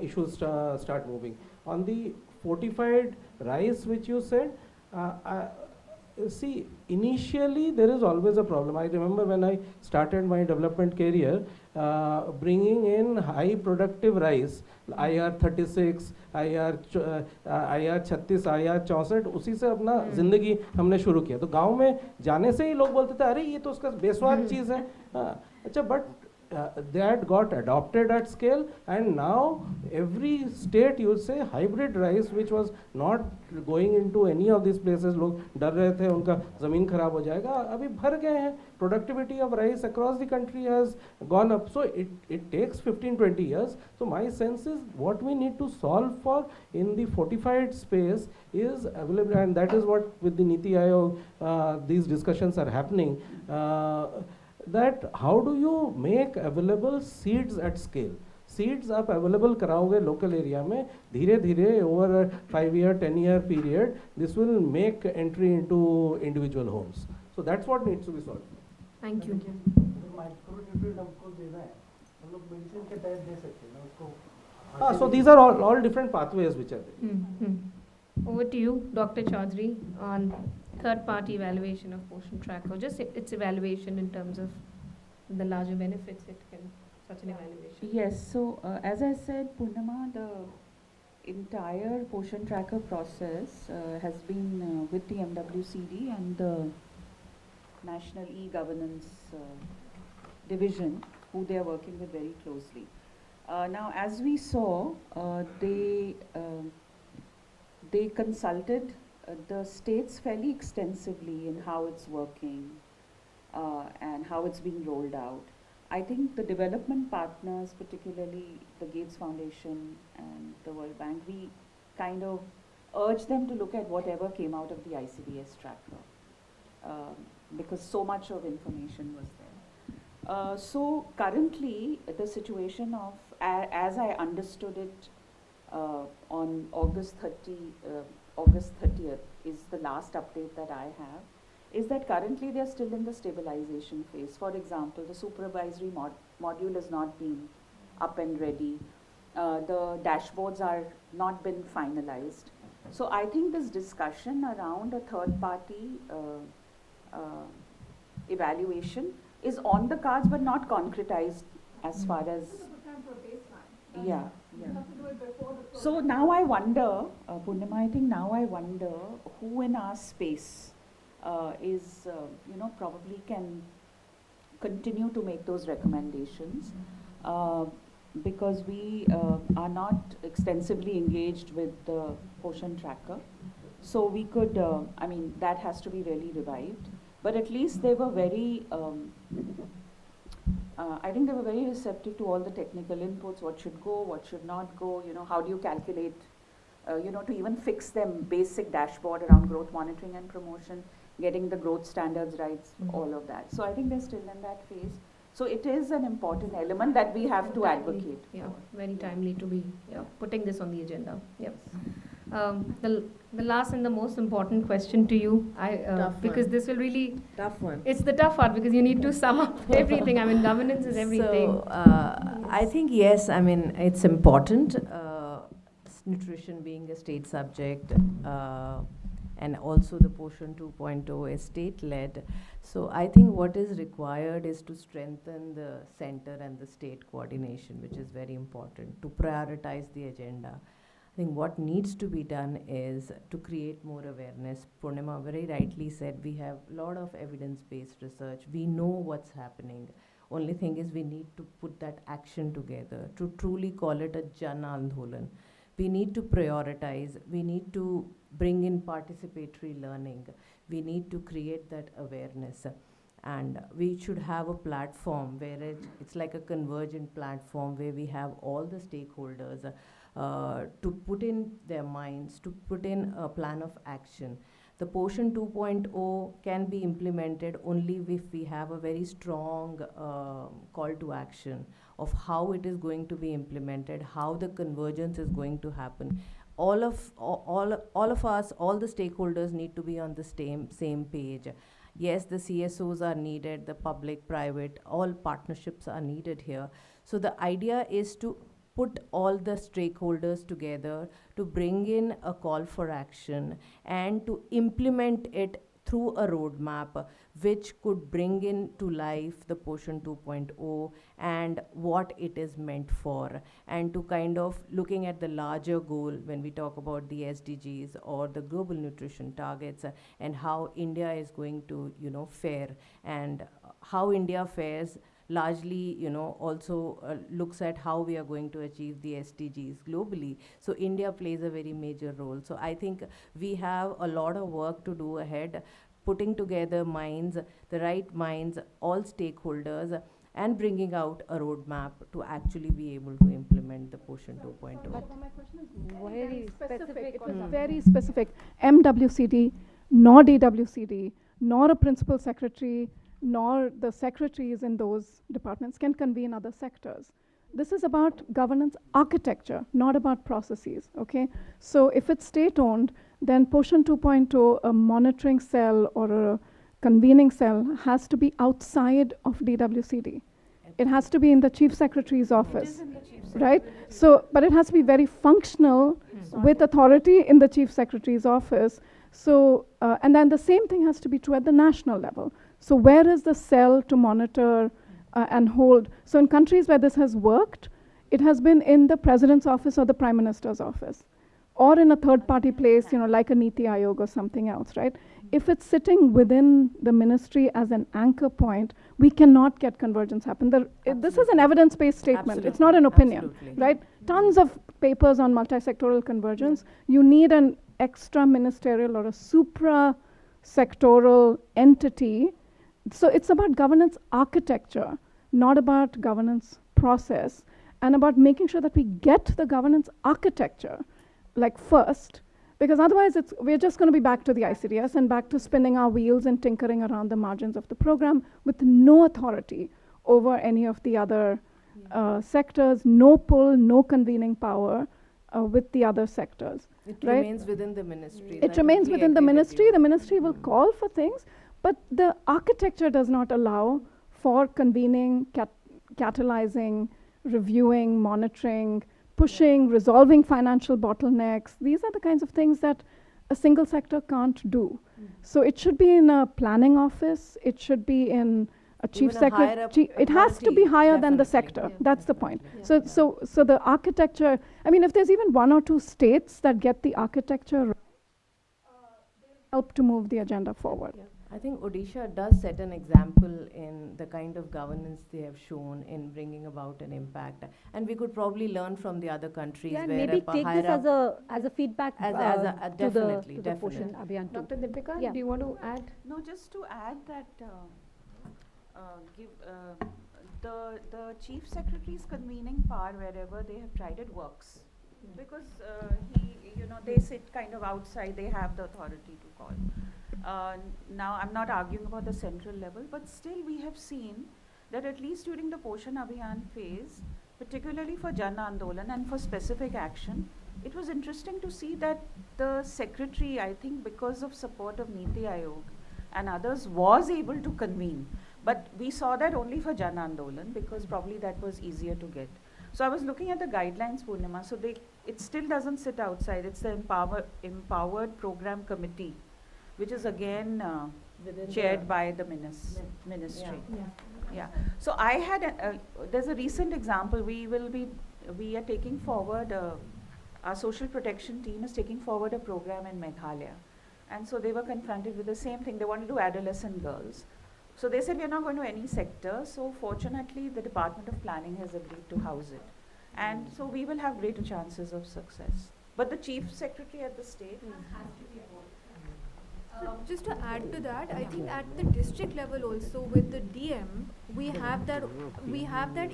issues start moving. On the fortified rice which you said, see, initially there is always a problem. I remember when I started my development career, bringing in high productive rice, IR 36, IR 36, IR 64, उसी से अपना जिंदगी हमने शुरू किया. तो गांव में जाने से ही लोग बोलते थे, अरे ये तो उसका बेस्वाद चीज़ है. अच्छा, but that got adopted at scale, and now every state, you say, hybrid rice which was not going into any of these places. लोग डर रहे थे उनका ज़मीन खराब हो जाएगा, अभी भर गए हैं. Productivity of rice across the country has gone up. So it takes 15-20 years. So my sense is what we need to solve for in the fortified space is available, and that is what with the Niti Aayog these discussions are happening. That how do you make available seeds at scale? Seeds आप available कराओगे local area में, धीरे धीरे over a 5-year, 10-year period, this will make entry into individual homes. So that's what needs to be solved. Thank you. So these are all different pathways which are there. Over to you, Dr. Chaudhary, on third-party evaluation of Poshan Tracker, just its evaluation in terms of the larger benefits it can, such an evaluation. Yes, so as I said, Purnima, the entire Poshan Tracker process has been with the MoWCD and the National E-Governance Division, who they are working with very closely. Now, as we saw, they consulted the states fairly extensively in how it's working and how it's being rolled out. I think the development partners, particularly the Gates Foundation and the World Bank, we kind of urge them to look at whatever came out of the ICDS tracker because so much of information was there. So currently the situation of, as I understood it on August 30th is the last update that I have, is that currently they are still in the stabilization phase. For example, the supervisory module is not being up and ready. The dashboards are not been finalized. So I think this discussion around a third party evaluation is on the cards but not concretized as far as yeah. So now I wonder, Purnima, I think now I wonder who in our space is, probably can continue to make those recommendations, because we are not extensively engaged with the Poshan tracker. So we could, that has to be really revived. But at least they were very, I think they were very receptive to all the technical inputs, what should go, what should not go, how do you calculate, to even fix them basic dashboard around growth monitoring and promotion, getting the growth standards right, all of that. So I think they're still in that phase. So it is an important element that we have to advocate. Yeah, very timely to be putting this on the agenda. Yep. The last and the most important question to you, because this will really tough one. It's the tough part because you need to sum up everything. I mean, governance is everything. So I think yes. I mean, it's important. Nutrition being a state subject, and also the Poshan 2.0 is state-led. So I think what is required is to strengthen the center and the state coordination, which is very important, to prioritize the agenda. I think what needs to be done is to create more awareness. Purnima very rightly said we have a lot of evidence-based research. We know what's happening. Only thing is we need to put that action together to truly call it a Jan Andolan. We need to prioritize. We need to bring in participatory learning. We need to create that awareness. And we should have a platform where it's like a convergent platform where we have all the stakeholders to put in their minds, to put in a plan of action. The Poshan 2.0 can be implemented only if we have a very strong call to action of how it is going to be implemented, how the convergence is going to happen. All of us, all the stakeholders need to be on the same page. Yes, the CSOs are needed, the public, private, all partnerships are needed here. So the idea is to put all the stakeholders together to bring in a call for action and to implement it through a roadmap which could bring in to life the Poshan 2.0 and what it is meant for, and to kind of looking at the larger goal when we talk about the SDGs or the global nutrition targets, and how India is going to fare, and how India fares largely, also looks at how we are going to achieve the SDGs globally. So India plays a very major role. So I think we have a lot of work to do ahead, putting together minds, the right minds, all stakeholders, and bringing out a roadmap to actually be able to implement the Poshan 2.0. But my question is very specific. It was very specific. MWCD, nor DWCD, nor a principal secretary, nor the secretaries in those departments can convene other sectors. This is about governance architecture, not about processes, okay? So if it's state-owned, then Poshan 2.0, a monitoring cell or a convening cell has to be outside of DWCD. It has to be in the chief secretary's office, right? So, but it has to be very functional with authority in the chief secretary's office. So, and then the same thing has to be true at the national level. So where is the cell to monitor and hold? So in countries where this has worked, it has been in the president's office or the prime minister's office, or in a third-party place, like a Niti Aayog or something else, right? If it's sitting within the ministry as an anchor point, we cannot get convergence happen. This is an evidence-based statement. Absolutely. It's not an opinion, Absolutely. right? Tons of papers on multi-sectoral convergence. You need an extra-ministerial or a supra-sectoral entity. So it's about governance architecture, not about governance process, and about making sure that we get the governance architecture first, because otherwise we're just going to be back to the ICDS and back to spinning our wheels and tinkering around the margins of the program with no authority over any of the other sectors, no pull, no convening power with the other sectors. It right? remains within the ministry. It remains within the ministry. The ministry will call for things, but the architecture does not allow for convening, catalyzing, reviewing, monitoring, pushing, resolving financial bottlenecks. These are the kinds of things that a single sector can't do. So it should be in a planning office, it should be in a chief secretary. It has to be higher than the sector. That's the point. So the architecture, I mean, if there's even 1 or 2 states that get the architecture right, they'll help to move the agenda forward. I think Odisha does set an example in the kind of governance they have shown in bringing about an impact, and we could probably learn from the other countries. Yeah, and where maybe take this as a feedback to the the Poshan Abhiyan too. Dr. Deepika, Yeah. do you want to add? No, just to add that the chief secretary's convening power wherever they have tried it works, because they sit kind of outside, they have the authority to call. Now I'm not arguing about the central level, but still we have seen that at least during the Poshan Abhiyan phase, particularly for Jan Andolan and for specific action, it was interesting to see that the secretary, I think because of support of Niti Aayog and others, was able to convene. But we saw that only for Jan Andolan because probably that was easier to get. So I was looking at the guidelines, Purnima, so it still doesn't sit outside. It's the Empowered Program Committee, which is again chaired by the ministry. Yeah. So I had, there's a recent example. We are taking forward, our social protection team is taking forward a program in Meghalaya. And so they were confronted with the same thing. They wanted to do adolescent girls. So they said, we're not going to any sector. So fortunately, the Department of Planning has agreed to house it. And so we will have greater chances of success. But the chief secretary at the state has to be involved. Just to add to that, I think at the district level also with the DM, we have that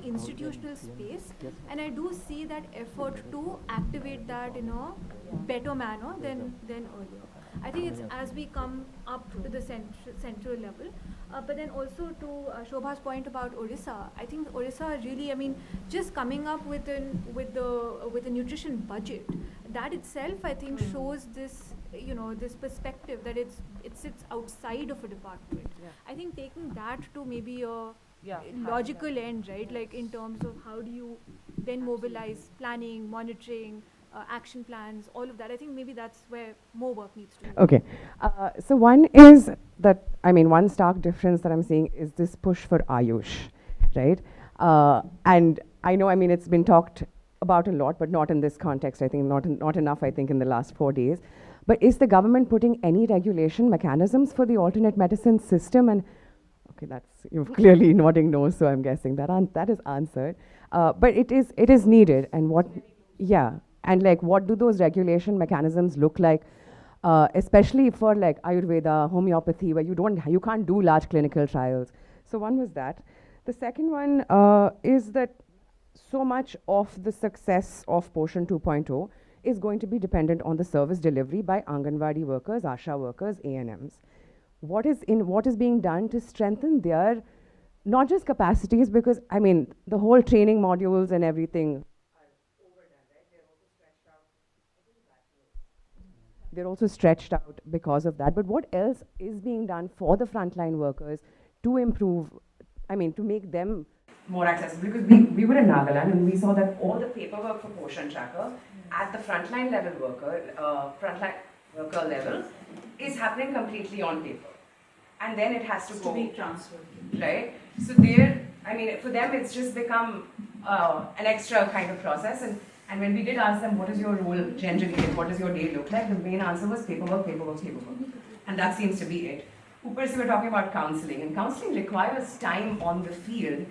institutional space, and I do see that effort to activate that in a better manner than earlier. I think it's as we come up to the central level, but then also to Shobha's point about Orissa, I think Orissa really, I mean, just coming up with a nutrition budget, that itself I think shows this, this perspective that it sits outside of a department. I think taking that to maybe a logical end, right? Like in terms of how do you then mobilize planning, monitoring, action plans, all of that. I think maybe that's where more work needs to be. Okay. So one is that, one stark difference that I'm seeing is this push for Ayush, right? And I know, it's been talked about a lot, but not in this context. I think not enough, I think, in the last 4 days. But is the government putting any regulation mechanisms for the alternate medicine system? And okay, you're clearly nodding no, so I'm guessing that is answered. But it is needed. And and what do those regulation mechanisms look like, especially for Ayurveda, homeopathy, where you can't do large clinical trials. So one was that. The second one is that so much of the success of Poshan 2.0 is going to be dependent on the service delivery by Anganwadi workers, ASHA workers, ANMs. What is being done to strengthen their, not just capacities, because the whole training modules and everything are overdone, right? They're also stretched out because of that. But what else is being done for the frontline workers to improve, to make them more accessible? Because we were in Nagaland and we saw that all the paperwork for Poshan Tracker at the frontline worker level is happening completely on paper. And then it has to be transferred. Right? So for them it's just become an extra kind of process. And when we did ask them, what is your role generally and what does your day look like, the main answer was paperwork. And that seems to be it. Upar se we're talking about counseling, and counseling requires time on the field.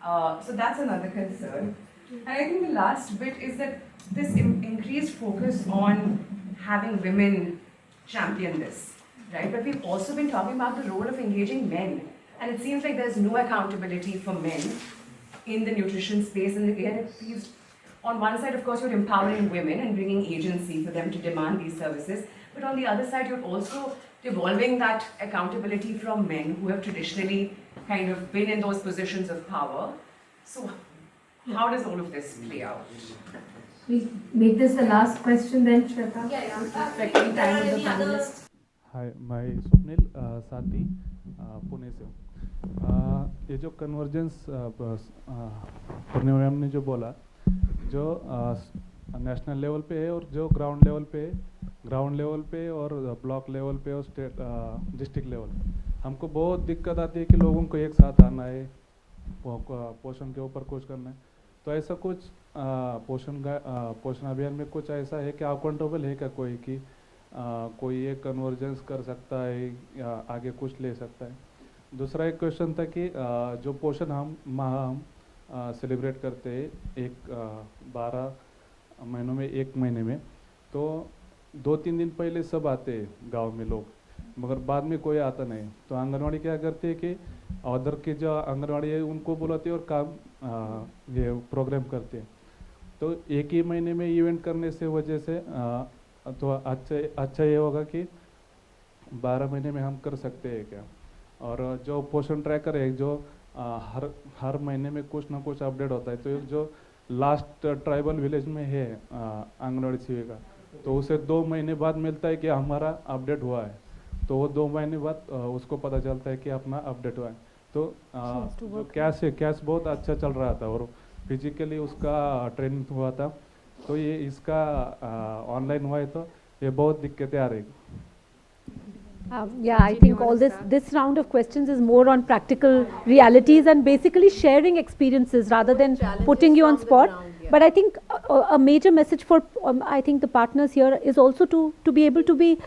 So that's another concern. And I think the last bit is that this increased focus on having women champion this, right? But we've also been talking about the role of engaging men. And it seems like there's no accountability for men in the nutrition space. And again, it feels, on one side, of course, you're empowering women and bringing agency for them to demand these services. But on the other side, you're also devolving that accountability from men who have traditionally kind of been in those positions of power. So how does all of this play out? We'll make this the last question then, Shweta. Yeah. Respecting time of the panelists. Hi, my Swapnil Sathi. Pune से ये जो convergence पूर्णिमा ma'am ने जो बोला, जो national level पे है और जो ग्राउंड लेवल पे है, ग्राउंड लेवल पे और ब्लॉक लेवल पे और स्टेट डिस्ट्रिक्ट लेवल, हमको बहुत दिक्कत आती है कि लोगों को एक साथ आना है, पोषण के ऊपर कुछ करना है। तो ऐसा कुछ पोषण अभियान में कुछ ऐसा है कि अकाउंटेबल है क्या कोई कि कोई एक कन्वर्जेंस कर सकता है या आगे कुछ ले सकता है? दूसरा एक क्वेश्चन था कि जो पोषण हम सेलिब्रेट करते हैं 12 महीनों में, 1 महीने में, तो 2-3 दिन पहले सब आते हैं गांव में लोग, मगर बाद में कोई आता नहीं। तो आंगनवाड़ी क्या करती है कि अदर की जो आंगनवाड़ी है उनको बुलाती है और काम ये प्रोग्राम करते हैं। तो एक ही महीने में इवेंट करने से वजह से तो अच्छा ये होगा कि 12 महीने में हम कर सकते हैं क्या? और जो पोषण ट्रैकर है, जो हर महीने में कुछ ना कुछ अपडेट होता है, तो जो लास्ट ट्राइबल विलेज में है आंगनवाड़ी सेविका, तो उसे 2 महीने बाद मिलता है कि हमारा अपडेट हुआ है, तो वो 2 महीने बाद उसको पता चलता है कि अपना अपडेट हुआ है। तो जो कैश बहुत अच्छा चल रहा था और फिजिकली उसका ट्रेनिंग हुआ था, तो ये इसका ऑनलाइन हुआ है, तो ये बहुत दिक्कतें आ रही। Yeah, I think all this round of questions is more on practical realities and basically sharing experiences rather than putting you on spot. But I think a major message for I think the partners here is also to be able to be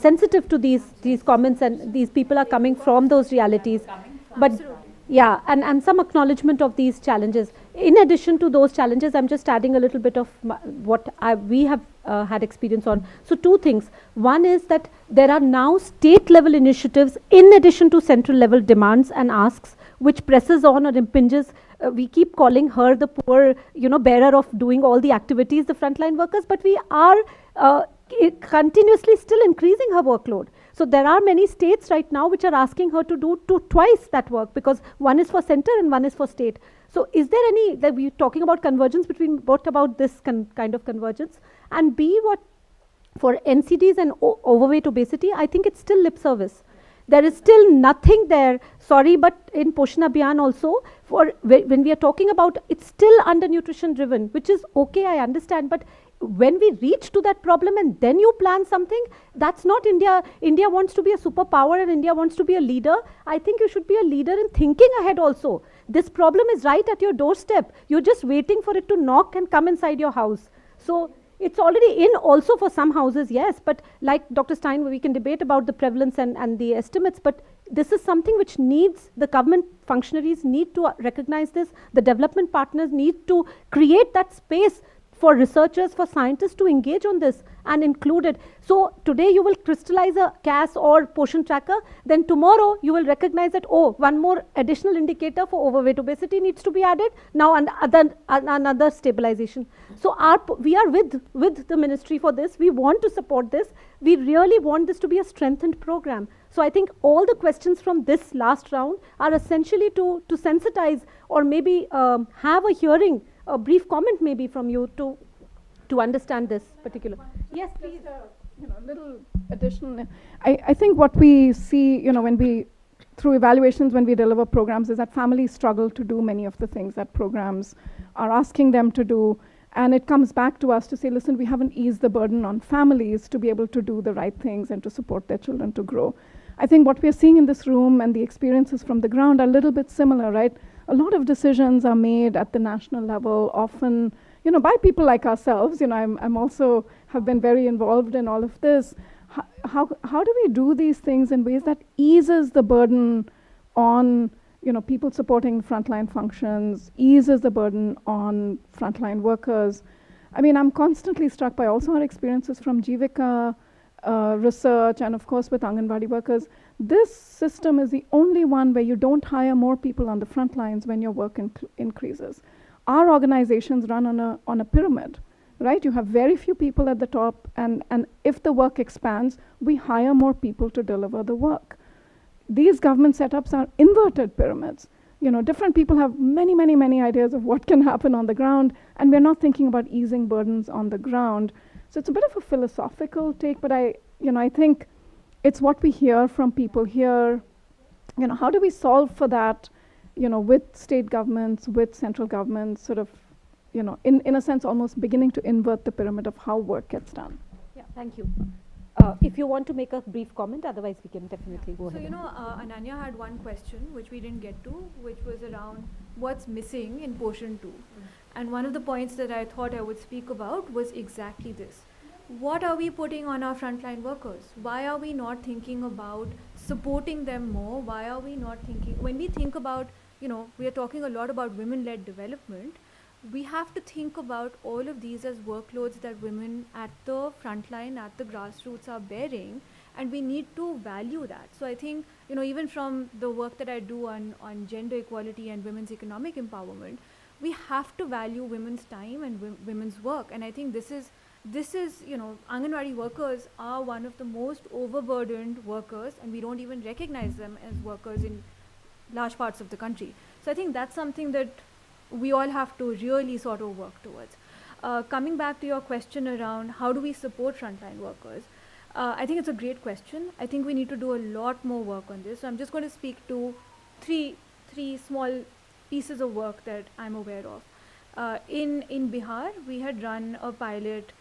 sensitive to these comments, and these people are coming from those realities. But yeah, and some acknowledgement of these challenges. In addition to those challenges, I'm just adding a little bit of what we have had experience on. So 2 things. One is that there are now state level initiatives in addition to central level demands and asks, which presses on or impinges. We keep calling her the poor, bearer of doing all the activities, the frontline workers, but we are continuously still increasing her workload. So there are many states right now which are asking her to do twice that work, because one is for center and one is for state. So is there any, that we're talking about convergence between, what about this kind of convergence? And B, what for NCDs and overweight obesity, I think it's still lip service. There is still nothing there. Sorry, but in Poshan Abhiyan also, when we are talking about, it's still undernutrition driven, which is okay, I understand, but when we reach to that problem and then you plan something, that's not India. India wants to be a superpower and India wants to be a leader. I think you should be a leader in thinking ahead also. This problem is right at your doorstep. You're just waiting for it to knock and come inside your house. So it's already in also for some houses, yes, but like Dr. Stein, we can debate about the prevalence and the estimates, but this is something which needs, the government functionaries need to recognize this, the development partners need to create that space for researchers, for scientists to engage on this and include it. So today you will crystallize a CAS or Poshan tracker, then tomorrow you will recognize that, oh, one more additional indicator for overweight obesity needs to be added, now another stabilization. So we are with the ministry for this. We want to support this. We really want this to be a strengthened program. So I think all the questions from this last round are essentially to sensitize, or maybe have a hearing, a brief comment maybe from you to understand this particular. Yes, please. Little addition. I think what we see, when we, through evaluations, when we deliver programs, is that families struggle to do many of the things that programs are asking them to do. And it comes back to us to say, listen, we haven't eased the burden on families to be able to do the right things and to support their children to grow. I think what we're seeing in this room and the experiences from the ground are a little bit similar, right? A lot of decisions are made at the national level, often, by people like ourselves. I'm also have been very involved in all of this. How do we do these things in ways that eases the burden on, people supporting frontline functions, eases the burden on frontline workers? I mean, I'm constantly struck by also our experiences from Jivika research, and of course with Anganwadi workers. This system is the only one where you don't hire more people on the front lines when your work increases. Our organizations run on a pyramid, right? You have very few people at the top, and if the work expands, we hire more people to deliver the work. These government setups are inverted pyramids. Different people have many, many, many ideas of what can happen on the ground, and we're not thinking about easing burdens on the ground. So it's a bit of a philosophical take, but I think it's what we hear from people here how do we solve for that, with state governments, with central governments, sort of, in a sense, almost beginning to invert the pyramid of how work gets done. Yeah, thank you. If you want to make a brief comment, otherwise we can definitely go So, ahead. Ananya had one question which we didn't get to, which was around what's missing in Poshan 2. And one of the points that I thought I would speak about was exactly this. What are we putting on our frontline workers? Why are we not thinking about supporting them more? Why are we not thinking, when we think about, we are talking a lot about women-led development, we have to think about all of these as workloads that women at the front line, at the grassroots are bearing, and we need to value that. So I think, even from the work that I do on gender equality and women's economic empowerment, we have to value women's time and women's work. And I think this is, Anganwadi workers are one of the most overburdened workers, and we don't even recognize them as workers in large parts of the country. So I think that's something that we all have to really sort of work towards. Coming back to your question around how do we support frontline workers, I think it's a great question. I think we need to do a lot more work on this. So I'm just going to speak to three small pieces of work that I'm aware of. In Bihar, we had run a pilot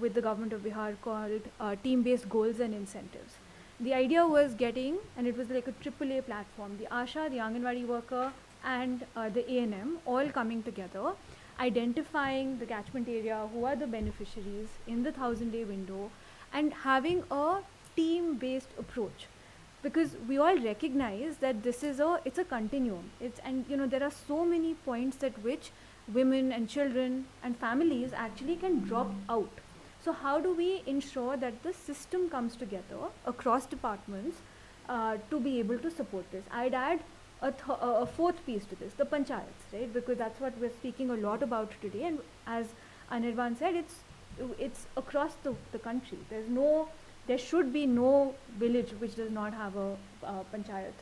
with the government of Bihar called team-based goals and incentives. The idea was getting, and it was like a AAA platform, the ASHA, the Anganwadi worker, and the A&M all coming together, identifying the catchment area, who are the beneficiaries in the 1,000-day window, and having a team-based approach. Because we all recognize that it's a continuum. There are so many points at which women and children and families actually can drop out. So how do we ensure that the system comes together across departments to be able to support this? I'd add a fourth piece to this, the panchayats, right? Because that's what we're speaking a lot about today. And as Anirban said, it's across the country. There should be no village which does not have a panchayat.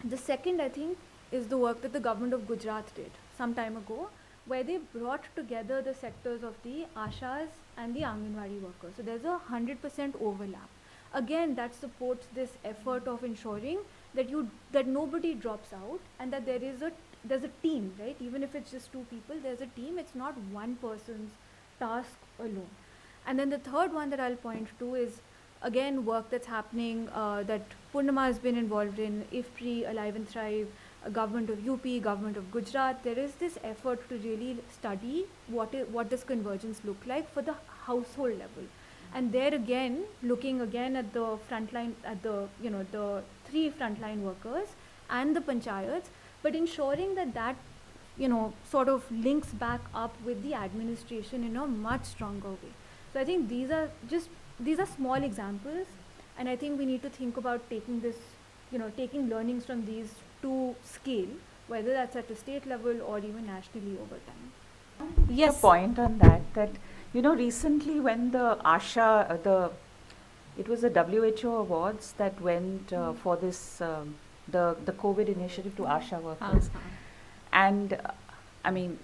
The second, I think, is the work that the government of Gujarat did some time ago, where they brought together the sectors of the Ashas and the Anganwadi workers. So there's 100% overlap. Again, that supports this effort of ensuring that nobody drops out, and that there's a team, right? Even if it's just two people, there's a team. It's not one person's task alone. And then the third one that I'll point to is, again, work that's happening that Purnima has been involved in, IFPRI, Alive and Thrive, government of UP, government of Gujarat. There is this effort to really study what does convergence look like for the household level. And there again, looking again at the frontline, at the three frontline workers and the panchayats, but ensuring that sort of links back up with the administration in a much stronger way. So I think these are small examples, and I think we need to think about taking taking learnings from these to scale, whether that's at a state level or even nationally over time. Yes. A point on that recently when the ASHA, it was the WHO awards that went for this, the COVID initiative to ASHA workers. And I mean,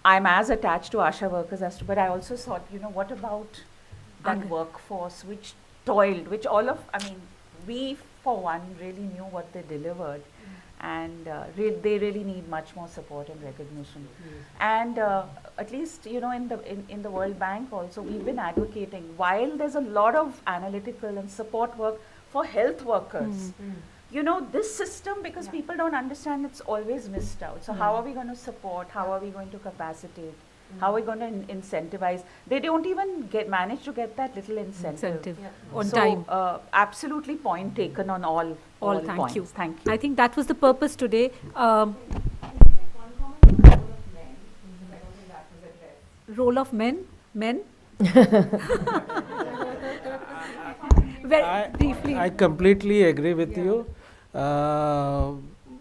I'm as attached to ASHA workers but I also thought, what about that workforce which toiled, which we for one really knew what they delivered. And they really need much more support and recognition. And at least, in the World Bank also, we've been advocating, while there's a lot of analytical and support work for health workers, this system, because people don't understand, it's always missed out. So how are we going to support? How are we going to capacitate? How are we going to incentivize? They don't even manage to get that little incentive. On time. Absolutely point taken on all thank points. you. Thank you. I think that was the purpose today. Role of men? Very briefly. I completely agree with you.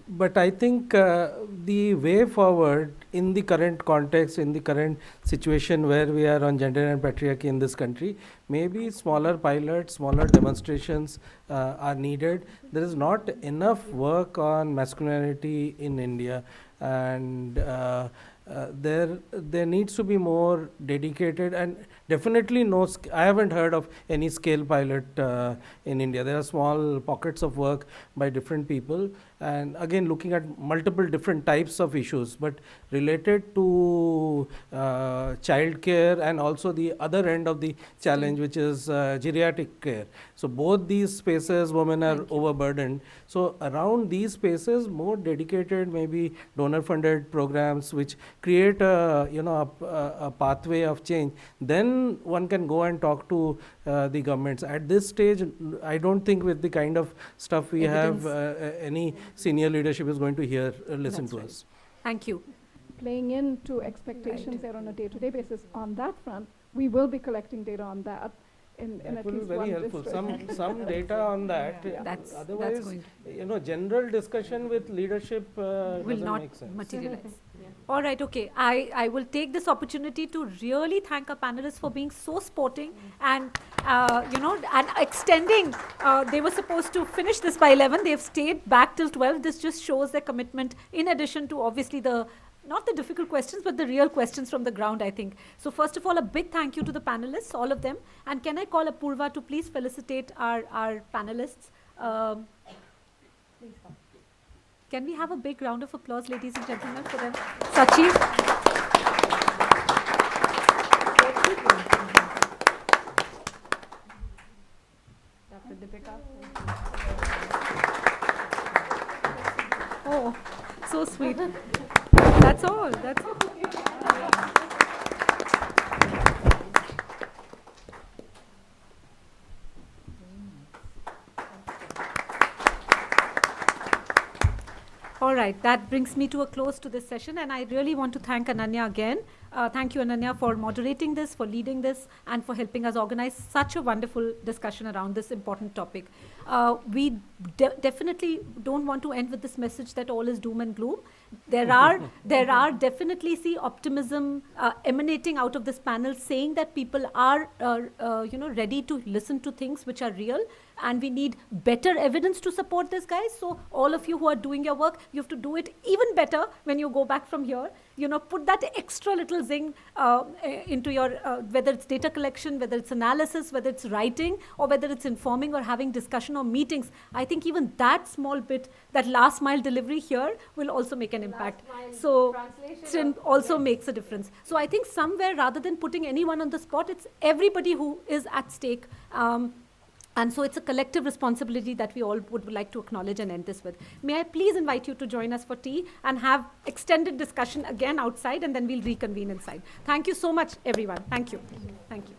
But I think the way forward in the current context, in the current situation where we are on gender and patriarchy in this country, maybe smaller pilots, smaller demonstrations are needed. There is not enough work on masculinity in India, and there needs to be more dedicated, and definitely I haven't heard of any scale pilot in India. There are small pockets of work by different people, and again looking at multiple different types of issues, but related to child care and also the other end of the challenge, which is geriatric care. So both these spaces, women are overburdened. So around these spaces, more dedicated, maybe donor funded programs which create a pathway of change, then one can go and talk to the governments. At this stage, I don't think with the kind of stuff we have, any senior leadership is going to listen to us. Thank you. Playing into expectations there on a day-to-day basis on that front, we will be collecting data on that in at least very one helpful. district. Some data on that. That's Otherwise, going general discussion with leadership will doesn't not make sense. materialize. All right, okay. I will take this opportunity to really thank our panelists for being so sporting and, and extending. They were supposed to finish this by 11. They've stayed back till 12. This just shows their commitment, in addition to obviously not the difficult questions, but the real questions from the ground, I think. So first of all, a big thank you to the panelists, all of them. And can I call Apurva to please felicitate our panelists? Please come. Can we have a big round of applause, ladies and gentlemen, for them? Sachi. Dr. Deepika. Oh, so sweet. That's all. That's all. All right, that brings me to a close to this session, and I really want to thank Ananya again. Thank you, Ananya, for moderating this, for leading this, and for helping us organize such a wonderful discussion around this important topic. We definitely don't want to end with this message that all is doom and gloom. There are definitely optimism emanating out of this panel, saying that people are ready to listen to things which are real, and we need better evidence to support this, guys. So all of you who are doing your work, you have to do it even better when you go back from here. Put that extra little zing into your, whether it's data collection, whether it's analysis, whether it's writing, or whether it's informing or having discussion or meetings. I think even that small bit, that last mile delivery here will also make an impact. So also makes a difference. So I think somewhere, rather than putting anyone on the spot, it's everybody who is at stake. And so it's a collective responsibility that we all would like to acknowledge and end this with. May I please invite you to join us for tea and have extended discussion again outside, and then we'll reconvene inside. Thank you so much, everyone. Thank you. Thank you.